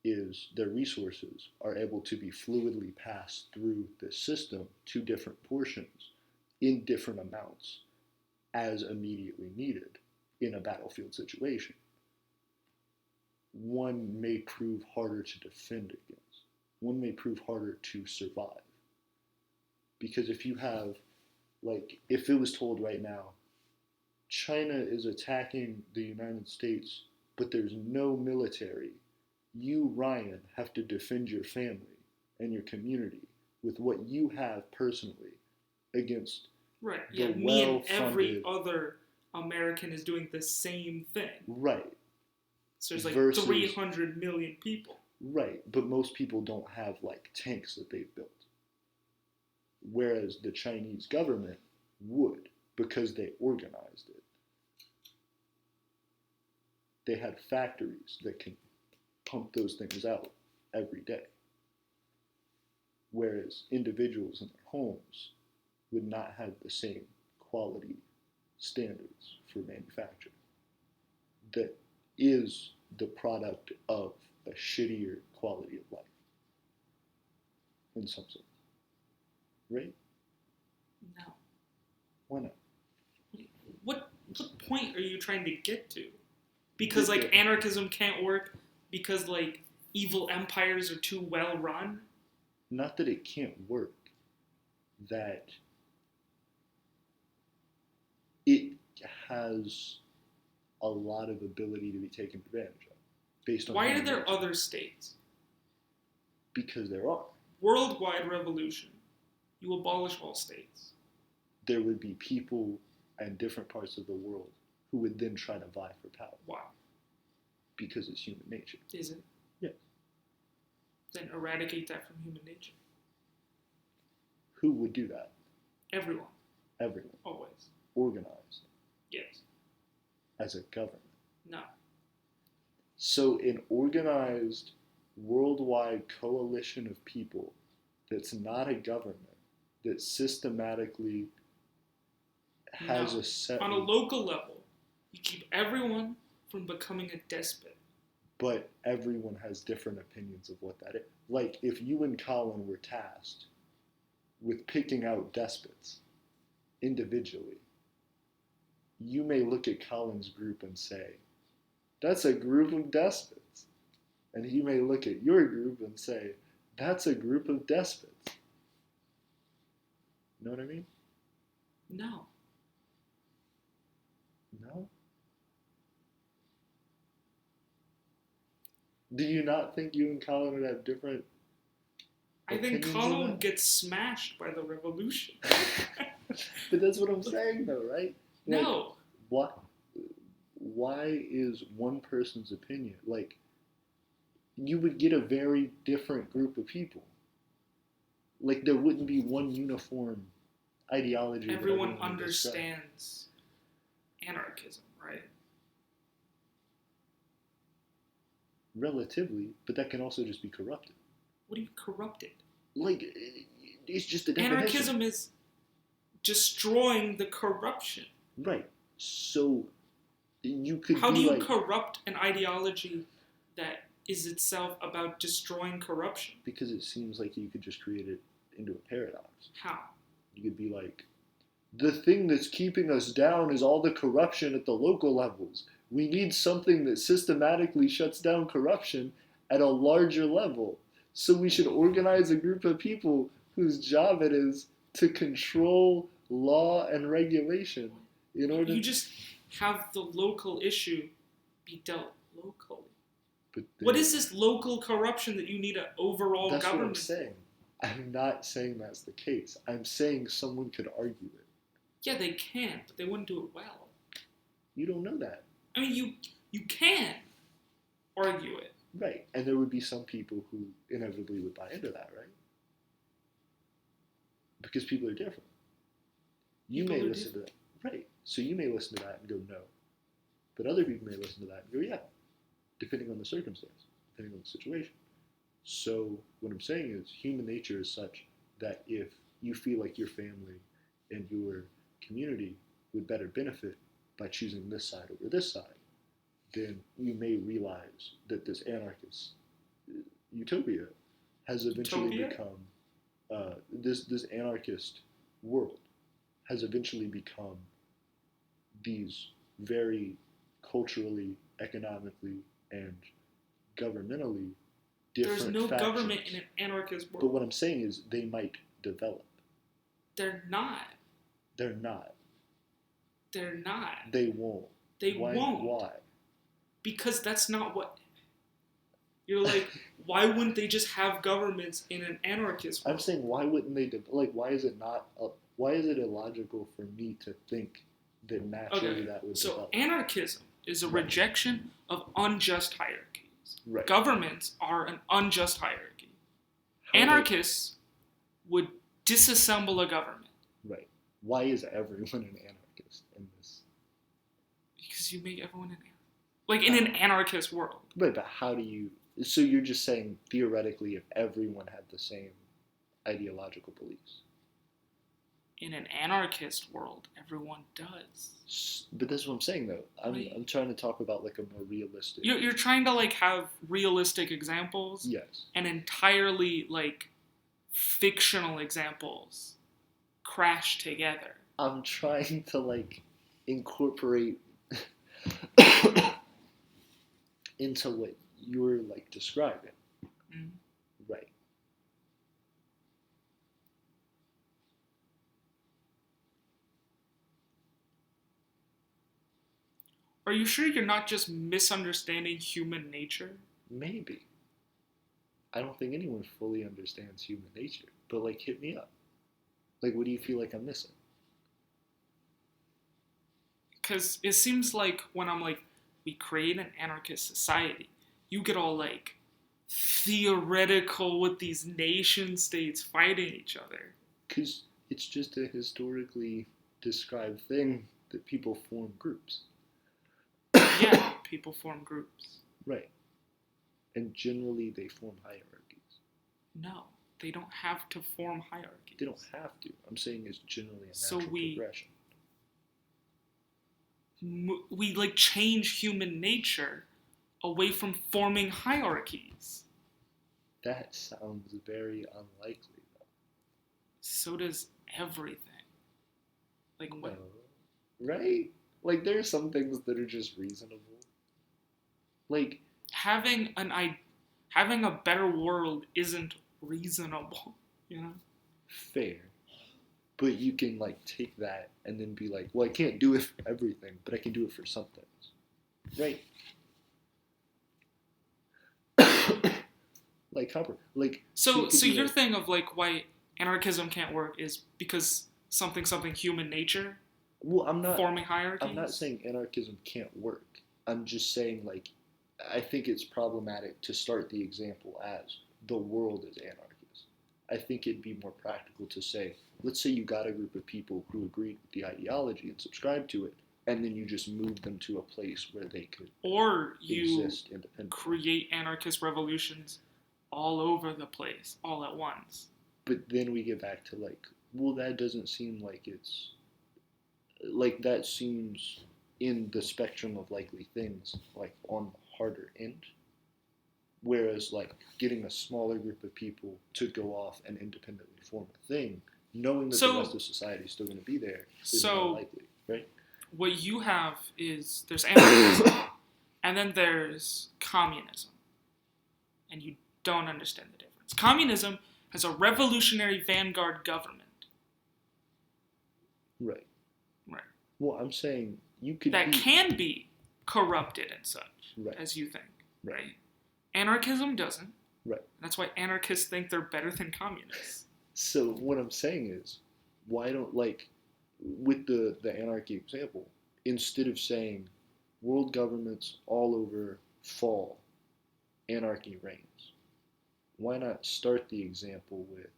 is, their resources are able to be fluidly passed through the system to different portions in different amounts as immediately needed in a battlefield situation. One may prove harder to defend against. One may prove harder to survive. Because if you have, like, if it was told right now, China is attacking the United States, but there's no military, you, Ryan, have to defend your family and your community with what you have personally against right. Yeah, me and every other American is doing the same thing. Right. So there's like 300 million people. Right, but most people don't have like tanks that they've built. Whereas the Chinese government would, because they organized it. They had factories that can pump those things out every day. Whereas individuals in their homes would not have the same quality standards for manufacturing. That is the product of a shittier quality of life, in some sense. Right? No. Why not? What point are you trying to get to? Because, like, anarchism can't work because, like, evil empires are too well run? Not that it can't work. That it has a lot of ability to be taken advantage of. Based on why are there other states? Because there are. Worldwide revolution. You abolish all states. There would be people in different parts of the world who would then try to vie for power. Wow. Because it's human nature. Is it? Yes. Then eradicate that from human nature. Who would do that? Everyone. Everyone. Always. Organized. Yes. As a government. No. So an organized worldwide coalition of people that's not a government, that systematically has No. a set... On a local level, you keep everyone from becoming a despot. But everyone has different opinions of what that is. Like, if you and Colin were tasked with picking out despots individually, you may look at Colin's group and say, that's a group of despots. And he may look at your group and say, that's a group of despots. You know what I mean? No. No? Do you not think you and Colin would have different I think opinions Colin on would that? get smashed by the revolution. But that's what I'm saying, though, right? Like, No. why is one person's opinion, like, you would get a very different group of people. Like, there wouldn't be one uniform ideology. that Everyone would accept. understands anarchism, right? Relatively, but that can also just be corrupted. What do you corrupted? Like, it's just a definition. Anarchism is destroying the corruption. Right. So, you could How be do you like... corrupt an ideology that is itself about destroying corruption? Because it seems like you could just create it into a paradox. How? You could be like, the thing that's keeping us down is all the corruption at the local levels. We need something that systematically shuts down corruption at a larger level. So we should organize a group of people whose job it is to control law and regulation in order... You just have the local issue be dealt locally. But What is this local corruption that you need an overall That's government? what I'm saying. I'm not saying that's the case. I'm saying someone could argue it. Yeah, they can, but they wouldn't do it well. You don't know that. I mean, you can argue it. Right. And there would be some people who inevitably would buy into that, right? Because people are different. You People may are listen to that. Right. So you may listen to that and go, no. But other people may listen to that and go, yeah. Depending on the circumstance, depending on the situation. So what I'm saying is human nature is such that if you feel like your family and your community would better benefit by choosing this side over this side, then you may realize that this anarchist utopia has eventually Utopia? become, this anarchist world has eventually become these very culturally, economically, and governmentally different There's no factions. government in an anarchist world. But what I'm saying is they might develop. They're not. They're not. They're not. They won't. They Why? won't. Why? Because that's not what... You're like, why wouldn't they just have governments in an anarchist world? I'm saying why wouldn't they? Why is it not? Why is it illogical for me to think that naturally that would So develop? anarchism is a Right. rejection of unjust hierarchies. Right. Governments are an unjust hierarchy. How Anarchists would disassemble a government. Right. Why is everyone an anarchist in this? Because you make everyone an anarchist. Like in an anarchist world. Right, but how do you... So you're just saying, theoretically, if everyone had the same ideological beliefs. In an anarchist world, everyone does. But that's what I'm saying, though. Right. I'm trying to talk about, like, a more realistic... You're trying to, like, have realistic examples. Yes. And entirely, like, fictional examples crash together. I'm trying to, like, incorporate into what you're, like, describing. Mm. Right. Are you sure you're not just misunderstanding human nature? Maybe. I don't think anyone fully understands human nature. But, like, hit me up. Like, what do you feel like I'm missing? Because it seems like when I'm like, we create an anarchist society, you get all like theoretical with these nation states fighting each other. Because it's just a historically described thing that people form groups. Yeah, people form groups. Right. And generally they form hierarchies. No, they don't have to form hierarchies. They don't have to. I'm saying it's generally a So natural progression. We like change human nature away from forming hierarchies. That sounds very unlikely, though. So does everything. Like what? No. Right? Like, there are some things that are just reasonable. Like, having a better world isn't reasonable, you know? fair. But you can, like, take that and then be like, well, I can't do it for everything, but I can do it for some things. Right? Like, copper. Like, So your like, thing of, like, why anarchism can't work is because something human nature well, I'm not forming hierarchies? I'm not saying anarchism can't work. I'm just saying, like, I think it's problematic to start the example as the world is anarchist. I think it'd be more practical to say, let's say you got a group of people who agreed with the ideology and subscribed to it, and then you just moved them to a place where they could or you exist independently. create anarchist revolutions all over the place, all at once. But then we get back to, like, well, that doesn't seem like it's... Like, that seems in the spectrum of likely things, like, on the harder end. Whereas, like, getting a smaller group of people to go off and independently form a thing, knowing that the rest of society is still going to be there, is more likely, right? What you have is, there's anarchism, and then there's communism. And you don't understand the difference. Communism has a revolutionary vanguard government. Right. Right. Well, I'm saying you could that can be corrupted and such, right. as you think, right? Anarchism doesn't. Right. That's why anarchists think they're better than communists. So what I'm saying is, why don't, like, with the anarchy example, instead of saying world governments all over fall, anarchy reigns, why not start the example with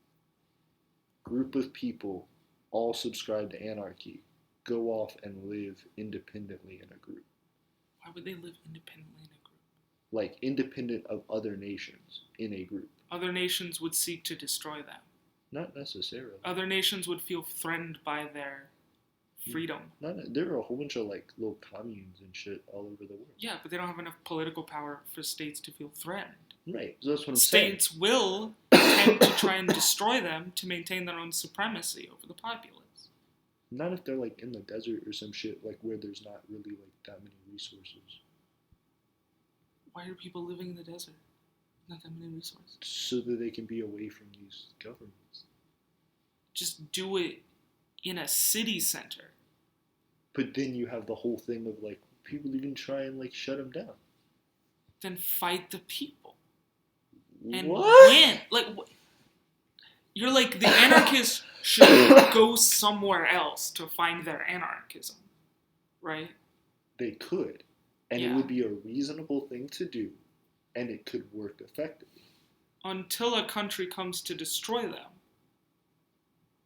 group of people all subscribe to anarchy, go off and live independently in a group? Why would they live independently in a group? Like, independent of other nations in a group. Other nations would seek to destroy them. Not necessarily. Other nations would feel threatened by their freedom. There are a whole bunch of, like, little communes and shit all over the world. Yeah, but they don't have enough political power for states to feel threatened. Right, so that's what I'm saying. States will tend to try and destroy them to maintain their own supremacy over the populace. Not if they're, like, in the desert or some shit, like, where there's not really, like, that many resources. Why are people living in the desert? Not that many resources. So that they can be away from these governments. Just do it in a city center. But then you have the whole thing of, like, people even try and, like, shut them down. Then fight the people. And what? win. Like, you're like, the anarchists should go somewhere else to find their anarchism. Right? They could. And it would be a reasonable thing to do. And it could work effectively. Until a country comes to destroy them.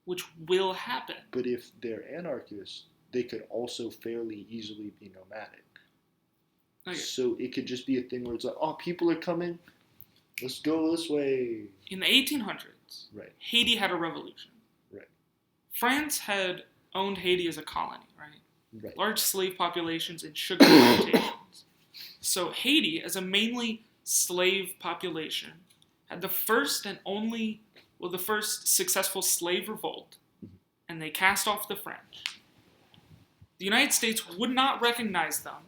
Which will happen. But if they're anarchists, they could also fairly easily be nomadic. Okay. So it could just be a thing where it's like, oh, people are coming. Let's go this way. In the 1800s, right. Haiti had a revolution. Right. France had owned Haiti as a colony, right? Right. Large slave populations and sugar plantations. So Haiti, as a mainly slave population, had the first successful slave revolt, and they cast off the French. The United States would not recognize them,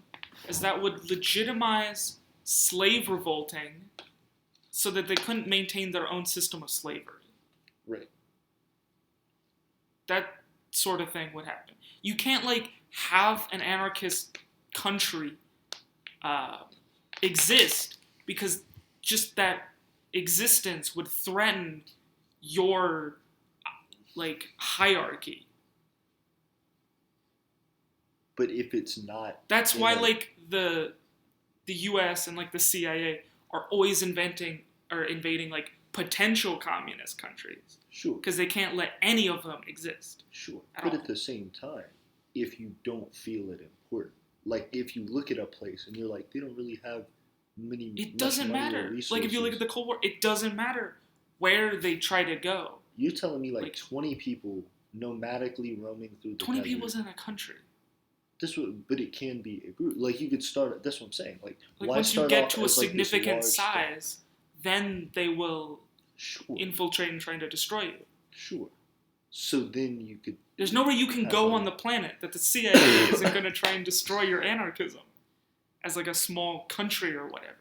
as that would legitimize slave revolting so that they couldn't maintain their own system of slavery. Right. That sort of thing would happen. You can't, like, have an anarchist country exist because just that existence would threaten your like hierarchy. But if it's not, That's why like the U.S. and like the CIA are always invading like potential communist countries. Sure. Because they can't let any of them exist. Sure. At But all. at the same time, if you don't feel it important, like if you look at a place and you're like, they don't really have it doesn't matter. Like if you look at the Cold War, it doesn't matter where they try to go. You're telling me like 20 people nomadically roaming through the 20 desert. people isn't a country. But it can be a group. Like you could start. That's what I'm saying. Like why once you start get off to a as, like, this significant large size, then they will Sure. infiltrate and try to destroy you. Sure. So then you could. There's nowhere you can go on the planet that the CIA isn't going to try and destroy your anarchism as like a small country or whatever.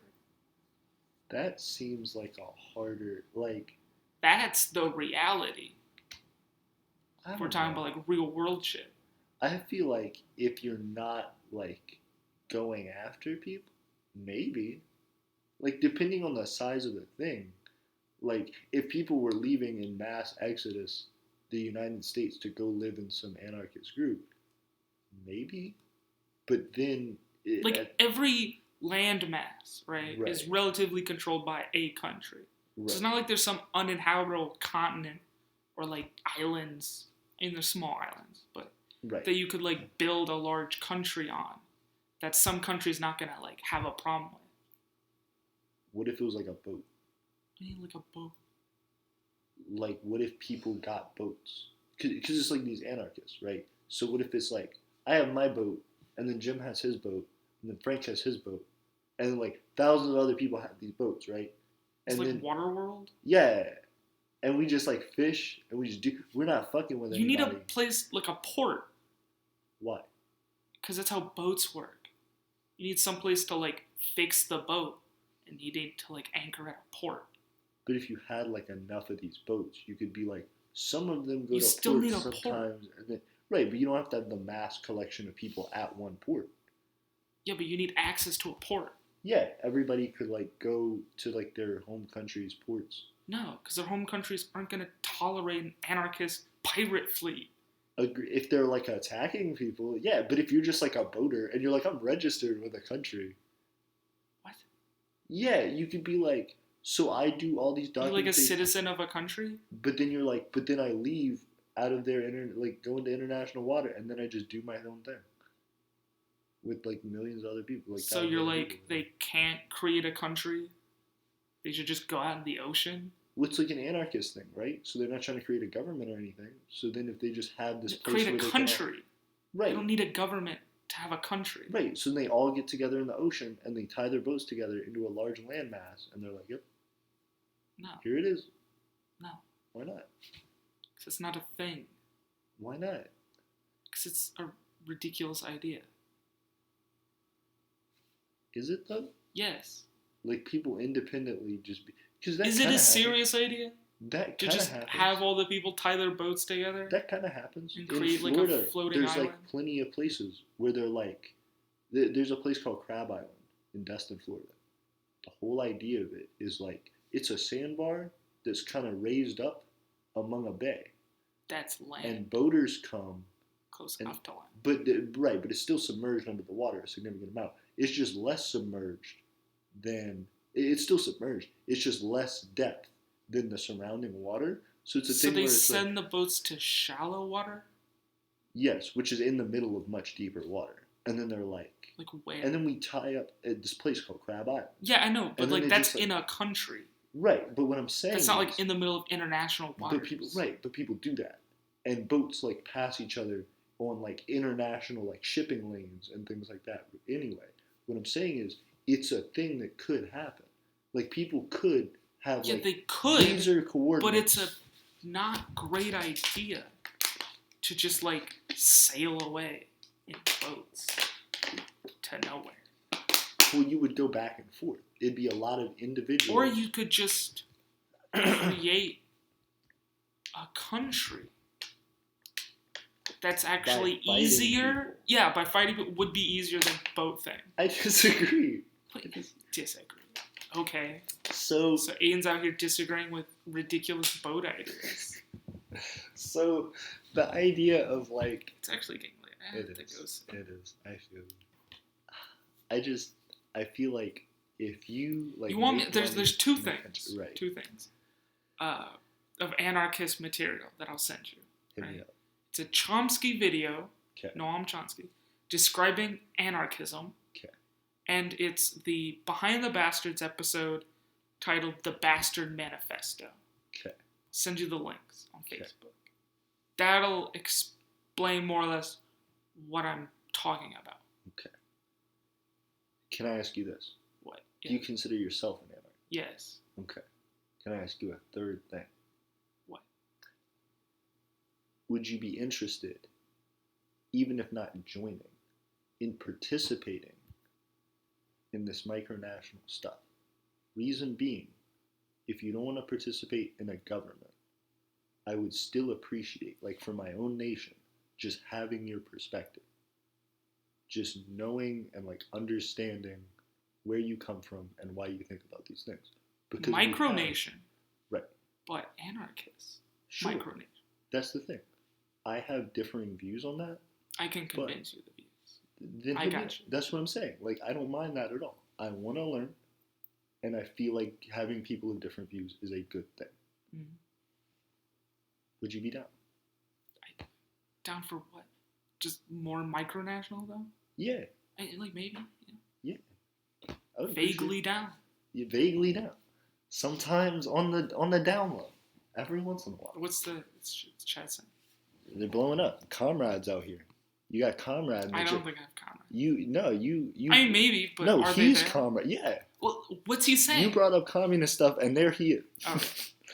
That seems like a harder like. That's the reality. I If we're don't talking know. about like real world shit. I feel like if you're not like going after people, maybe, like depending on the size of the thing, like if people were leaving in mass exodus the United States to go live in some anarchist group, maybe, but then Like every landmass, right, Right. is relatively controlled by a country. right, So it's not like there's some uninhabitable continent or like islands. I mean, there's small islands, but right. that you could like build a large country on that some country's not gonna like have a problem with. What if it was like a boat? I mean, like a boat. Like what if people got boats? Because it's like these anarchists, right? So what if it's like I have my boat, and then Jim has his boat, and then Frank has his boat, and then like thousands of other people have these boats, right? It's And like then Waterworld. yeah, and we just like fish, and we just do. We're not fucking with You anybody. need a place like a port, Why? because that's how boats work. You need some place to like fix the boat, and you need to like anchor at a port. But if you had like enough of these boats, you could be like some of them go You to still port need a port. sometimes, and then, right? But you don't have to have the mass collection of people at one port. Yeah, but you need access to a port. Yeah, everybody could like go to like their home country's ports. No, because their home countries aren't going to tolerate an anarchist pirate fleet. If they're like attacking people, yeah. But if you're just like a boater and you're like, I'm registered with a country. What? Yeah, you could be like, so I do all these You're like a documentation. citizen of a country? But then you're like, but then I leave out of their like go into international water, and then I just do my own thing with like millions of other people. Like So you're like, they can't create a country? They should just go out in the ocean? well, it's like an anarchist thing, right? So they're not trying to create a government or anything. So then if they just have this place Create a where they country. can all, right, They don't need a government to have a country. right. So they all get together in the ocean and they tie their boats together into a large landmass, and they're like, yep, No, here it is. no. Why not? Because it's not a thing. Why not? Because it's a ridiculous idea. Is it though? Yes. Like people independently just because that Is it kinda a happens. serious idea? That To kind of just happens. have all the people tie their boats together? That kind of happens And in create, like, a Florida. floating there's island? like plenty of places where they're like, there's a place called Crab Island in Destin, Florida. The whole idea of it is like it's a sandbar that's kind of raised up among a bay, That's land. and boaters come. Close and- enough to land. But right, but it's still submerged under the water a significant amount. It's just less submerged than it's still submerged. It's just less depth than the surrounding water. So it's a So thing they where it's send like, the boats to shallow water? yes, which is in the middle of much deeper water, and then they're like, Like where? and then we tie up at this place called Crab Island. Yeah, I know, but And then like they that's just, like- in a country. Right, but what I'm saying That's not is, like in the middle of international waters. but people do that, and boats like pass each other on like international like shipping lanes and things like that. Anyway, what I'm saying is, it's a thing that could happen. Like people could have Yeah, like they could, laser coordinates. but it's a not great idea to just like sail away in boats to nowhere. well, you would go back and forth. It'd be a lot of individuals. Or you could just create a country that's actually By fighting easier. people. Yeah, by fighting people would be easier than boat thing. I disagree. Disagree. Okay. So So Aiden's out here disagreeing with ridiculous boat ideas. So the idea of like It's actually getting late. it is. I feel. I feel like if you like you want me? make There's money two in the things. country- right? Two things. Of anarchist material that I'll send you. Hit me Right? up. It's a Chomsky video. Okay. Noam Chomsky describing anarchism. Okay. And it's the Behind the Bastards episode titled "The Bastard Manifesto." Okay. Send you the links on Okay. Facebook. That'll explain more or less what I'm talking about. Okay. Can I ask you this? What? Do you consider yourself an anarchist? Yes. Okay. Can I ask you a third thing? What? Would you be interested, even if not joining, in participating in this micronational stuff? Reason being, if you don't want to participate in a government, I would still appreciate, like for my own nation, just having your perspective. Just knowing and like understanding where you come from and why you think about these things. Because we have- Micronation. Right. But anarchists. Sure. Micronation. That's the thing. I have differing views on that. I can convince you the views. Then I hit me got up. you. That's what I'm saying. Like, I don't mind that at all. I want to learn, and I feel like having people with different views is a good thing. Mhm. Would you be down? Down for what? Just more micronational though? Yeah. Like maybe. Yeah. I would appreciate Vaguely down. You're vaguely down. Sometimes on the down low. Every once in a while. What's Chad saying? They're blowing up. Comrades out here. You got comrades. I don't think I have comrades. You. I mean, maybe, but no, are he's they there? comrade. Yeah. Well, what's he saying? You brought up communist stuff, and they're here. Oh,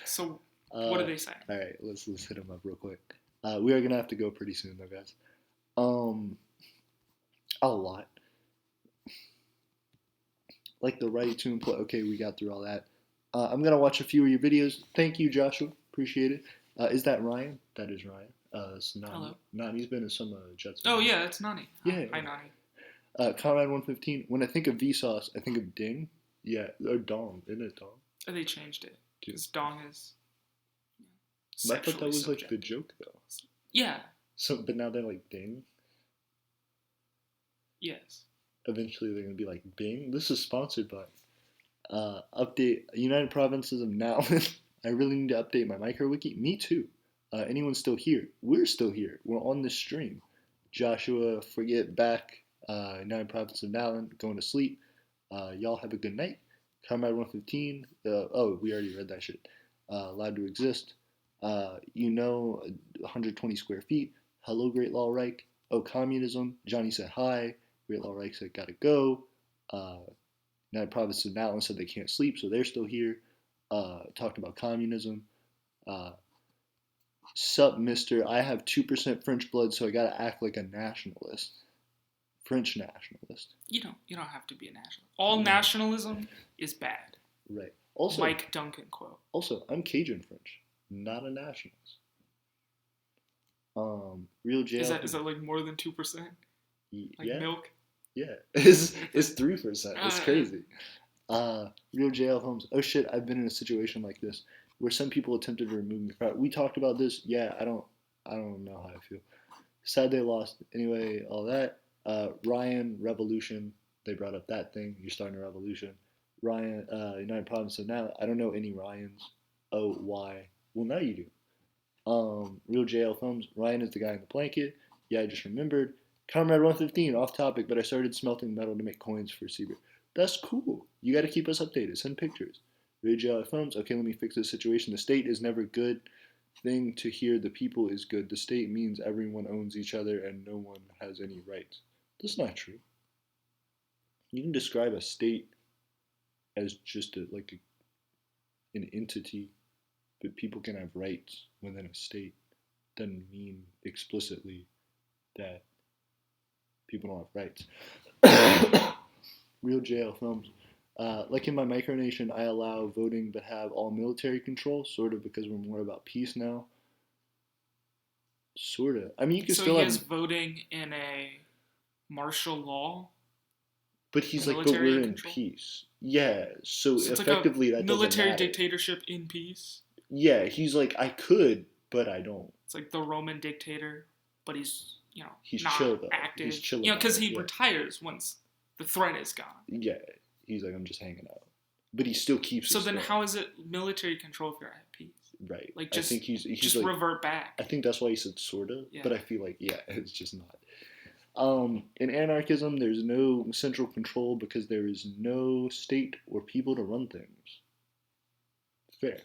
so what are they saying? All right, let's hit them up real quick. We are gonna have to go pretty soon, though, guys. A lot. Like the right to employ. Okay, we got through all that. I'm gonna watch a few of your videos. Thank you, Joshua. Appreciate it. Is that Ryan? That is Ryan. It's Nani. Hello. Nani's been in some Jets. Oh yeah, that's Nani. Yeah. Hi Nani. Conrad 115. When I think of Vsauce, I think of Ding. Yeah, or Dong. Isn't it Dong? Oh, they changed it. Dude. Because dong is. But I thought that was like subject. the joke though. Yeah. So, but now they're like Ding. Yes. Eventually, they're gonna be like Bing. This is sponsored by. Update United Provinces of Nowland. I really need to update my MicroWiki. Me too. Anyone still here? We're still here. We're on this stream. Joshua, forget back. United Provinces of Nowland, going to sleep. Y'all have a good night. Comrade 115. We already read that shit. Allowed to exist. 120 square feet. Hello, Great Law Reich. Oh, communism. Johnny said hi. Great Law Reich said gotta go. United Provinces of Nowland said they can't sleep, so they're still here. Talked about communism. Sup, mister, I have 2% French blood, so I gotta act like a nationalist. French nationalist. You don't have to be a nationalist. All nationalism is bad. Right. Also, Mike Duncan quote. Also, I'm Cajun French, not a nationalist. Real jail. Is that like more than 2%? Like yeah. milk? Yeah. It's 3%. It's crazy. Real jail homes. Oh shit, I've been in a situation like this where some people attempted to remove me from. We talked about this. Yeah, I don't know how I feel. Sad they lost. Anyway, all that. Ryan, Revolution. They brought up that thing. You're starting a revolution. Ryan, United Provinces of Now. I don't know any Ryans. Oh, why? Well, now you do. Real JL Films. Ryan is the guy in the blanket. Yeah, I just remembered. Comrade 115, off topic, but I started smelting metal to make coins for Seabird. That's cool. You got to keep us updated. Send pictures. Real JL Films. Okay, let me fix this situation. The state is never good. Thing to hear the people is good. The state means everyone owns each other and no one has any rights. That's not true. You can describe a state as just an entity, but people can have rights within a state. Doesn't mean explicitly that people don't have rights. Real jail films. Like in my micronation, I allow voting but have all military control, sort of because we're more about peace now. Sort of. I mean, you can still he have... is voting in a martial law? But he's like, but we're in peace. Yeah, so effectively like that doesn't military matter. dictatorship in peace? Yeah, he's like, I could but I don't. It's like the Roman dictator, but he's He's not chill though. active. He's chill. Because he retires once the threat is gone. Yeah, he's like, I'm just hanging out, but he still keeps. So then, how is it military control if you're at peace? Right. Like just I think he's just like, revert back. I think that's why he said sorta, Yeah. but I feel like it's just not. In anarchism, there's no central control because there is no state or people to run things. Fair.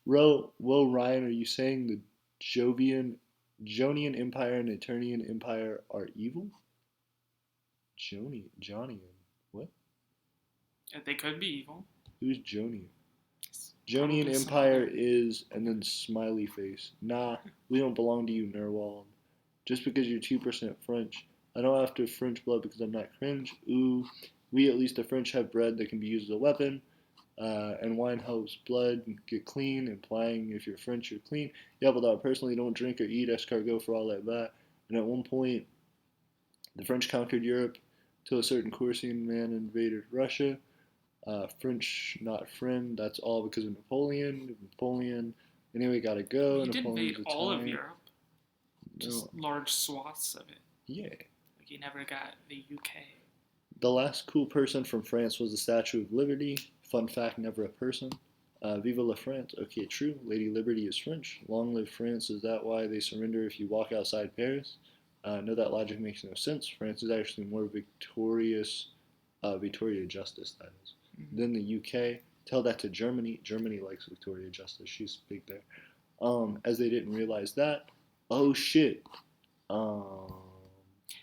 Ryan, are you saying the Jonian Empire and Aeternian Empire are evil? Jonian. What? They could be evil. Who's Jonian? Probably Jonian Empire is, and then smiley face. Nah, we don't belong to you, Nerwald. Just because you're 2% French. I don't have to have French blood because I'm not cringe. Ooh, we at least the French have bread that can be used as a weapon. And wine helps blood get clean, implying if you're French, you're clean. Yeah, but I personally don't drink or eat escargot for all that. And at one point, the French conquered Europe till a certain Corsican man invaded Russia. French, not friend. That's all because of Napoleon. Anyway, gotta go. He did invade all of Europe. No. Just large swaths of it. Yeah. Like he never got the UK. The last cool person from France was the Statue of Liberty. Fun fact, never a person. Viva la France. Okay, true. Lady Liberty is French. Long live France. Is that why they surrender if you walk outside Paris? No, that logic makes no sense. France is actually more Victoria Justice, that is, than the UK. Tell that to Germany. Germany likes Victoria Justice. She's big there. As they didn't realize that. Oh, shit.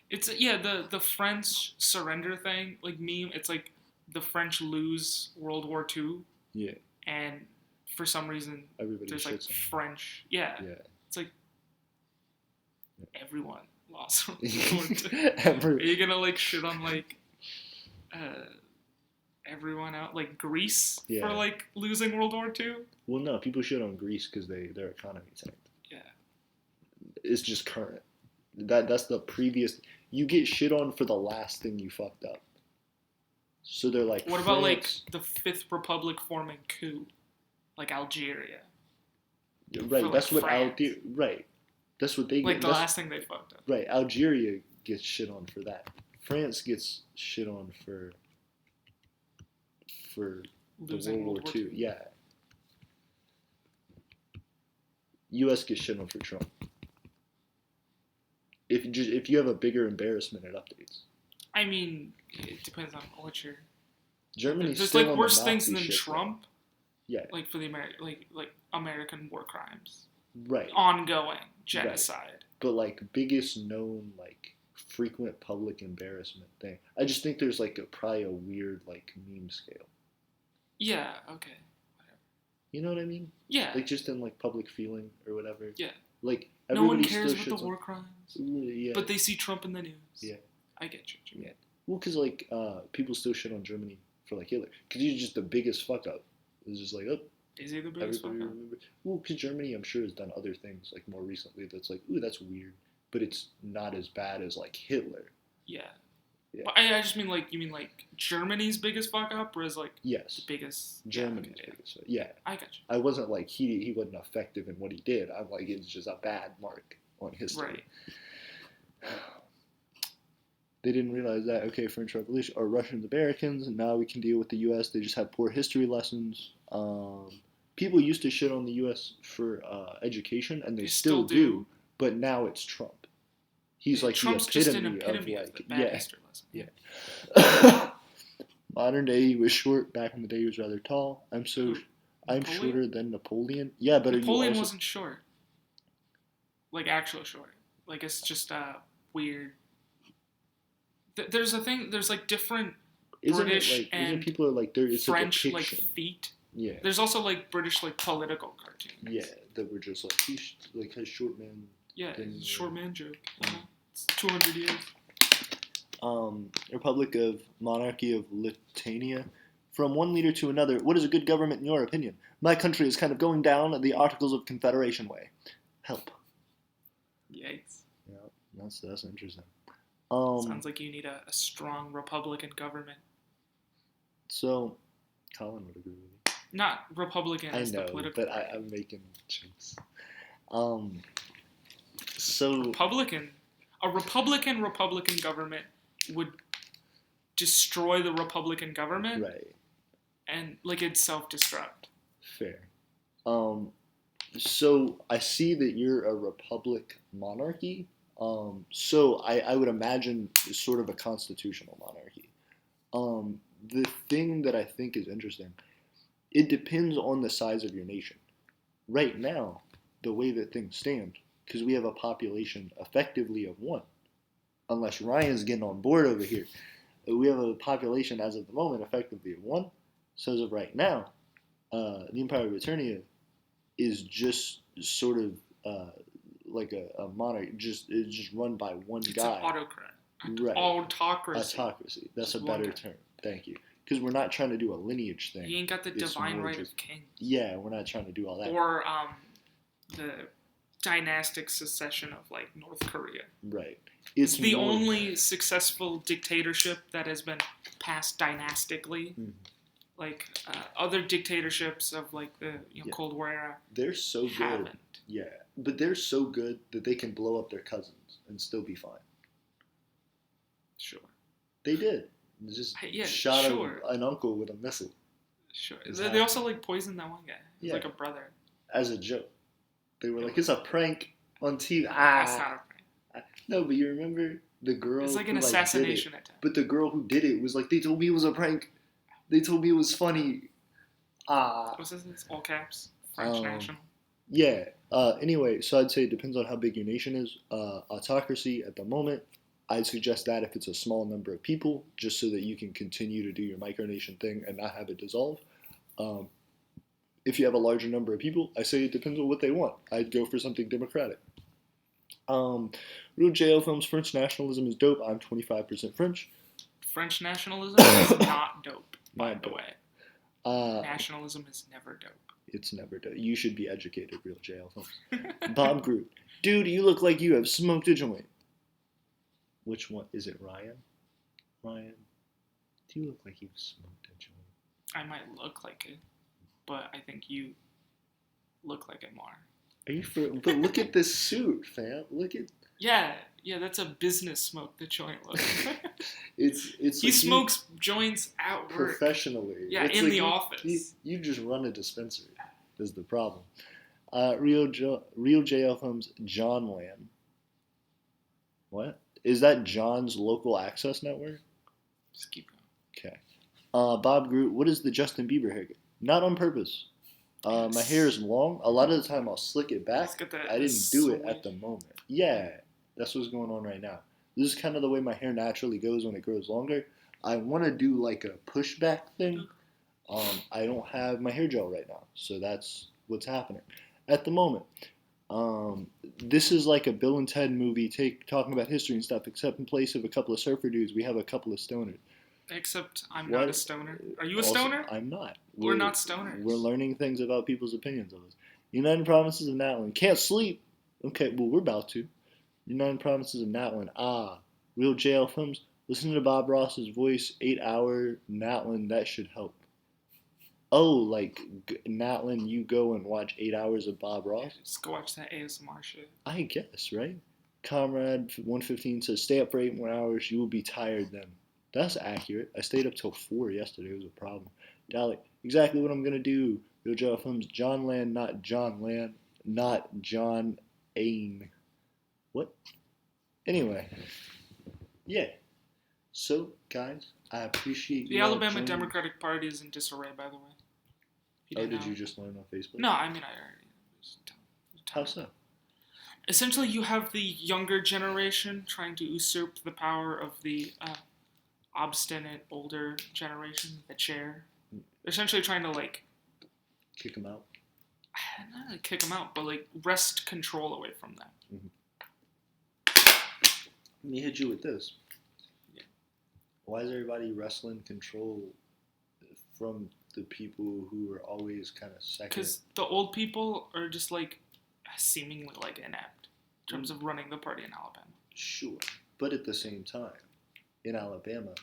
It's the French surrender thing, like meme. It's like the French lose World War II. Yeah. And for some reason, there's like French. Yeah. It's like everyone lost World War II. Are you gonna like shit on like everyone out, like Greece for like losing World War II? Well, no, people shit on Greece because their economy tanked. Yeah. It's just current. That's the previous. You get shit on for the last thing you fucked up. So they're like. What about like the Fifth Republic forming coup, like Algeria? Right. For, that's like, what Algeria. Right. That's what they like get. The last thing they fucked up. Right. Algeria gets shit on for that. France gets shit on for losing World War II. Yeah. U.S. gets shit on for Trump. If you have a bigger embarrassment, it updates. I mean, it depends on what you're. Germany's there's still like on worse the things Nazi than shit, Trump. Yeah. Like for the American war crimes. Right. Ongoing genocide. Right. But like biggest known like frequent public embarrassment thing. I just think there's like probably a weird like meme scale. Yeah. Okay. Whatever. You know what I mean? Yeah. Like just in like public feeling or whatever. Yeah. Like no one everybody cares still about the war crimes. Yeah. But they see Trump in the news. Yeah. I get you. Yeah. Well, because like people still shit on Germany for like Hitler because he's just the biggest fuck up. It's just like is he the biggest fuck up? Well, because Germany I'm sure has done other things like more recently that's like ooh that's weird, but it's not as bad as like Hitler. Yeah. But I just mean like you mean like Germany's biggest fuck up, or is like yes the biggest Germany's biggest. Yeah. I got you. I wasn't like he wasn't effective in what he did. I'm like it's just a bad mark on history. Right. They didn't realize that. Okay, French Revolution or Russians, Americans, and now we can deal with the U.S. They just have poor history lessons. People used to shit on the U.S. for education, and they still do. But now it's Trump. He's like Trump's the just epitome an of like the bad history lesson. Yeah. Modern day, he was short. Back in the day, he was rather tall. I'm shorter than Napoleon. Yeah, but Napoleon wasn't short. Like actual short. Like it's just weird. There's a thing. There's like different British and people are like there. It's French like feet. Yeah. There's also like British like political cartoons. Yeah, that were just like he's like a short man. Yeah, it's a short man joke. It's 200 years. Republic of Monarchy of Lithuania. From one leader to another, what is a good government in your opinion? My country is kind of going down the Articles of Confederation way. Help. Yikes. Yeah, that's interesting. Sounds like you need a strong Republican government. So, Colin would agree with you. Not Republican I as the know, political but party. I'm making jokes. So A Republican government would destroy the Republican government, right, and like it'd self-destruct. fair. So I see that you're a republic monarchy. So I would imagine sort of a constitutional monarchy. The thing that I think is interesting, it depends on the size of your nation. Right now, the way that things stand, because we have a population effectively of one, unless Ryan's getting on board over here, we have a population as of the moment effectively of one. So as of right now, the Empire of Aeternia is just sort of like a monarchy, it's just run by one It's guy. an autocrat. Right. Autocracy. Autocracy. That's Just a one better guy. term. Thank you. Because we're not trying to do a lineage thing. He ain't got the It's divine more right just- of king. Yeah, we're not trying to do all that. Or the dynastic succession of like North Korea. Right. It's the more- only successful dictatorship that has been passed dynastically. Mhm. Like other dictatorships of like the Yeah. Cold War era They're so good. haven't. Yeah, but they're so good that they can blow up their cousins and still be fine. Sure. They did. They just Yeah, shot sure. an uncle with a missile Sure. Exactly. They also like poisoned that one guy. He's Yeah. like a brother. as a joke. They were like, "It's a prank on TV." That's not a prank. No, but you remember the girl? It's like an who, did it? assassination attempt. But the girl who did it was like, "They told me it was a prank. They told me it was funny." What's this? It's all caps. French national. Yeah. Anyway, so I'd say it depends on how big your nation is. Autocracy at the moment, I'd suggest that if it's a small number of people, just so that you can continue to do your micronation thing and not have it dissolve. If you have a larger number of people, I say it depends on what they want. I'd go for something democratic. Real JL Films, French nationalism is dope. I'm 25% French. French nationalism is not dope, by Not the dope. way. Uh, Nationalism is never dope. It's never dope. You should be educated, Real JL Films. Bob Groot. Dude, you look like you have smoked a joint. Which one? Is it Ryan? Ryan? Do you look like you've smoked a joint? I might look like it, but I think you look like it more. Are you for? But look at this suit, fam. Look at. Yeah, that's a business smoke the joint look. It's. He like smokes joints at work. professionally. Yeah, It's in like the you- office. You just run a dispensary. Is the problem? Real JL Films, John Land. What is that? John's local access network. Just keep going. Okay. Bob Groot, what is the Justin Bieber haircut? Not on purpose. My Yes. hair is long. A lot of the time I'll slick it back. He's got the- I the didn't do it switch. at the moment. Yeah, that's what's going on right now. This is kind of the way my hair naturally goes when it grows longer. I want to do like a pushback thing. I don't have my hair gel right now, so that's what's happening at the moment. This is like a Bill and Ted movie, talking about history and stuff. Except in place of a couple of surfer dudes, we have a couple of stoners. Except I'm What? not a stoner. Are you a Also, stoner? I'm not. We're not stoners. We're learning things about people's opinions of us. United Provinces of Natlan. Can't sleep. Okay, well, we're about to. United Provinces of Natlan. Real JL Films. Listen to Bob Ross's voice. 8-hour Natlan. That should help. Oh, like Natlan, you go and watch 8 hours of Bob Ross? Just go watch that ASMR shit. I guess, right? Comrade 115 says, stay up for 8 more hours. You will be tired then. That's accurate. I stayed up till 4 yesterday. It was a problem. Dalek, exactly what I'm going to do. Real JL Films, John Land, not John Land, not John Ain. What? Anyway. Yeah. So, guys, I appreciate The you all Alabama joining. Democratic Party is in disarray, by the way. Oh, didn't did know. you just learn on Facebook? No, I mean, I already. How so? Essentially, you have the younger generation trying to usurp the power of the obstinate older generation, the chair. They're essentially trying to, like, Kick him out? not really kick them out, but, like, wrest control away from them. Let me hit you with this. Yeah. Why is everybody wrestling control from the people who are always kind of second? Because the old people are just, like, seemingly, like, inept in terms of running the party in Alabama. Sure. But at the same time, in Alabama,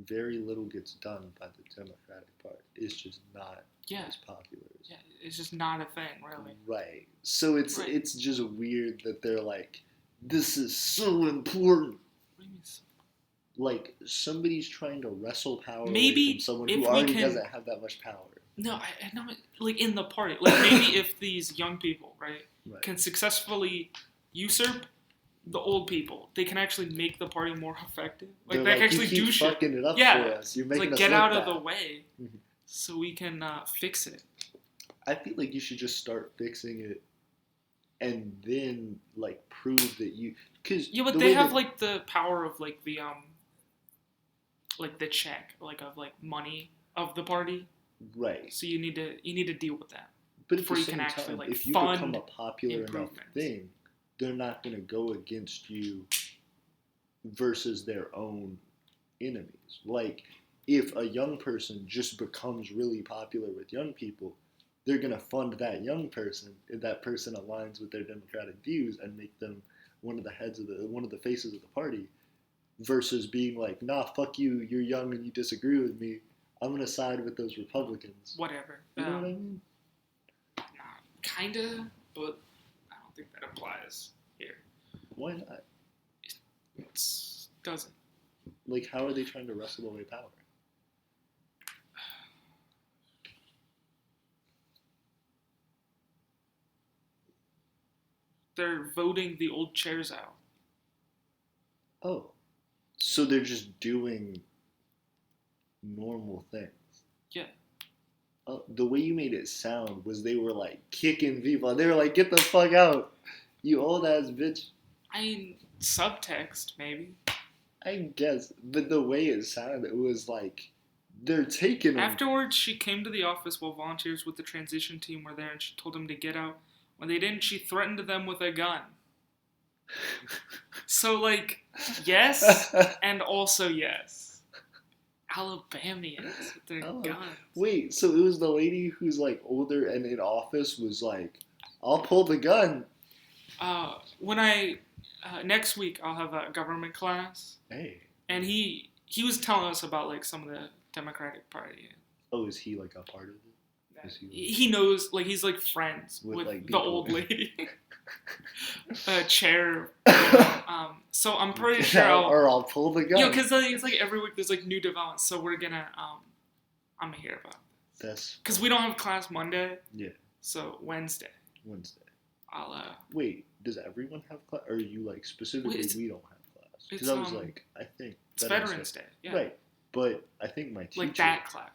very little gets done by the Democratic Party. It's just not as popular. Yeah, it's just not a thing, really. Right. So it's Right. it's just weird that they're like, this is so important. What do you mean? Like, somebody's trying to wrestle power Maybe away from someone if who we already can- doesn't have that much power. No, I know, like in the party. Like maybe if these young people, right, can successfully usurp the old people, they can actually make the party more effective. Like They're they can actually you keep do shit. fucking it up Yeah. for us. You're It's making like us get look out bad. of the way, so we can fix it. I feel like you should just start fixing it, and then like prove that you. Cause Yeah, but the they way have that- like the power of like the check, like of like money of the party. right. So you need to deal with that. But at before the you can same actually, time, like, if you fund become a popular enough improvements. thing, they're not going to go against you versus their own enemies. Like, if a young person just becomes really popular with young people, they're going to fund that young person if that person aligns with their democratic views and make them one of the faces of the party, versus being like, nah, fuck you, you're young and you disagree with me, I'm going to side with those Republicans. Whatever. You know what I mean? Kinda, but I don't think that applies here. Why not? It doesn't. Like, how are they trying to wrestle away power? They're voting the old chairs out. Oh. So they're just doing normal things. Yeah. The way you made it sound was they were like kicking people. They were like, get the fuck out, you old ass bitch. I mean, subtext, maybe. I guess. But the way it sounded, it was like they're taking them. Afterwards, she came to the office while volunteers with the transition team were there and she told them to get out. When they didn't, she threatened them with a gun. So, like, yes, and also yes. Alabamians with their guns. Wait, so it was the lady who's like older and in office was like, I'll pull the gun. Next week I'll have a government class. Hey. And he was telling us about like some of the Democratic Party. Oh, is he like a part of it? He knows, like, he's like friends with like, the old lady. Chair. So I'm pretty sure I'll pull the gun. Yeah, because it's like every week there's like new developments. So we're gonna I'm gonna hear about this. Because we don't have class Monday. Yeah. So Wednesday. I'll Wait, does everyone have class? Or are you like specifically we don't have class? Because I was like, I think it's Veterans Day. Yeah. Right, but I think my teacher like that class.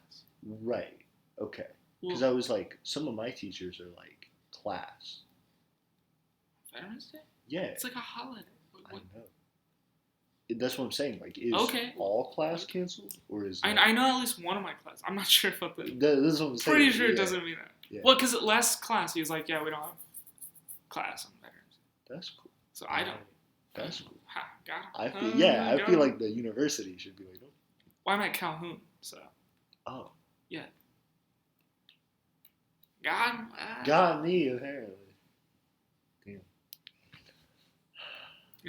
Right. Okay. Because I was like, some of my teachers are like class. Veterans Day? Yeah. It's like a holiday. I know. That's what I'm saying. Like, is all class canceled, or is I know at least one of my class. I'm not sure about the. This is what I'm saying. Pretty sure it doesn't mean that. Yeah. Well, because last class he was like, yeah, we don't have class on Veterans Day. That's cool. So I don't. That's cool. Got it. I feel like the university should be like, oh. Well, I'm at Calhoun, so. Oh. Yeah. Got me, apparently. Damn.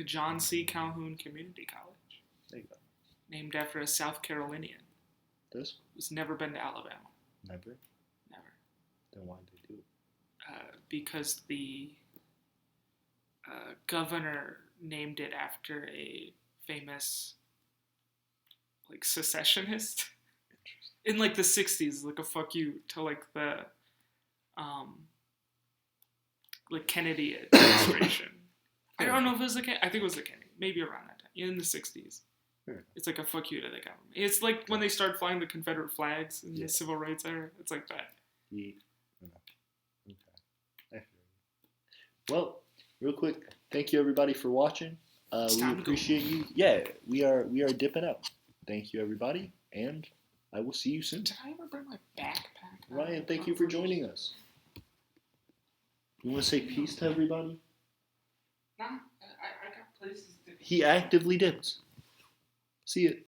John C. Calhoun Community College. There you go. Named after a South Carolinian. This? Who's never been to Alabama. Never? Never. Then why did they do it? Because the governor named it after a famous, like, secessionist. In, like, the 60s, like a fuck you to, like, the, like, Kennedy administration. I don't know if it was the Kennedy. I think it was the Kennedy. Maybe around that time. In the 60s. Sure. It's like a fuck you to the government. It's like when they started flying the Confederate flags in the civil rights era. It's like that. Yeah. Okay. Well, real quick, thank you everybody for watching. We appreciate you. Yeah, we are dipping out. Thank you everybody, and I will see you soon. Did I ever bring my backpack? Ryan, thank you for joining us. You want to say peace to everybody? Nah, I got places to. He actively dips. See it.